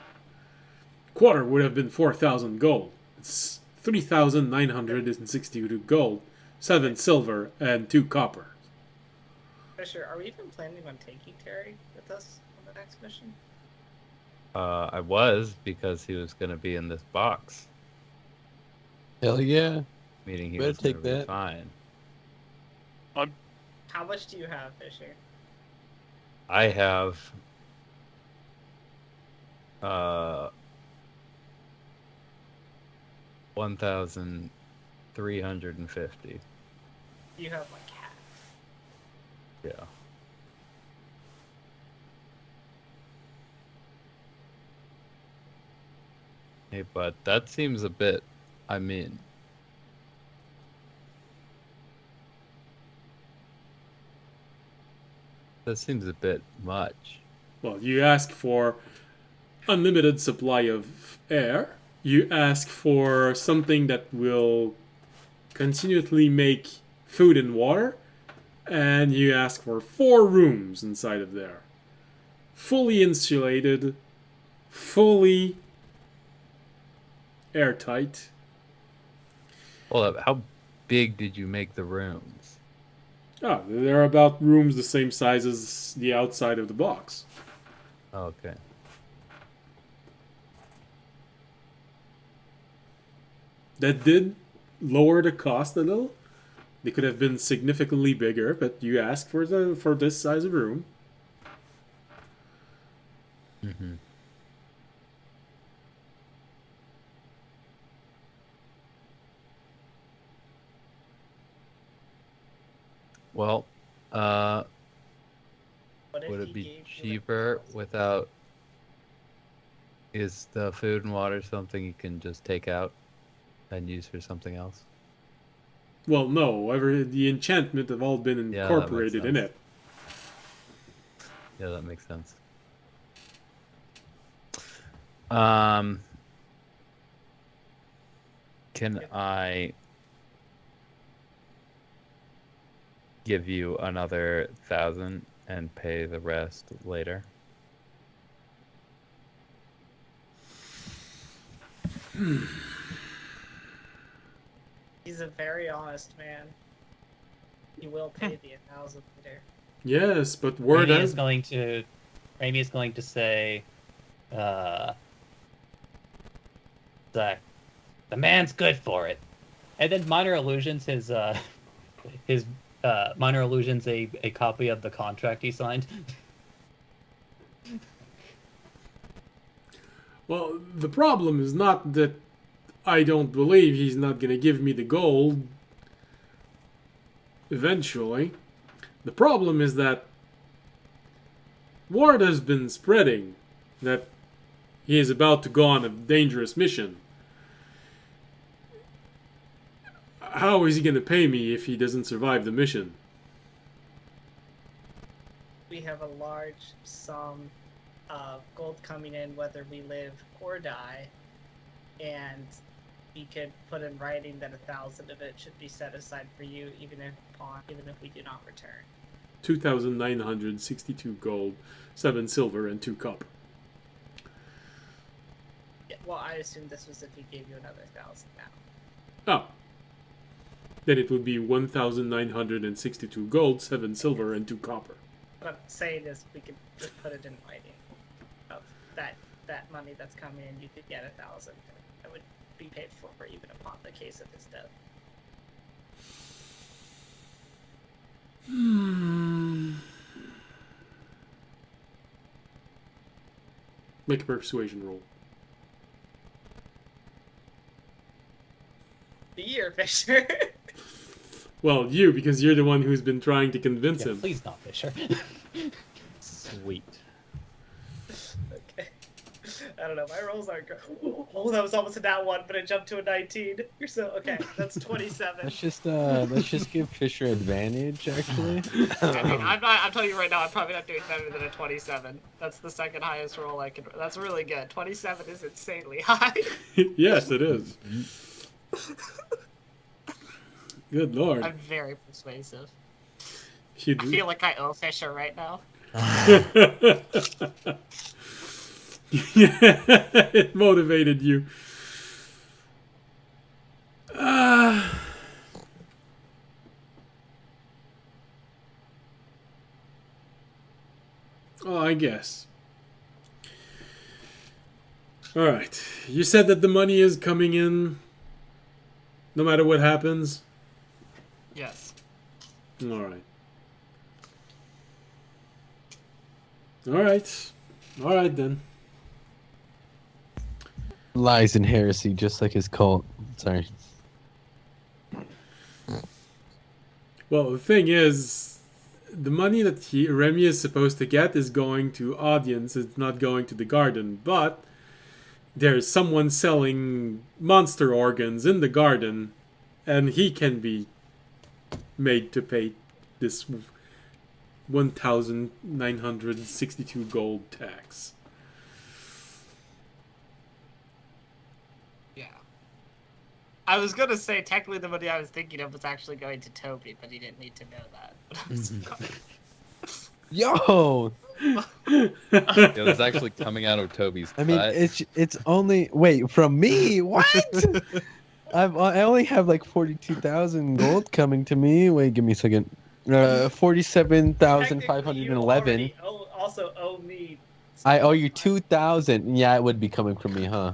Quarter would have been 4,000 gold. It's 3,962 gold, 7 silver, and 2 copper. Fisher, are we even planning on taking Terry with us on the next mission? I was because he was gonna be in this box, Hell yeah. meaning he Better was take gonna be that. fine. How much do you have, Fisher? I have 1,350. You have like half. Yeah. Hey, but that seems a bit. I mean, that seems a bit much. Well, you ask for unlimited supply of air. You ask for something that will continually make food and water. And you ask for 4 rooms inside of there. Fully insulated, fully airtight. Hold up, how big did you make the rooms? Ah, they're about rooms the same size as the outside of the box. Okay. That did lower the cost a little. They could have been significantly bigger, but you asked for this size of room. Mm-hmm. Well, What if would he it be gave you, like, cheaper without? Is the food and water something you can just take out and use for something else? Well, no, the enchantment have all been Yeah, that makes incorporated in sense. it. Yeah, that makes sense. Um, can I give you another 1,000 and pay the rest later. He's a very honest man. He will pay the 1,000 later. Yes, but word Raimi has... is going to say, the man's good for it. And then Minor Illusions Minor Illusions a copy of the contract he signed. Well, the problem is not that I don't believe he's not going to give me the gold eventually. The problem is that word has been spreading that he is about to go on a dangerous mission. How is he going to pay me if he doesn't survive the mission? We have a large sum of gold coming in whether we live or die, and we could put in writing that 1,000 of it should be set aside for you, even if we do not return. 2,962 gold, 7 silver, and 2 copper. Yeah, well, I assume this was if he gave you another 1,000 now. Oh. Then it would be 1,962 gold, 7 silver, and 2 copper. What I'm saying is we could just put it in writing of that money that's coming in. You could get 1,000. That would be paid for even upon the case of his death. Make a persuasion roll. The year, Fisher. Well, you, because you're the one who's been trying to convince Yeah, him. please not, Fisher. Sweet. Okay. I don't know. My rolls aren't good. Oh, that was almost a nat 1, but it jumped to a 19. You're so okay. That's 27. Let's just give Fisher advantage. Actually, I mean, I'm telling you right now, I'm probably not doing better than a 27. That's the second highest roll I can. That's really good. 27 is insanely high. Yes, it is. Good lord. I'm very persuasive. You I feel like I owe Fisher right now. Yeah, it motivated you. Oh, I guess. Alright. You said that the money is coming in no matter what happens? Yes. Alright. Alright. Alright then. lies and heresy, just like his cult. Sorry. Well, the thing is, the money that Remy is supposed to get is going to audience. It's not going to the garden. But there's someone selling monster organs in the garden, and he can be made to pay this 1,962 gold tax. Yeah. I was gonna say technically the money I was thinking of was actually going to Toby, but he didn't need to know that. Yo! It was actually coming out of Toby's I mean, cut. it's only wait from me. What? I only have like 42,000 gold coming to me. Wait, give me a second. 47,511. You also owe me. I owe you 2,000. Yeah, it would be coming from me, huh?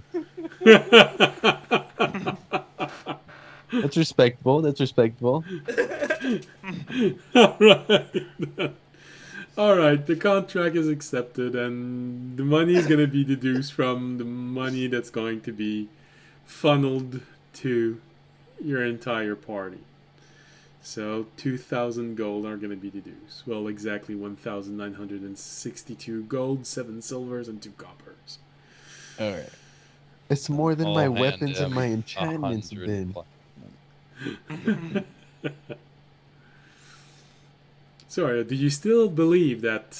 That's respectable. That's respectable. Alright, the contract is accepted, and the money is going to be deduced from the money that's going to be funneled to your entire party. So 2,000 gold are going to be deduced. Well, exactly 1,962 gold, 7 silvers, and 2 coppers. Alright. It's more than All my hand weapons and him my enchantments have 100 been. platinum. Sorry, do you still believe that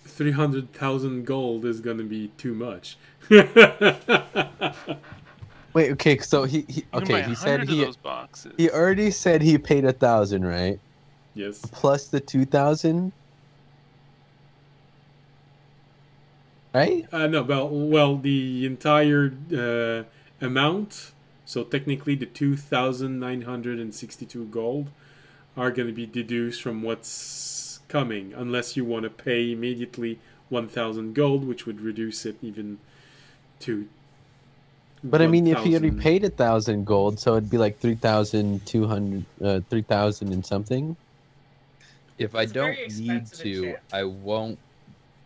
300,000 gold is going to be too much? Wait, okay, so he You can buy okay, he said 100 of those boxes. he already said he paid 1,000, right? Yes. Plus the 2,000, right? No, well, the entire amount. So technically, the 2,962 gold are going to be deduced from what's coming, unless you want to pay immediately 1,000 gold, which would reduce it even to. But I mean, if he already 1,000. paid 1,000 gold, so it'd be like 3,200, 3,000 and something. If I It's a very don't need expensive to, enchantment. I won't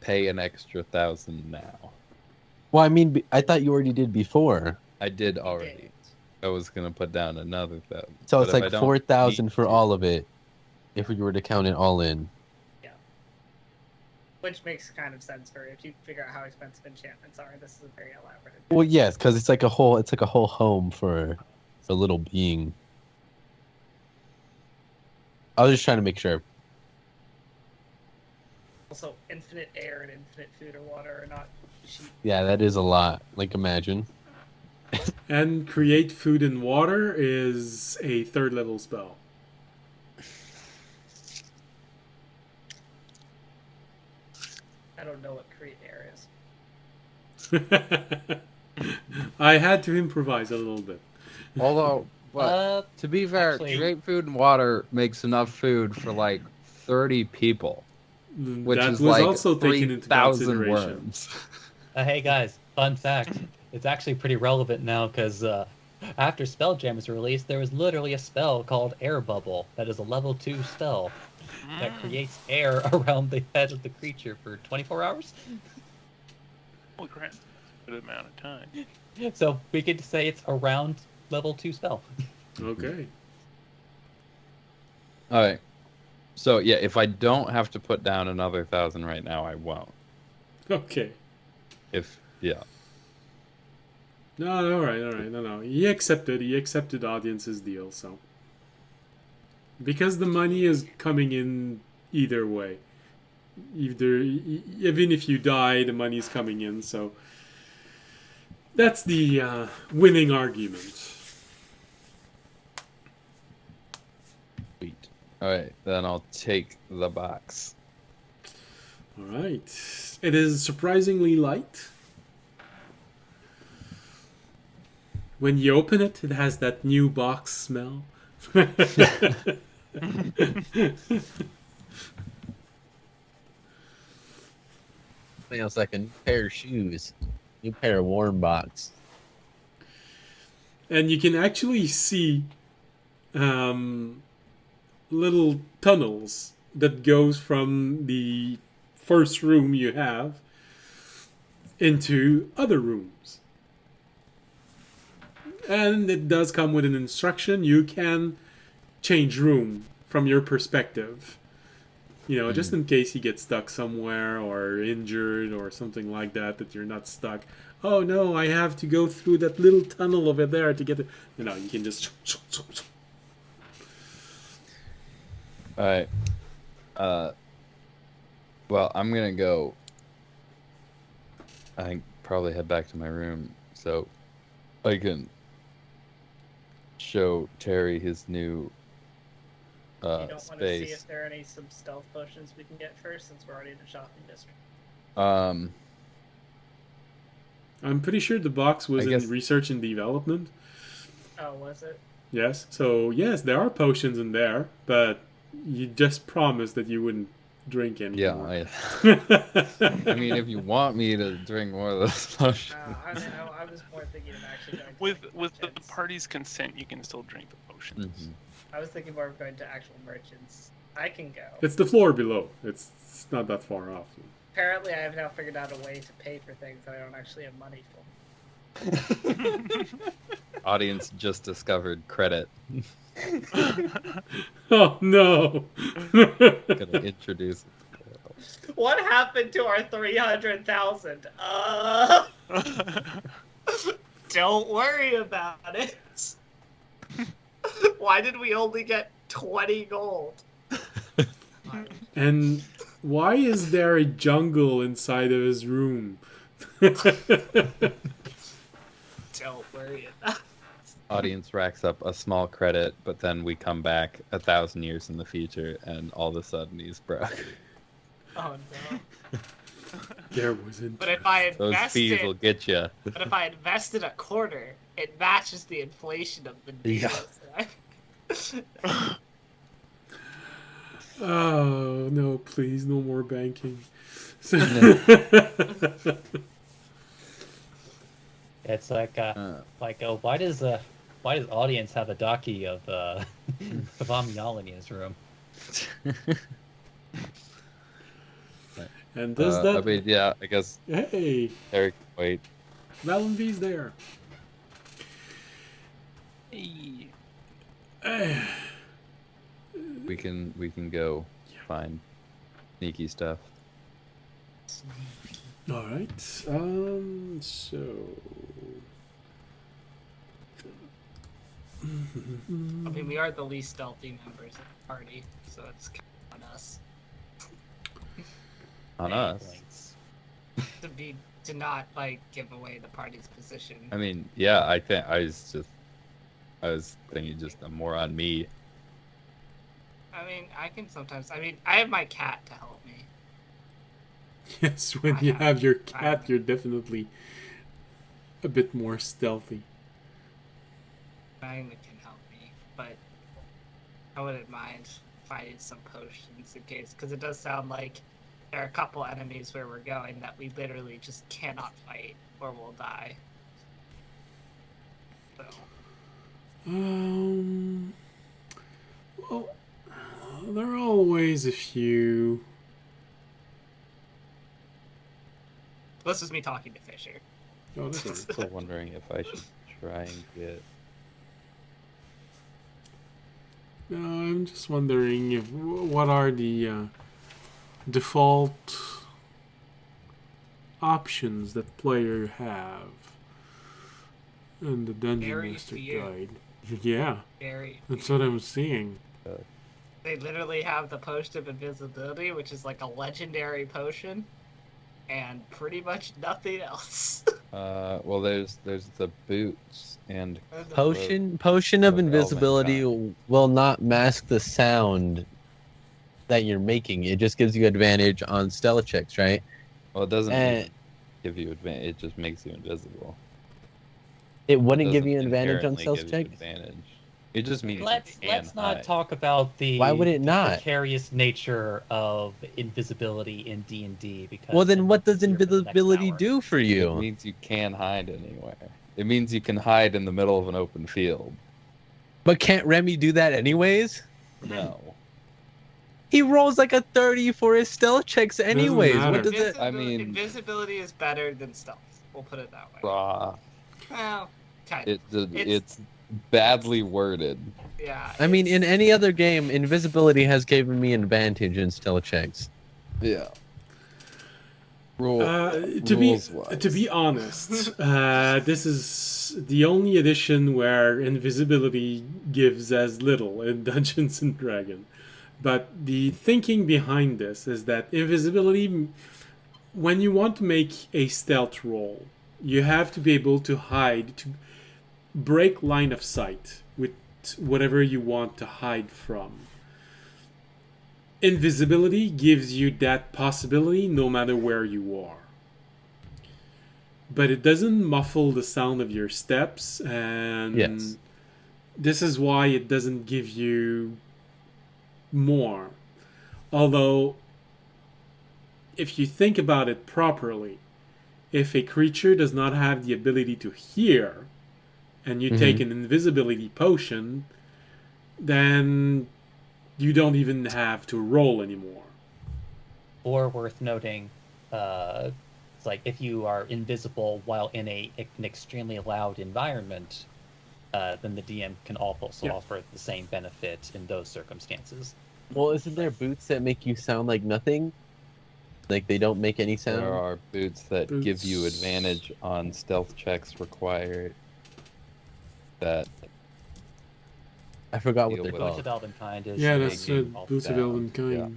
pay an extra 1,000 now. Well, I mean, I thought you already did before. I did already. I was gonna put down another 1,000. So But it's if I like don't 4,000 need for to- all of it, if you were to count it all in. Which makes kind of sense for if you figure out how expensive enchantments are. This is a very elaborate. Well, yes, because it's like a whole home for a little being. I was just trying to make sure. Also, infinite air and infinite food or water are not cheap. Yeah, that is a lot. Like, imagine. And create food and water is a 3rd level spell. I don't know what create air is. I had to improvise a little bit. Although, but to be fair, actually- create food and water makes enough food for like 30 people, which That is was like also taken into 3,000 consideration. worms. Hey guys, fun fact. It's actually pretty relevant now because after Spelljam was released, there was literally a spell called Air Bubble that is a level 2 spell that creates air around the head of the creature for 24 hours. Holy crap. Good amount of time. So we could say it's around level 2 spell. Okay. All right. So yeah, if I don't have to put down another 1,000 right now, I won't. Okay. Yeah. No, all right. No. He accepted audience's deal, so. Because the money is coming in either way. Even if you die, the money's coming in, so. That's the winning argument. Sweet. All right, then I'll take the box. All right. It is surprisingly light. When you open it, it has that new box smell. Smells like a new pair of shoes. New pair of warm box. And you can actually see little tunnels that goes from the first room you have into other rooms. And it does come with an instruction. You can change room from your perspective. You know, just in case you get stuck somewhere or injured or something like that, that you're not stuck. Oh no, I have to go through that little tunnel over there to get it. You know, you can just. All right. Well, I'm gonna go. I think probably head back to my room so I can show Terry his new You don't want to see space. if there are any some stealth potions we can get first, since we're already in the shopping district. I'm pretty sure the box was I guess- in research and development. Oh, was it? Yes. So, yes, there are potions in there, but you just promised that you wouldn't drink any Yeah, more. I mean, if you want me to drink more of those potions. I was more thinking of actually going to With the merchants. party's consent, you can still drink the potions. Mhm. I was thinking more of going to actual merchants. I can go. It's the floor below. It's not that far off. Apparently, I have now figured out a way to pay for things that I don't actually have money for. Audience just discovered credit. Oh no! Gonna introduce it to the world. What happened to our 300,000? Don't worry about it. Why did we only get 20 gold? And why is there a jungle inside of his room? Don't Don't worry about Audience racks up a small credit, but then we come back 1,000 years in the future, and all of a sudden he's broke. Oh no. There wasn't. But if I Those fees will invested, get you. but if I invested a quarter, it matches the inflation of the deal. Yeah. Oh no! Please, no more banking. So It's like why does audience have a docky of Amial in his room? and does that? I mean, yeah, I guess Hey, Eric, wait. Valen V's there. Hey. We can go find sneaky stuff. All right. So. I mean, we are the least stealthy members of the party, so it's kind of on us On Many us. points. to not like give away the party's position. I mean, yeah, I think I was thinking just more on me. I mean, I can sometimes. I mean, I have my cat to help me. Yes, when you have your cat, you're definitely a bit more stealthy. Magna can help me, but I wouldn't mind finding some potions in case, because it does sound like there are a couple enemies where we're going that we literally just cannot fight or we'll die. So, Well, there are always a few. this is me talking to Fisher. Oh, this I'm is still wondering if I should try and get. No, I'm just wondering if what are the default options that player have in the Dungeon Very Master few. Guide. Yeah, Very. that's what I'm seeing. They literally have the potion of invisibility, which is like a legendary potion, and pretty much nothing else. Well, there's the boots and Potion of the velvet invisibility kind. will not mask the sound that you're making. It just gives you advantage on stealth checks, right? Well, it doesn't And even give you advantage. It just makes you invisible. it wouldn't It give you doesn't advantage on inherently stealth give you check. advantage. It just means Let's you can not hide. talk about the Why would it the not? precarious nature of invisibility in D&D because Well, then what does here for the next invisibility hour. do for It you? means you can hide anywhere. It means you can hide in the middle of an open field. But can't Remy do that anyways? No. He rolls like a 30 for his stealth checks anyways. matter. What does it? I mean- invisibility is better than stealth. We'll put it that way. Raw. Well, kind It, of. it's badly worded. Yeah. I mean, in it's- any other game, invisibility has given me advantage in stealth checks. Yeah. To be honest, this is the only edition where invisibility gives as little in Dungeons and Dragons. But the thinking behind this is that invisibility, when you want to make a stealth roll, you have to be able to hide, to break line of sight with whatever you want to hide from. Invisibility gives you that possibility no matter where you are. But it doesn't muffle the sound of your steps, and Yes. this is why it doesn't give you more. Although, if you think about it properly, if a creature does not have the ability to hear, and you take an invisibility potion, then you don't even have to roll anymore. Or worth noting, it's like if you are invisible while in an extremely loud environment, then the DM can also offer the same benefit in those circumstances. Well, isn't there boots that make you sound like nothing? Like they don't make any sound? There are boots that give you advantage on stealth checks required. That I forgot what Deal they're with Boots called. of Elvenkind is Yeah, the that's name of Boots of that. Elvenkind.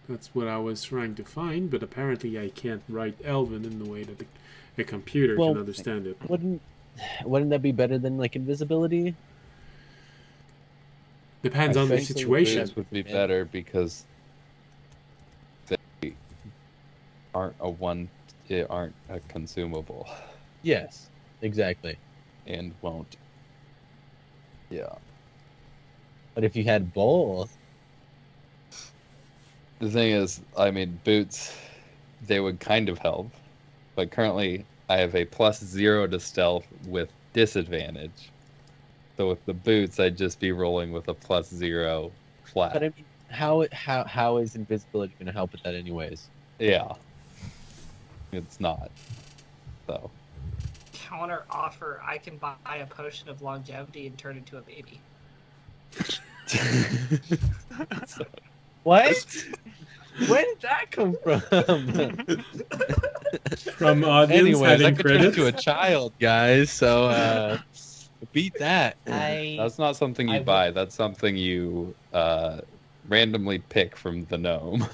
That's what I was trying to find, but apparently I can't write Elven in the way that a computer Well, can understand it. Wouldn't that be better than like invisibility? Depends I on the think situation. boots would be better because they aren't a consumable Yes, exactly. and won't. Yeah. But if you had both, The thing is, I mean, boots, they would kind of help, but currently I have a +0 to stealth with disadvantage. So with the boots, I'd just be rolling with a +0 flat. but I mean, how is invisibility going to help with that, anyways? Yeah. It's not. So. Counter offer: I can buy a potion of longevity and turn into a baby. What? Where did that come from? From audience Anyways, I having could turn credits. into a child, guys. So beat that. That's not something you would- buy. That's something you randomly pick from the gnome.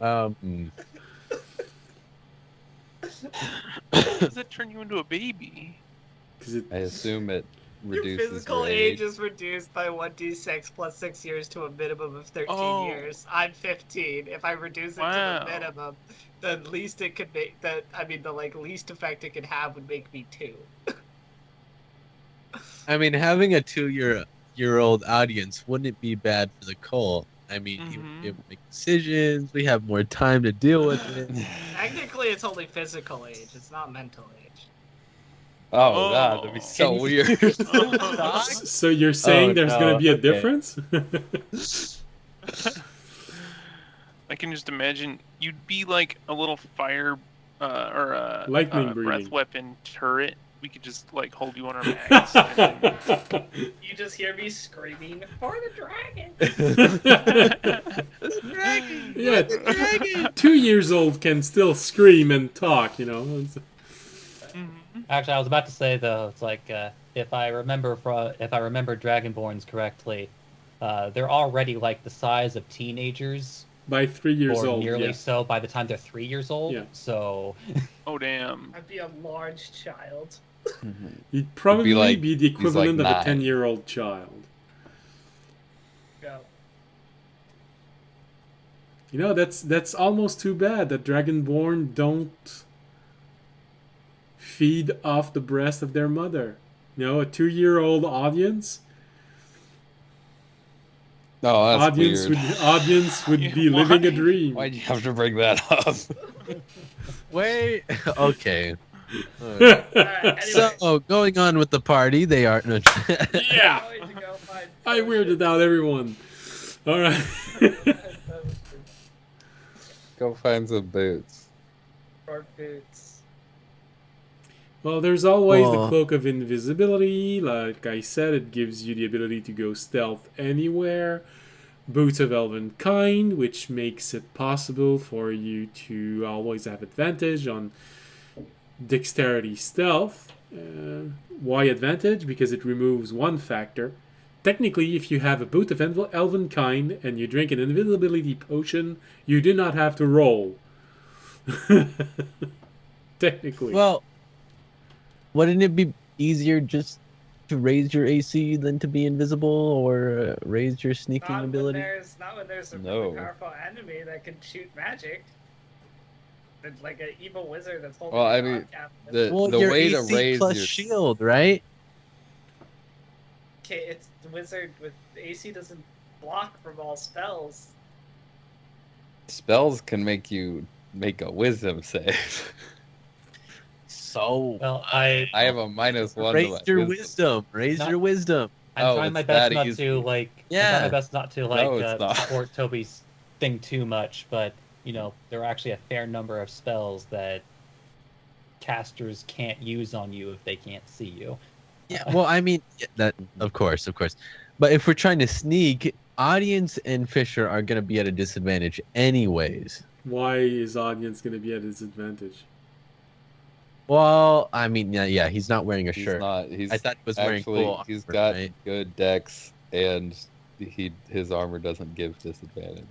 Um, How does that turn you into a baby? 'Cause it, I assume it Your reduces physical your age is reduced by 1d6 plus 6 years to a minimum of 13 Oh. years. I'm 15. If I reduce it Wow. to the minimum, the least it could make the least effect it could have would make me 2. I mean, having a 2-year-old audience wouldn't be bad for the cult. I mean, he would be able to make decisions. We have more time to deal with it. Technically, it's only physical age. It's not mental age. Oh, God, that'd be so Can you- weird. so you're saying Oh, there's going no, to be a okay. difference? I can just imagine you'd be like a little fire or a Lightning breath breathing. weapon turret. We could just like hold you on our backs. and You just hear me screaming for the dragon. Yeah, 2 years old can still scream and talk, you know. Mhm. Actually, I was about to say though, it's like if I remember Dragonborns correctly, they're already like the size of teenagers, By 3 years or old, nearly yeah. so by the time they're 3 years old. Yeah. So Oh damn! I'd be a large child. You'd probably like- be the he's like equivalent of a 9. 10-year-old child. Go. You know, that's almost too bad that Dragonborn don't feed off the breast of their mother. You know, a 2-year-old audience. Oh, that's audience weird. audience would Yeah, be living a why? dream. Why'd you have to bring that up? Wait. Okay. Alright, anyway. So going on with the party, they are. No, Yeah, I'm going to go find I weirded out everyone. All right. Go find some boots. Or boots. Well, there's always the Well- cloak of invisibility. Like I said, it gives you the ability to go stealth anywhere. Boots of Elven Kind, which makes it possible for you to always have advantage on dexterity stealth. Why advantage? Because it removes one factor. Technically, if you have a boot of Elven Kind and you drink an invisibility potion, you do not have to roll. Technically. well, wouldn't it be easier just to raise your AC than to be invisible, or raise your sneaking ability? Not when there's a No. really powerful enemy that can shoot magic. It's like an evil wizard that's holding Well, a I mean, rock captive. The Well, the your way AC to raise plus your shield, right? Okay, it's the wizard with AC doesn't block from all spells. spells can make you make a wisdom save. So well, I have a -1 to raise my your wisdom. Raise Not- your wisdom. I'm Oh, trying my it's best that not easy. to like. I'm Yeah. trying my best not to like No, it's not. support Toby's thing too much, but you know there are actually a fair number of spells that casters can't use on you if they can't see you. Yeah, well, I mean, that of course. But if we're trying to sneak, audience and Fisher are going to be at a disadvantage anyways. Why is audience going to be at a disadvantage? Well, I mean, yeah, he's not wearing a He's shirt. not. He's I thought he was wearing actually full he's armor, got right? good dex and his armor doesn't give disadvantage.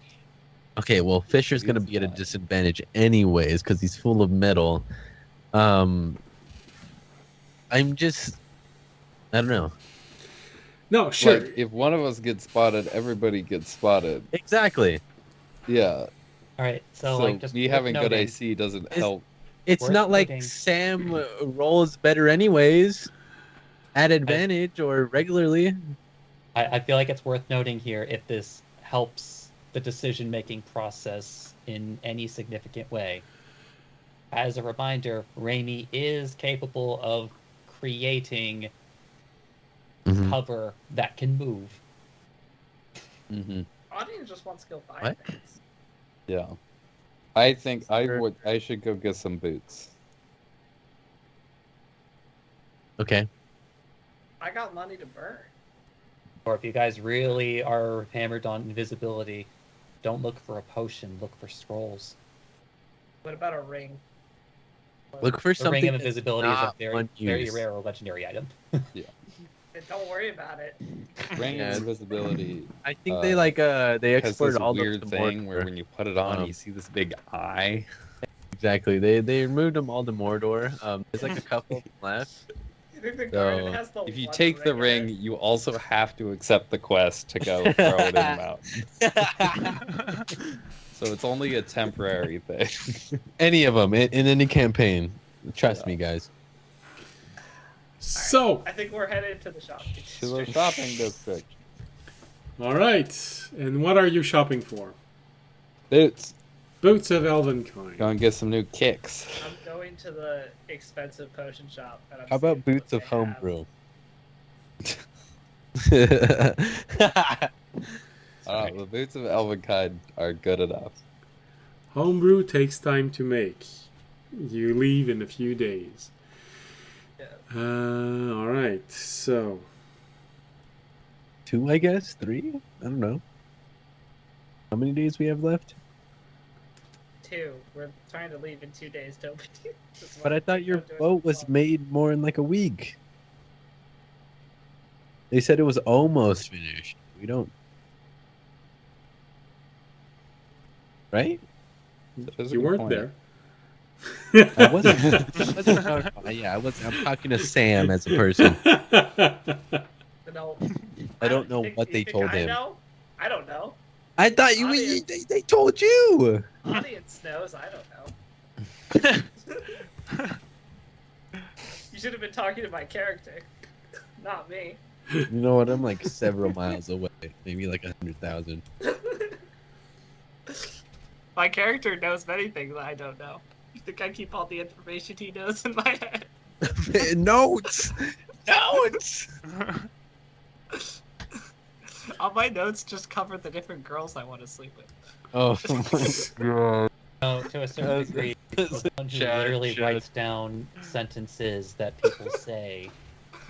Okay, well, Fisher's gonna be at a Fine. disadvantage anyways because he's full of metal. I'm just, I don't know. No, sure. Like, if one of us gets spotted, everybody gets spotted. Exactly. Yeah. All right, so, So like, just me worth having good noting- AC doesn't Is- help. It's Worth not like noting. Sam rolls better anyways, at advantage or regularly. I feel like it's worth noting here if this helps the decision-making process in any significant way. As a reminder, Raimi is capable of creating Mhm. cover that can move. Mm-hmm. Audience just wants to go buy What? things. Yeah. I think Sure. I should go get some boots. Okay. I got money to burn. Or if you guys really are hammered on invisibility, don't look for a potion, look for scrolls. What about a ring? Look for The something Ring of that's Invisibility is a not very, one very use. rare legendary item. Don't worry about it. Ring Yeah. of invisibility I think they they has export this all weird those thing where when you put it on, Um, you see this big eye. Exactly. They removed them all to Mordor. There's like a couple of them left. You think the garden So has the if you one take the in ring, it? you also have to accept the quest to go throw it in the mountain. So it's only a temporary thing. Any of them in any campaign. Trust me, guys. So, I think we're headed to the shopping To the district. shopping district. all right. And what are you shopping for? Boots. Boots of Elvenkind. Go and get some new kicks. I'm going to the expensive potion shop. And I'm How about seeing boots what of they have. homebrew? The boots of Elvenkind are good enough. Homebrew takes time to make. You leave in a few days. Yeah. All right. So, 2, I guess. 3. I don't know. How many days we have left? 2. We're trying to leave in 2 days, don't we? That's But what I thought your I'm doing boat was wrong. made more in like a week. They said it was almost finished. We don't. Right? That is a you good weren't point. there. I wasn't. Yeah, I was. I'm talking to Sam as a person. No, I don't know think- what you they think told I him. know? I don't know. I thought they told you. Audience knows. I don't know. You should have been talking to my character, not me. You know what? I'm like several miles away. Maybe like 100,000. My character knows many things that I don't know. You think I keep all the information he knows in my head? Notes. Notes. All my notes just cover the different girls I want to sleep with. Oh my god. No, to a certain degree, someone who Chad, literally Chad. writes down sentences that people say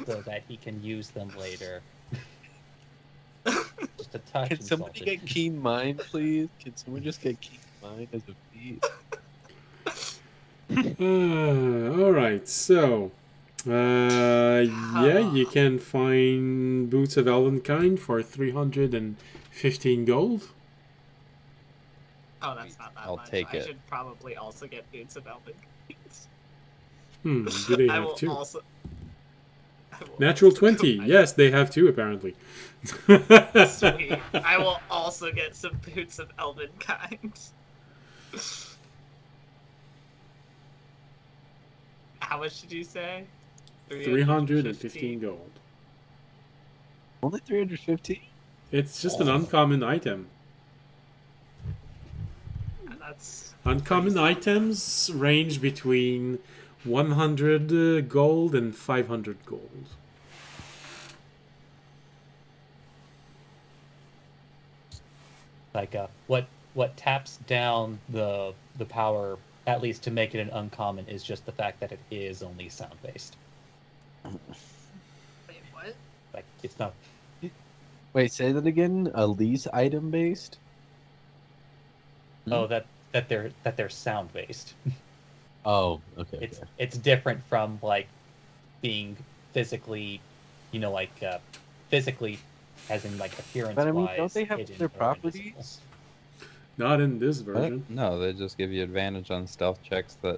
so that he can use them later. Just a touch Can somebody insulted. get keen mind, please? Can someone just get keen mind as a feat? All right. So, yeah, you can find Boots of Elvenkind for 315 gold. Oh, that's not that I'll much. take I it. should probably also get Boots of Elven. Do they I have will two? also. I will Natural also 20. go- Yes, they have two, apparently. Sweet. I will also get some Boots of Elvenkind. How much did you say? 315 gold. Only 315? It's just an uncommon item. And that's Uncommon items range between 100 gold and 500 gold. Like what taps down the power, at least to make it an uncommon, is just the fact that it is only sound based. wait, what? Like it's not. Wait, say that again? A lease item based? Oh, that they're sound based. Oh, okay. It's different from like being physically, physically as in like appearance But I mean, wise. don't they have hidden other or properties? invisible. Not in this What? version. No, they just give you advantage on stealth checks that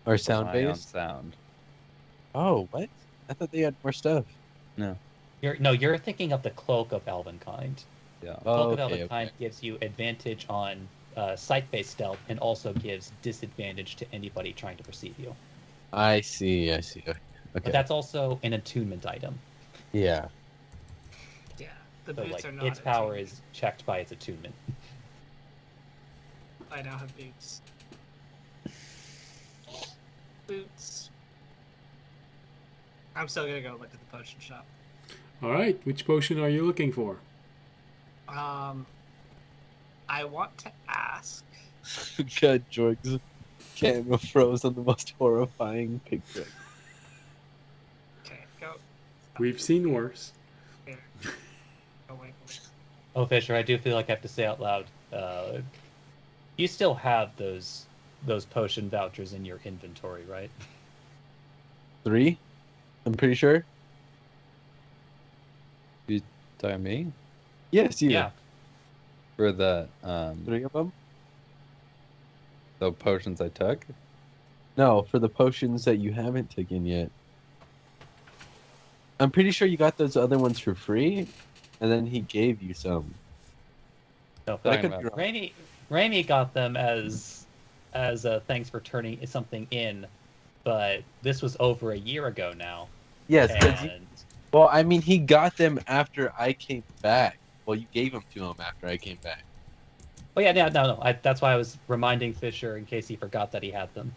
Or rely sound on based? sound. Oh, what? I thought they had more stuff. No. You're thinking of the Cloak of Elvenkind. Yeah. The Cloak of Okay, Elvenkind okay. gives you advantage on sight-based stealth and also gives disadvantage to anybody trying to perceive you. I see. Okay. But that's also an attunement item. Yeah. Yeah, the So boots like are not. its power attuned. is checked by its attunement. I now have boots. Boots. I'm still gonna go look at the potion shop. All right, which potion are you looking for? I want to ask. God, George's camera froze on the most horrifying picture. Okay, go. We've seen worse. Here. Go wait. Oh, Fisher, I do feel like I have to say out loud. You still have those potion vouchers in your inventory, right? 3? I'm pretty sure. You talking me? Yes, you. Yeah. For the 3 of them? the potions I took? No, for the potions that you haven't taken yet. I'm pretty sure you got those other ones for free, and then he gave you some. No, But I Fine, could be Rob. wrong. Raimi got them as thanks for turning something in, but this was over a year ago now. Yes, 'cause And well, I mean, he got them after I came back. Well, you gave them to him after I came back. oh yeah, no. That's why I was reminding Fisher in case he forgot that he had them.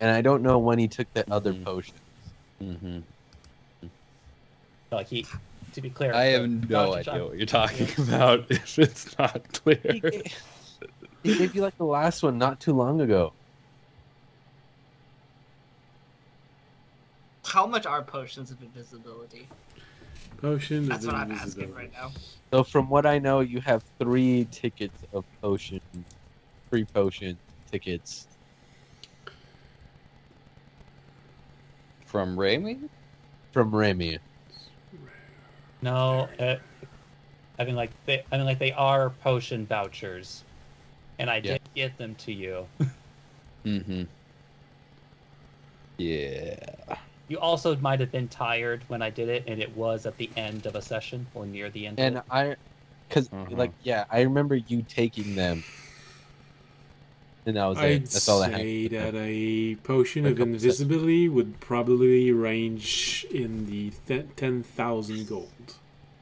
And I don't know when he took that other Mhm. potion. Mm-hmm. Like to be clear, I have the no vouchers idea I'm- what you're talking about if it's not He clear. gave you like the last one not too long ago. How much are potions of invisibility? Potion That's of what I'm asking invisibility. right now. So from what I know, you have 3 tickets of potion, free potion tickets. From Raimi? From Remy. No, I mean like they are potion vouchers, and I Yeah. did get them to you. Mm-hmm. Yeah. You also might have been tired when I did it, and it was at the end of a session or near the end. And of it. I remember you taking them. And that was it. I'd That's all I had. say that a potion A of couple invisibility would probably range in the 10,000 gold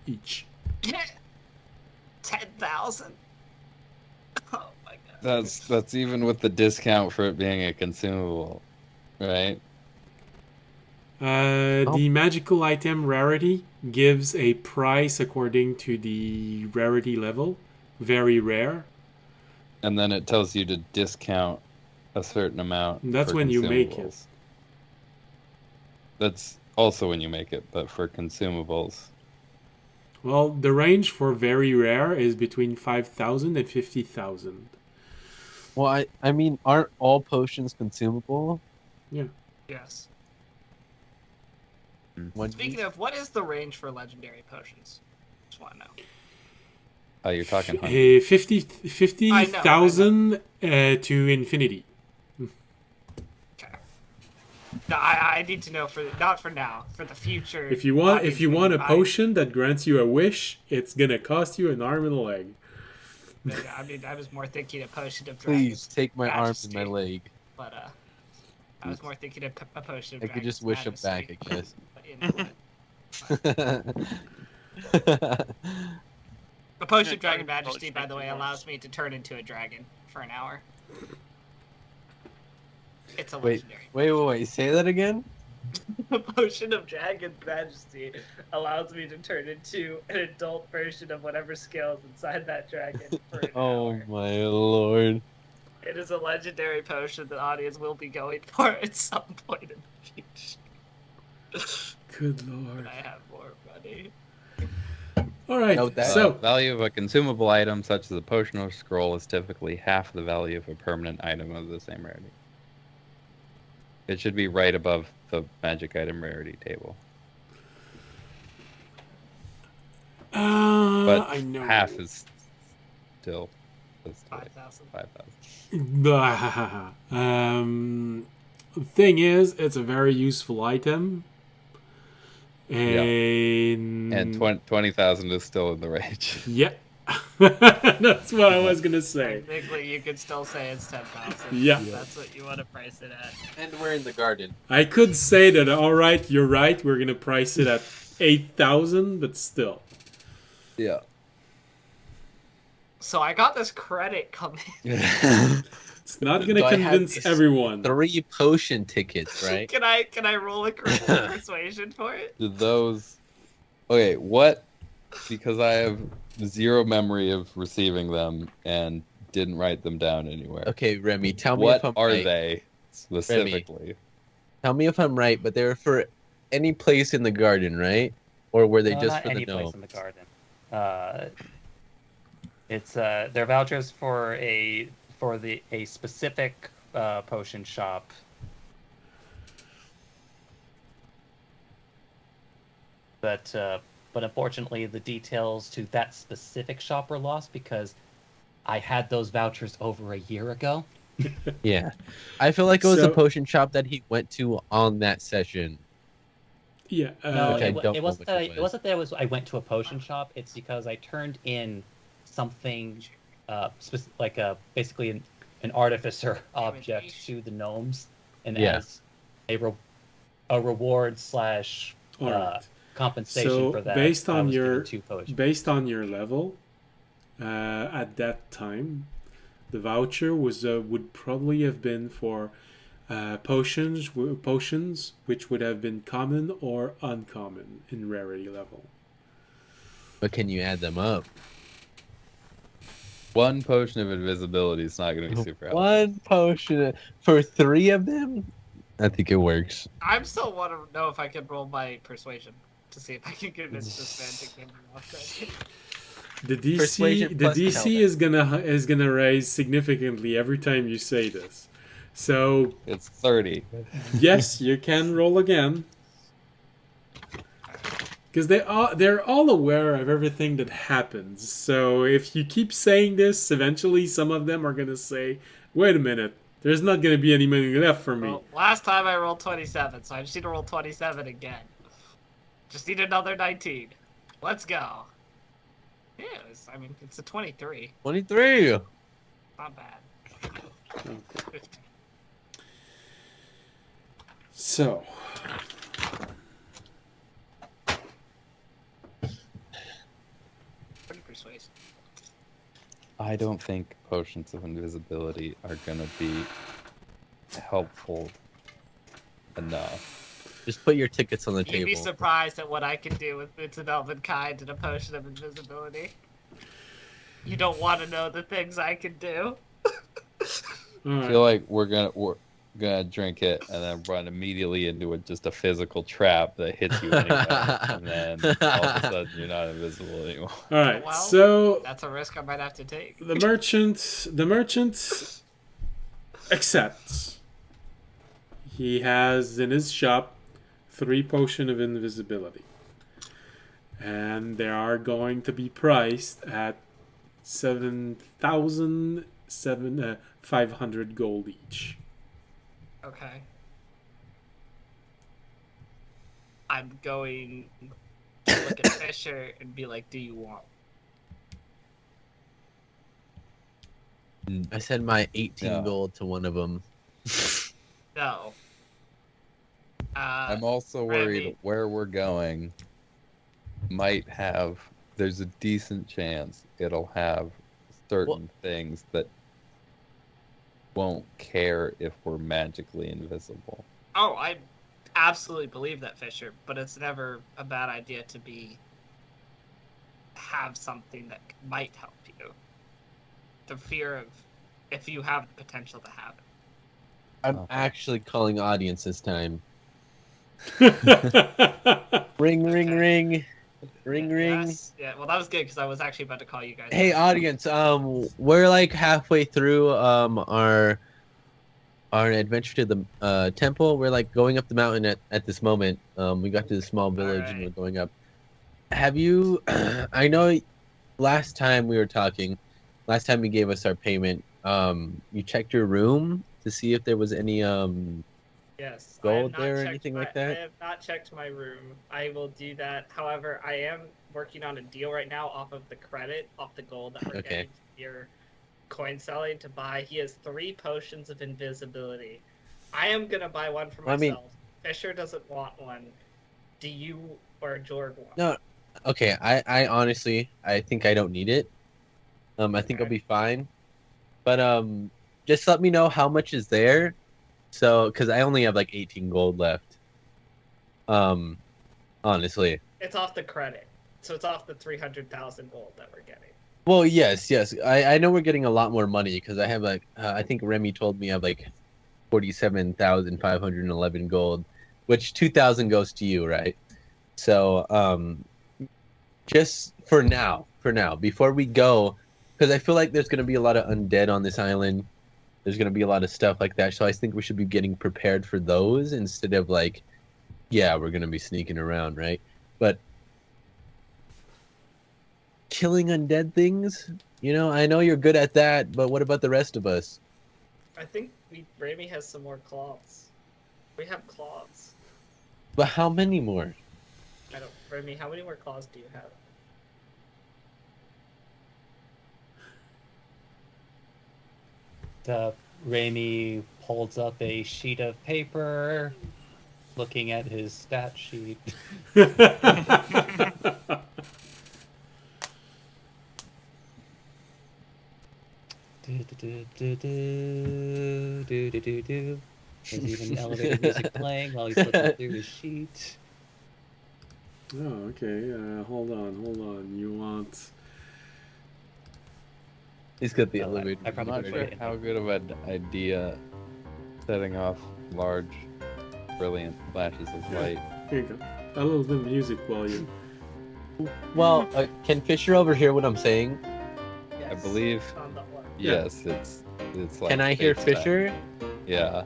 each. 10,000. Oh my god. That's even with the discount for it being a consumable, right? The magical item rarity gives a price according to the rarity level. Very rare. And then it tells you to discount a certain amount. And that's for when you make it. consumables. That's also when you make it, but for consumables. Well, the range for very rare is between 5,000 and 50,000. Well, I mean, aren't all potions consumable? Yes. When Speaking of, what is the range for legendary potions? Just want to know. Oh, you're talking hundred. 50,000 to infinity. Okay. No, I need to know for not for now, for the future. If you want audience a when you buy- potion that grants you a wish, it's gonna cost you an arm and a leg. I mean, I was more thinking a potion of Please Dragon's take my arm Majesty, and my leg. but I was more thinking of a potion of I could just wish him back, I guess. But, you know what? A potion of Dragon Dragon Majesty, potion by the way, makes it allows me to turn into a dragon for an hour. It's a Wait, legendary. wait. Say that again? A potion of Dragon Majesty allows me to turn into an adult version of whatever skills inside that dragon for an Oh hour. my lord. It is a legendary potion the audience will be going for at some point in the future. Good lord. When I have more money. All right. Note that. So, Value of a consumable item, such as a potion or scroll, is typically half the value of a permanent item of the same rarity. It should be right above the magic item rarity table. But I know. half is still 5,000. 5,000. The thing is, it's a very useful item. And And 20,000 is still in the range. Yeah. That's what I was gonna say. Technically, you could still say it's 10,000. Yeah. That's what you want to price it at. And we're in the garden. I could say that, alright, you're right, we're gonna price it at 8,000, but still. Yeah. So I got this credit coming. It's not gonna So I had convince these everyone. 3 potion tickets, right? Can I roll a critical persuasion for it? Do those... Okay, what... Because I have 0 memory of receiving them and didn't write them down anywhere. Okay, Remy, tell me What if I'm are right. they specifically? Tell me if I'm right, but they were for any place in the garden, right? Or were they No, just not for the any place gnome? in the garden. It's they're vouchers for a specific potion shop. But unfortunately, the details to that specific shop were lost because I had those vouchers over a year ago. Yeah. I feel like it was So- a potion shop that he went to on that session. Yeah. No, Which I it, don't know it wasn't which that it it wasn't that I went to a potion shop. It's because I turned in something, basically an artificer object to the gnomes, and Yeah. as a reward slash Alright. compensation So, for that, based I on was given your 2 potions. based on your level, at that time, the voucher would probably have been for potions which would have been common or uncommon in rarity level. But can you add them up? 1 potion of invisibility is not going to be super helpful. 1 potion for 3 of them? I think it works. I'm still want to know if I can roll my persuasion to see if I can convince this man to give me off that. The DC Persuasion the plus DC is gonna raise significantly every time you say this. So It's 30. yes, you can roll again. Because they're all aware of everything that happens. So if you keep saying this, eventually some of them are gonna say, "Wait a minute, there's not gonna be any money left for me." Well, last time I rolled 27, so I just need to roll 27 again. Just need another 19. Let's go. Yeah, it's a 23. 23! Not bad. 15. So Pretty persuasive. I don't think potions of invisibility are going to be helpful enough. Just put your tickets on the You'd be table. surprised at what I can do with Boots of Elven Kind and a potion of invisibility. You don't want to know the things I can do. I feel like we're gonna drink it and then run immediately into just a physical trap that hits you anyway, and then all of a sudden you're not invisible anymore. all right, Well, so That's a risk I might have to take. the merchant accepts. He has in his shop 3 potion of invisibility, and they are going to be priced at 7,500 gold each. Okay. I'm going to look at Fisher and be like, do you want? I said my 18 Yeah. gold to one of them. No. I'm also worried Randy. where we're going might have. There's a decent chance it'll have certain things that won't care if we're magically invisible. Oh, I absolutely believe that, Fisher, but it's never a bad idea to have something that might help you. The fear of if you have the potential to have it. I'm Okay. actually calling audience this time. Ring, ring, ring. Ring, ring. Yes. Yeah, well, that was good because I was actually about to call you guys. Hey, audience. We're like halfway through our adventure to the temple. We're like going up the mountain at this moment. We got to the small village and we're Alright. going up. have you? I know last time we were talking, last time you gave us our payment, you checked your room to see if there was any Yes, gold there or anything like I that. have not checked my room. I will do that. However, I am working on a deal right now off of the credit, off the gold that we're Okay. getting your coin selling to buy. He has 3 potions of invisibility. I am gonna buy one for I mean- myself. Fisher doesn't want one. Do you or Jorg want? No. Okay, I honestly, I think I don't need it. I think I'll Okay. be fine. But just let me know how much is there. So, because I only have like 18 gold left. Honestly. It's off the credit, so it's off the 300,000 gold that we're getting. Well, yes. I know we're getting a lot more money because I have like I think Remy told me I have like 47,511 gold, which 2,000 goes to you, right? So just for now, before we go, because I feel like there's gonna be a lot of undead on this island. There's gonna be a lot of stuff like that, so I think we should be getting prepared for those instead of like, yeah, we're gonna be sneaking around, right? But killing undead things, I know you're good at that, but what about the rest of us? I think Remy has some more claws. We have claws. But how many more? Remy, how many more claws do you have? Raimi holds up a sheet of paper, looking at his stat sheet. There's even elevator music playing while he's looking through his sheet. Oh, okay. Hold on. You want? He's got the Well, elevator. I I'm probably not could sure put it in. how good of an idea setting off large, brilliant flashes of light. Here you go. A little bit of music while you. Well, can Fisher overhear what I'm saying? Yes. I believe, On the orb. Yeah. yes, it's like. Can I hear FaceTime. Fisher? Yeah.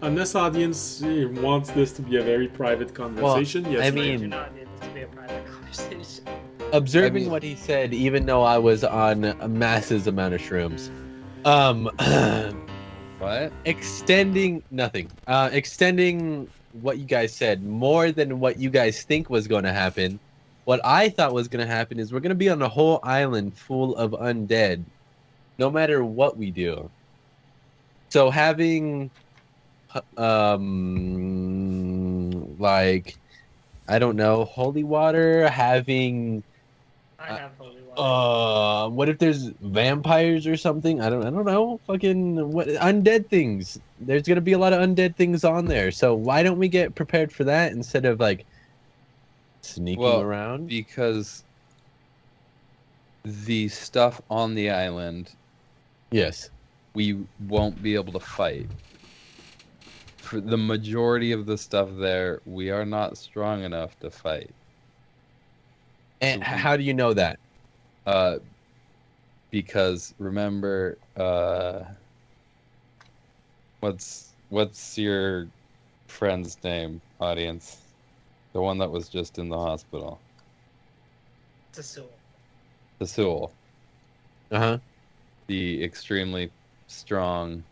And this audience wants this to be a very private conversation. Yes, I ma'am. mean- Do not need this to be a private conversation. Observing I mean- what he said, even though I was on a massive amount of shrooms. What? Extending nothing. Extending what you guys said more than what you guys think was going to happen. What I thought was going to happen is we're going to be on a whole island full of undead, no matter what we do. So having, like, I don't know, holy water, having. I have holy water. What if there's vampires or something? I don't know. Fucking what undead things. There's gonna be a lot of undead things on there. So why don't we get prepared for that instead of like sneaking Well, around? Because the stuff on the island, Yes. we won't be able to fight. For the majority of the stuff there, we are not strong enough to fight. And how do you know that? Because remember, what's your friend's name, audience? The one that was just in the hospital. It's a sewer. Tasul, Uh-huh. the extremely strong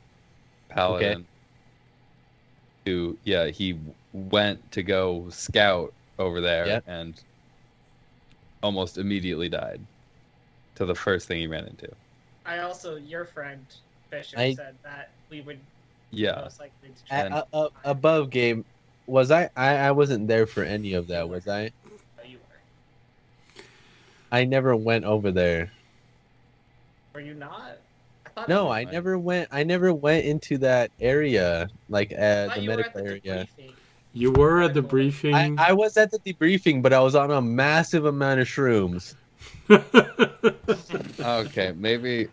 paladin. Who, yeah, he went to go scout over there Yep. and almost immediately died to the first thing he ran into. Your friend Fisher I- said that we would Yeah. most likely to try. Above game, was I wasn't there for any of that, was I? No, you were. I never went over there. Were you not? I thought No, you I were. never went into that area, like I thought the you were medical at the area. debriefing. You were at the briefing. I was at the debriefing, but I was on a massive amount of shrooms. Okay, maybe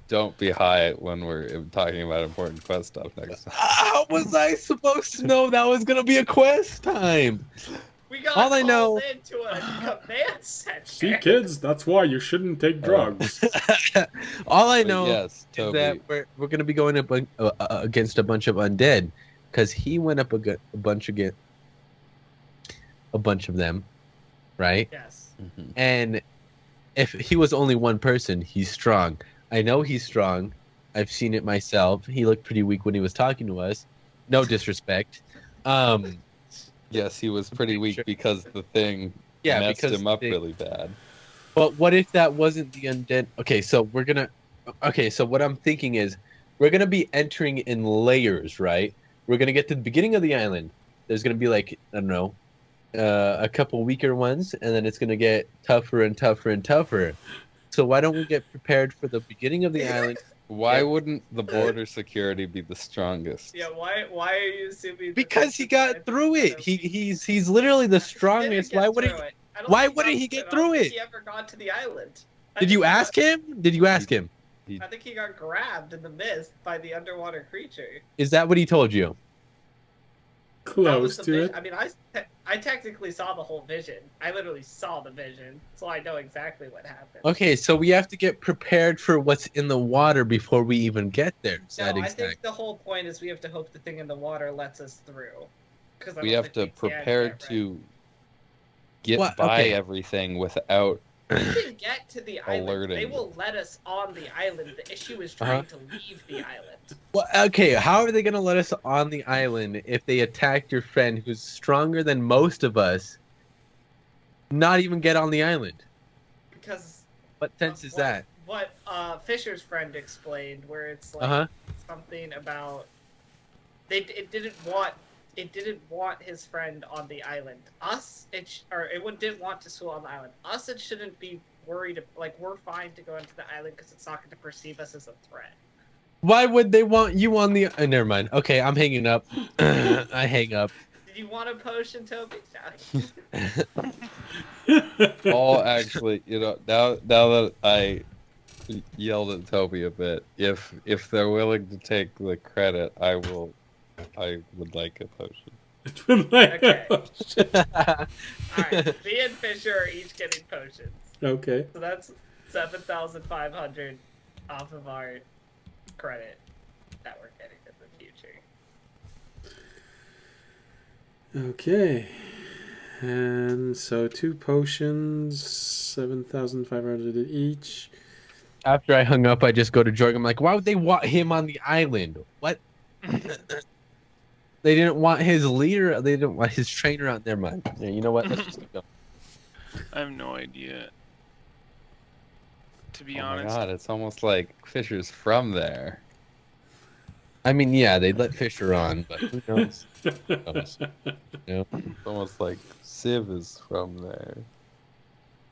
don't be high when we're talking about important quest stuff next time. How was I supposed to know that was gonna be a quest time? We got All I called know- into a command center. See, kids, that's why you shouldn't take drugs. All I But know yes, is Toby. that we're gonna be going up against a bunch of undead, because he went up a bunch again. a bunch of them, right? Yes. And if he was only one person, he's strong. I know he's strong. I've seen it myself. He looked pretty weak when he was talking to us. No disrespect. Yes, he was pretty weak because the thing messed because him up really bad. But what if that wasn't the undead? Okay, so what I'm thinking is we're gonna be entering in layers, right? We're gonna get to the beginning of the island. There's gonna be like, I don't know, a couple weaker ones, and then it's gonna get tougher and tougher and tougher. So why don't we get prepared for the beginning of the island? Why wouldn't the border security be the strongest? Yeah, why are you assuming that Because this he is got an through it. NPC? He's literally the He didn't strongest. get Why wouldn't through it. I don't why think wouldn't got he get I don't through think it? He ever got to the island. Did you ask him? Did you ask him? I think he got grabbed in the mist by the underwater creature. Is that what he told you? That Close was the to vision. it. I mean, I technically saw the whole vision. I literally saw the vision, so I know exactly what happened. Okay, so we have to get prepared for what's in the water before we even get there. Is No, that I exact? think the whole point is we have to hope the thing in the water lets us through. Because We have to prepare to get What? by Okay. everything without. We can get to the island. Alerting. They will let us on the island. The issue is trying to leave the island. Well, okay, how are they going to let us on the island if they attacked your friend who's stronger than most of us? Not even get on the island. Because What sense is that? what Fisher's friend explained, where it's like Uh-huh. something about it didn't want his friend on the island. Us, didn't want to swim on the island. Us, it shouldn't be worried. Like, we're fine to go into the island because it's not going to perceive us as a threat. Why would they want you on the... never mind. Okay, I'm hanging up. I hang up. Did you want a potion, Toby? Actually, now that I yelled at Toby a bit, if they're willing to take the credit, I would like a potion. Okay. Alright, me and Fisher are each getting potions. Okay. So that's 7,500 off of our credit that we're getting in the future. Okay. And so 2 potions, 7,500 each. After I hung up, I just go to Jorg. I'm like, why would they want him on the island? What? They didn't want his leader. They didn't want his trainer out. Never mind. Yeah, you know what? Let's just go. I have no idea. To be Oh honest. my god, it's almost like Fisher's from there. I mean, yeah, they let Fisher on, but who knows? Who knows? You know? It's almost like Civ is from there.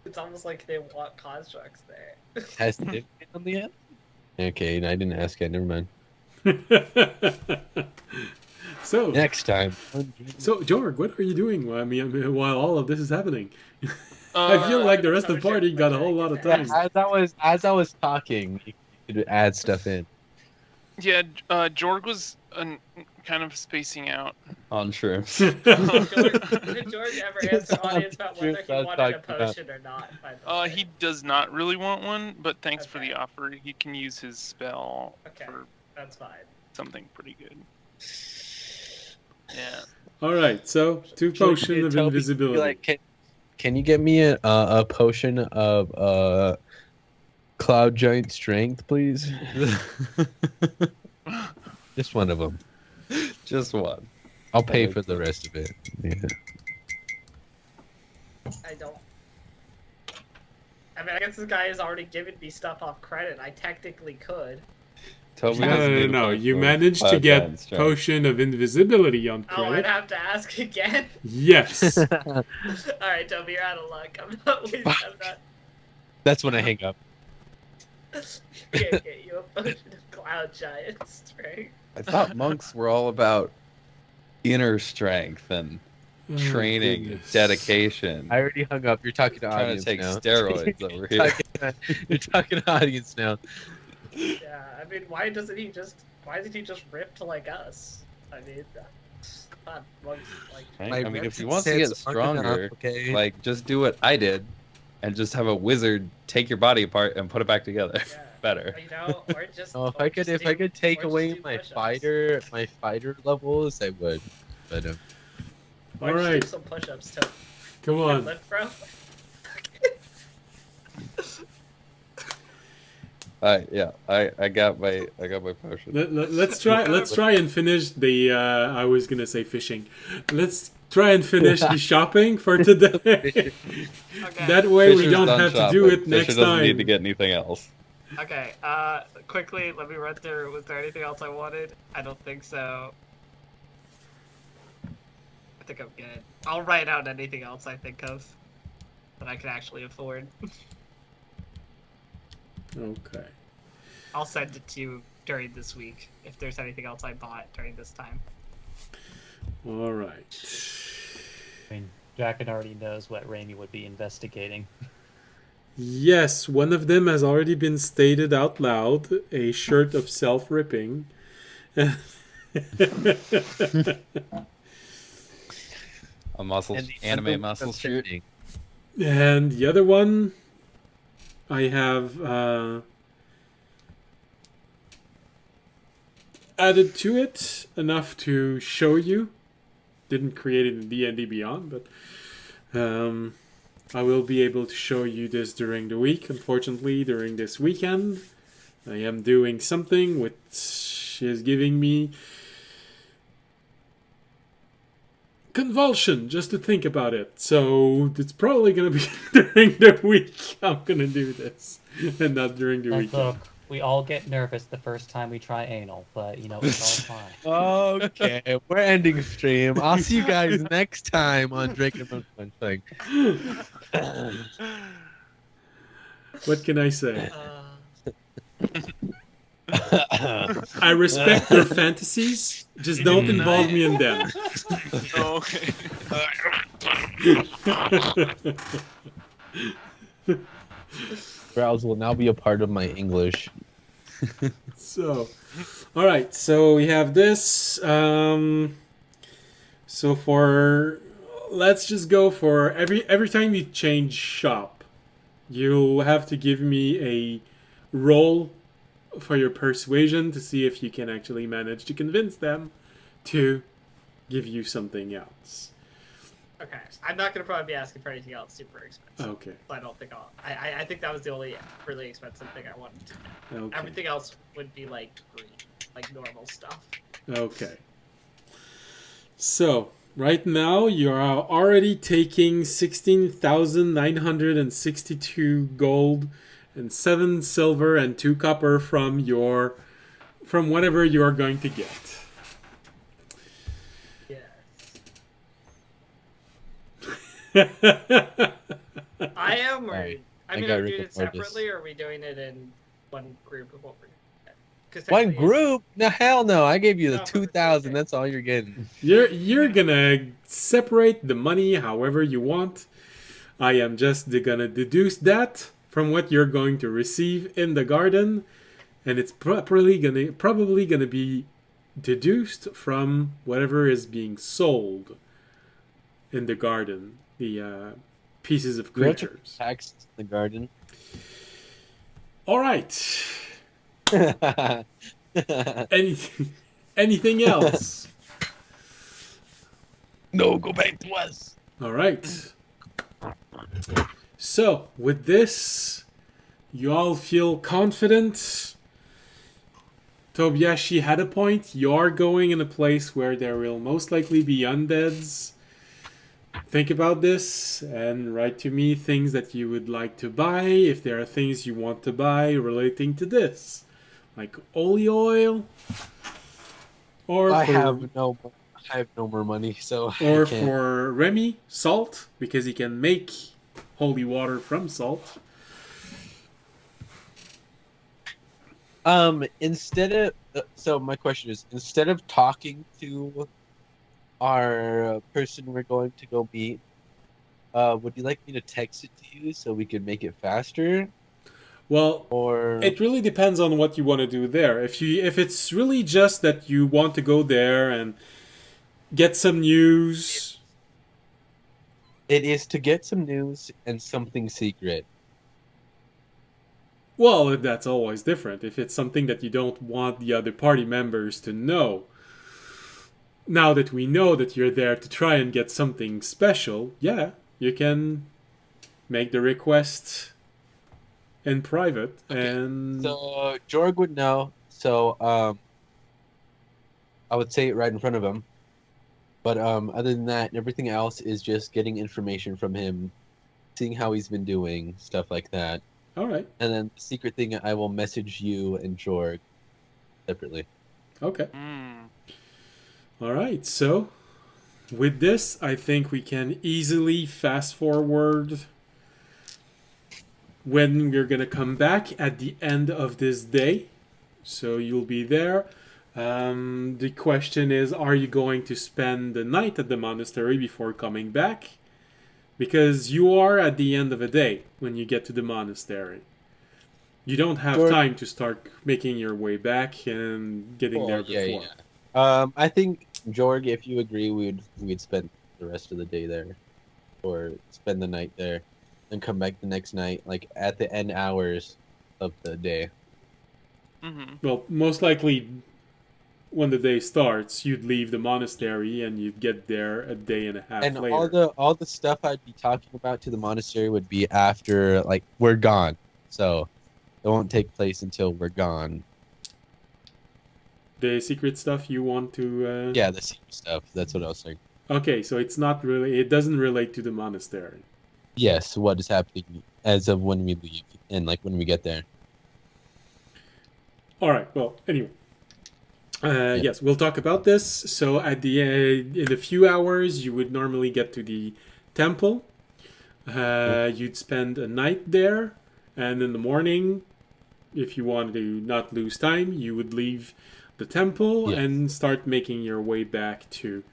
It's almost like they want constructs there. Has Nick been on the end? Okay, I didn't ask it. Never mind. So Next time. So Jorg, what are you doing? While all of this is happening, I feel like the rest of the party got a whole lot of time. As I was talking, you could add stuff in. Yeah, Jorg was kind of spacing out. On shrooms. Did George ever answer audience about whether he That's wanted a talking about- potion or not? By the way? He does not really want one, but thanks for Okay. the offer. He can use his spell Okay, for that's fine. something pretty good. Yeah. All right, so 2 potion of Toby, invisibility. Like, can you get me a potion of cloud giant strength, please? Just one of them. Just one. I'll pay for the rest of it. Yeah. I don't. I mean, I guess this guy has already given me stuff off credit. I technically could. Toby No, doesn't need a no. potion You of managed to cloud get giant strength. potion of invisibility on Oh, I'd credit. have to ask again. Yes. All right, Toby, you're out of luck. I'm not. I'm not. That's when I hang up. Can't get you a potion of cloud giant strength. I thought monks were all about inner strength and Oh, training, goodness. dedication. I already hung up. You're talking to trying audience to take now. steroids over here. You're talking to audience now. Yeah, I mean, why isn't he just ripped like us? I mean, not monks like. Right? I mean, if he wants to get Sense aren't enough, stronger, okay. like just do what I did, and just have a wizard take your body apart and put it back together. Yeah. Better. You know, or just. Oh, if or I could, just if I do- could take or just away do my push-ups. fighter levels, I would. But Or All just right. do some push-ups, Toby. Come You on. can lift, bro. I got my potion. Let's try and finish the. I was gonna say fishing. Let's try and finish the shopping for today. Okay. That way we Fisher's don't done have to do shopping. it next Fisher doesn't time. need to get anything else. Okay, quickly, let me run through. Was there anything else I wanted? I don't think so. I think I'm good. I'll write out anything else I think of that I can actually afford. Okay. I'll send it to you during this week if there's anything else I bought during this time. All right. I mean, Draken already knows what Raimi would be investigating. Yes, one of them has already been stated out loud. A shirt of self-ripping. A muscle, And the anime other muscle one's shoot. shooting. And the other one, I have added to it enough to show you. Didn't create it in D&D Beyond, but I will be able to show you this during the week. Unfortunately, during this weekend, I am doing something which is giving me convulsion just to think about it. So it's probably going to be during the week I'm going to do this, and not during the Like, weekend. look, we all get nervous the first time we try anal, but you know, it's all fine. Okay, we're ending stream. I'll see you guys next time on Drakenmemoria thing. What can I say? Uh, I respect your fantasies, just don't involve me in them. Okay. Browse will now be a part of my English. So, all right. So we have this. So for let's just go for every time you change shop, you'll have to give me a roll for your persuasion to see if you can actually manage to convince them to give you something else. Okay, I'm not gonna probably be asking for anything else super expensive. Okay. So I don't think I'll. I think that was the only really expensive thing I wanted to do. Okay. Everything else would be like green, like normal stuff. Okay. So, right now you are already taking 16,962 gold and 7 silver and 2 copper from whatever you are going to get. Yes. I am. Or, Right. I I mean, got are we doing Rick it Mortis. separately, or are we doing it in one group of what we're? Because One group? No, hell no. I gave you the No, 2,000. okay. That's all you're getting. You're gonna separate the money however you want. I am just gonna deduce that from what you're going to receive in the garden, and it's probably gonna be deduced from whatever is being sold in the garden, the pieces of You have to creatures. tax in the garden. All right. Anything else? No, go back to us. All right. So, with this, you all feel confident. Tobiashi had a point. You are going in a place where there will most likely be undeads. Think about this and write to me things that you would like to buy if there are things you want to buy relating to this. Like holy oil. Or I for, have no more money, so or I can't. for Remy, salt, because he can make holy water from salt. Instead of so my question is, instead of talking to our person we're going to go meet, would you like me to text it to you so we can make it faster? Well, Or it really depends on what you want to do there. If it's really just that you want to go there and get some news. it is to get some news and something secret. Well, that's always different. If it's something that you don't want the other party members to know, now that we know that you're there to try and get something special, yeah, you can make the request in private. Okay, And So Jorg would know. So I would say it right in front of him. But other than that, everything else is just getting information from him, seeing how he's been doing, stuff like that. all right, And then the secret thing, I will message you and Jorg separately. okay. Mm. All right, so with this, I think we can easily fast forward when we're going to come back at the end of this day. So you'll be there. The question is, are you going to spend the night at the monastery before coming back? Because you are at the end of a day when you get to the monastery. You don't have Jorg- time to start making your way back and getting there before. I think Jorg, if you agree, we'd spend the rest of the day there, or spend the night there, and come back the next night, like at the end hours of the day. Mm-hmm. Well, most likely, when the day starts, you'd leave the monastery and you'd get there a day and a half And later. all the stuff I'd be talking about to the monastery would be after, like, we're gone. So it won't take place until we're gone. The secret stuff you want to... Yeah, the secret stuff. That's what I was saying. Okay, so it's not really... It doesn't relate to the monastery. Yes, what is happening as of when we leave and, like, when we get there. All right, well, anyway. Yes, we'll talk about this. So at the in a few hours, you would normally get to the temple. You'd spend a night there. And in the morning, if you wanted to not lose time, you would leave the temple and start making your way back to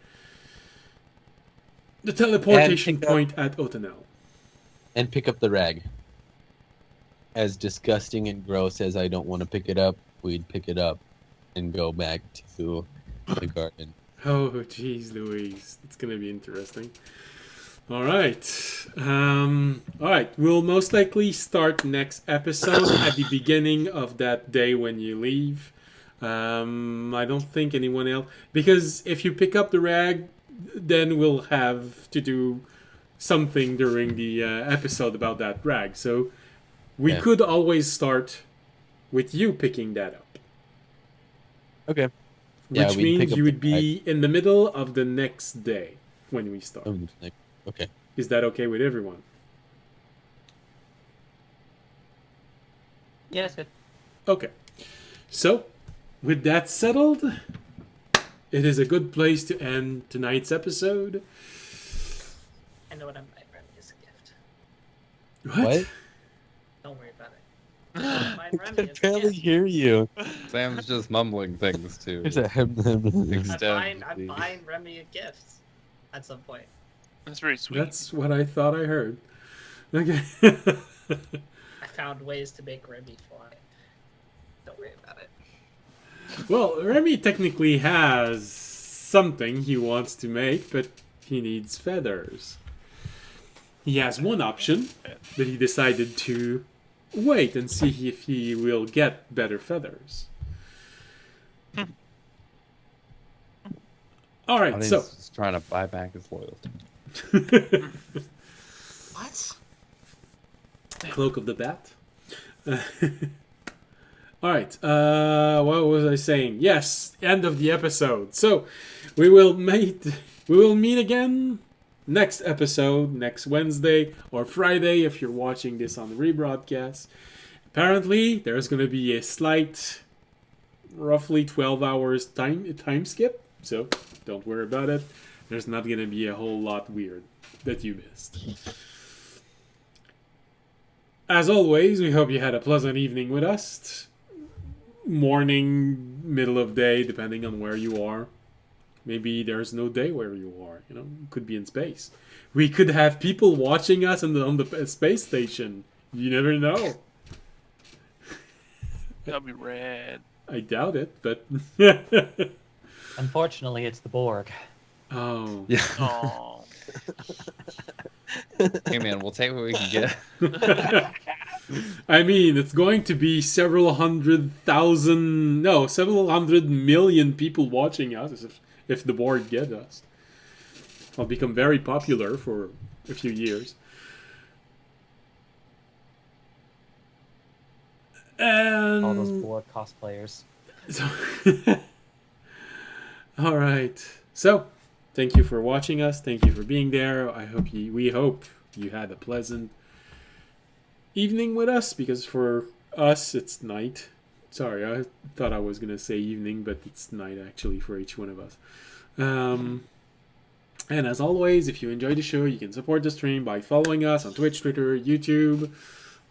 the teleportation point at Otanel. And pick up the rag. As disgusting and gross as I don't want to pick it up, we'd pick it up and go back to the garden. Oh, jeez, Louise. It's going to be interesting. All right. All right. We'll most likely start next episode at the beginning of that day when you leave. I don't think anyone else... Because if you pick up the rag, then we'll have to do something during the episode about that rag. So we could always start with you picking that up. Okay. Which means you would be in the middle of the next day when we start. Okay. Is that okay with everyone? Yeah, that's good. Okay. So, with that settled, it is a good place to end tonight's episode. I know what I might Remy as a gift. What? Don't worry about it. I can barely hear you. Sam's just mumbling things too. There's a I'm buying Remy a gift at some point. That's very sweet. That's what I thought I heard. Okay. I found ways to make Remy fly. Don't worry about it. Well, Remy technically has something he wants to make, but he needs feathers. He has one option, but he decided to wait and see if he will get better feathers. All right, so he's trying to buy back his loyalty. What? Cloak of the Bat. All right. What was I saying? Yes, end of the episode. So we will meet again next episode, next Wednesday or Friday if you're watching this on the rebroadcast. Apparently, there's going to be a slight, roughly 12 hours time skip. So don't worry about it. There's not going to be a whole lot weird that you missed. As always, we hope you had a pleasant evening with us. Morning, middle of day, depending on where you are. Maybe there's no day where you are. You know, could be in space. We could have people watching us on the space station. You never know. That'd be rad. I doubt it, but Unfortunately, it's the Borg. oh, Yeah. Oh. Hey man, we'll take what we can get. I mean, it's going to be several hundred million people watching us if the board gets us. I'll become very popular for a few years. And All those board cosplayers. so all right. So, thank you for watching us. Thank you for being there. We hope you had a pleasant evening with us, because for us it's night. Sorry, I thought I was gonna say evening, but it's night actually for each one of us. And as always, if you enjoy the show, you can support the stream by following us on Twitch, Twitter, YouTube.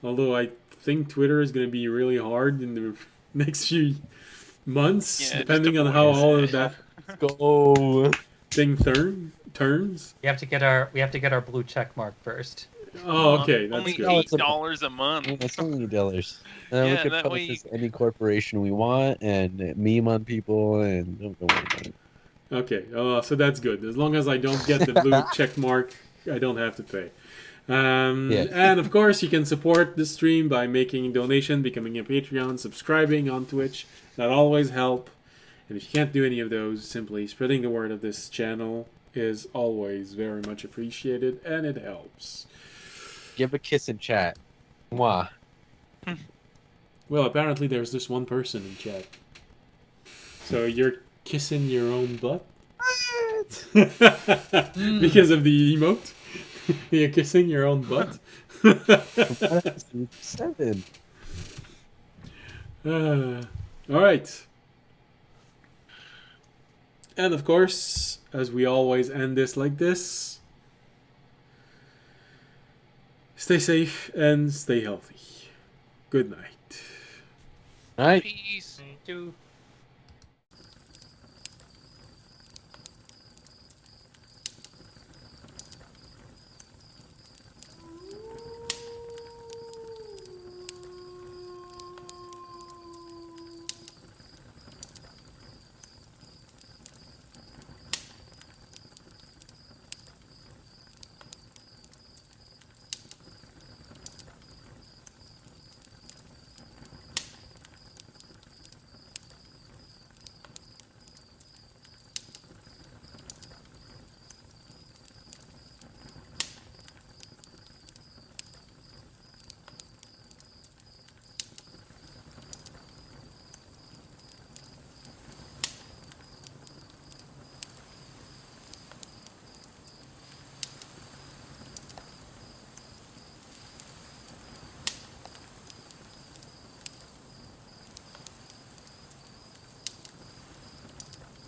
Although I think Twitter is going to be really hard in the next few months, Yeah, depending on just how avoid all it. of that Go. thing turns. We have to get our blue check mark first. Oh, okay, that's Only good. No, it's a- $8 a month. Yeah, it's only $8. We Yeah, can that publish way- this any corporation we want and meme on people and don't worry about it. Okay, so that's good. As long as I don't get the blue check mark, I don't have to pay. Yeah. And of course, you can support the stream by making a donation, becoming a Patreon, subscribing on Twitch. That always help. And if you can't do any of those, simply spreading the word of this channel is always very much appreciated, and it helps. Give a kiss in chat. Mwah. Well, apparently there's just one person in chat. So you're kissing your own butt? Because of the emote? You're kissing your own butt? 7. Alright. And of course, as we always end this like this, stay safe and stay healthy. Good night. All right. Peace. Two.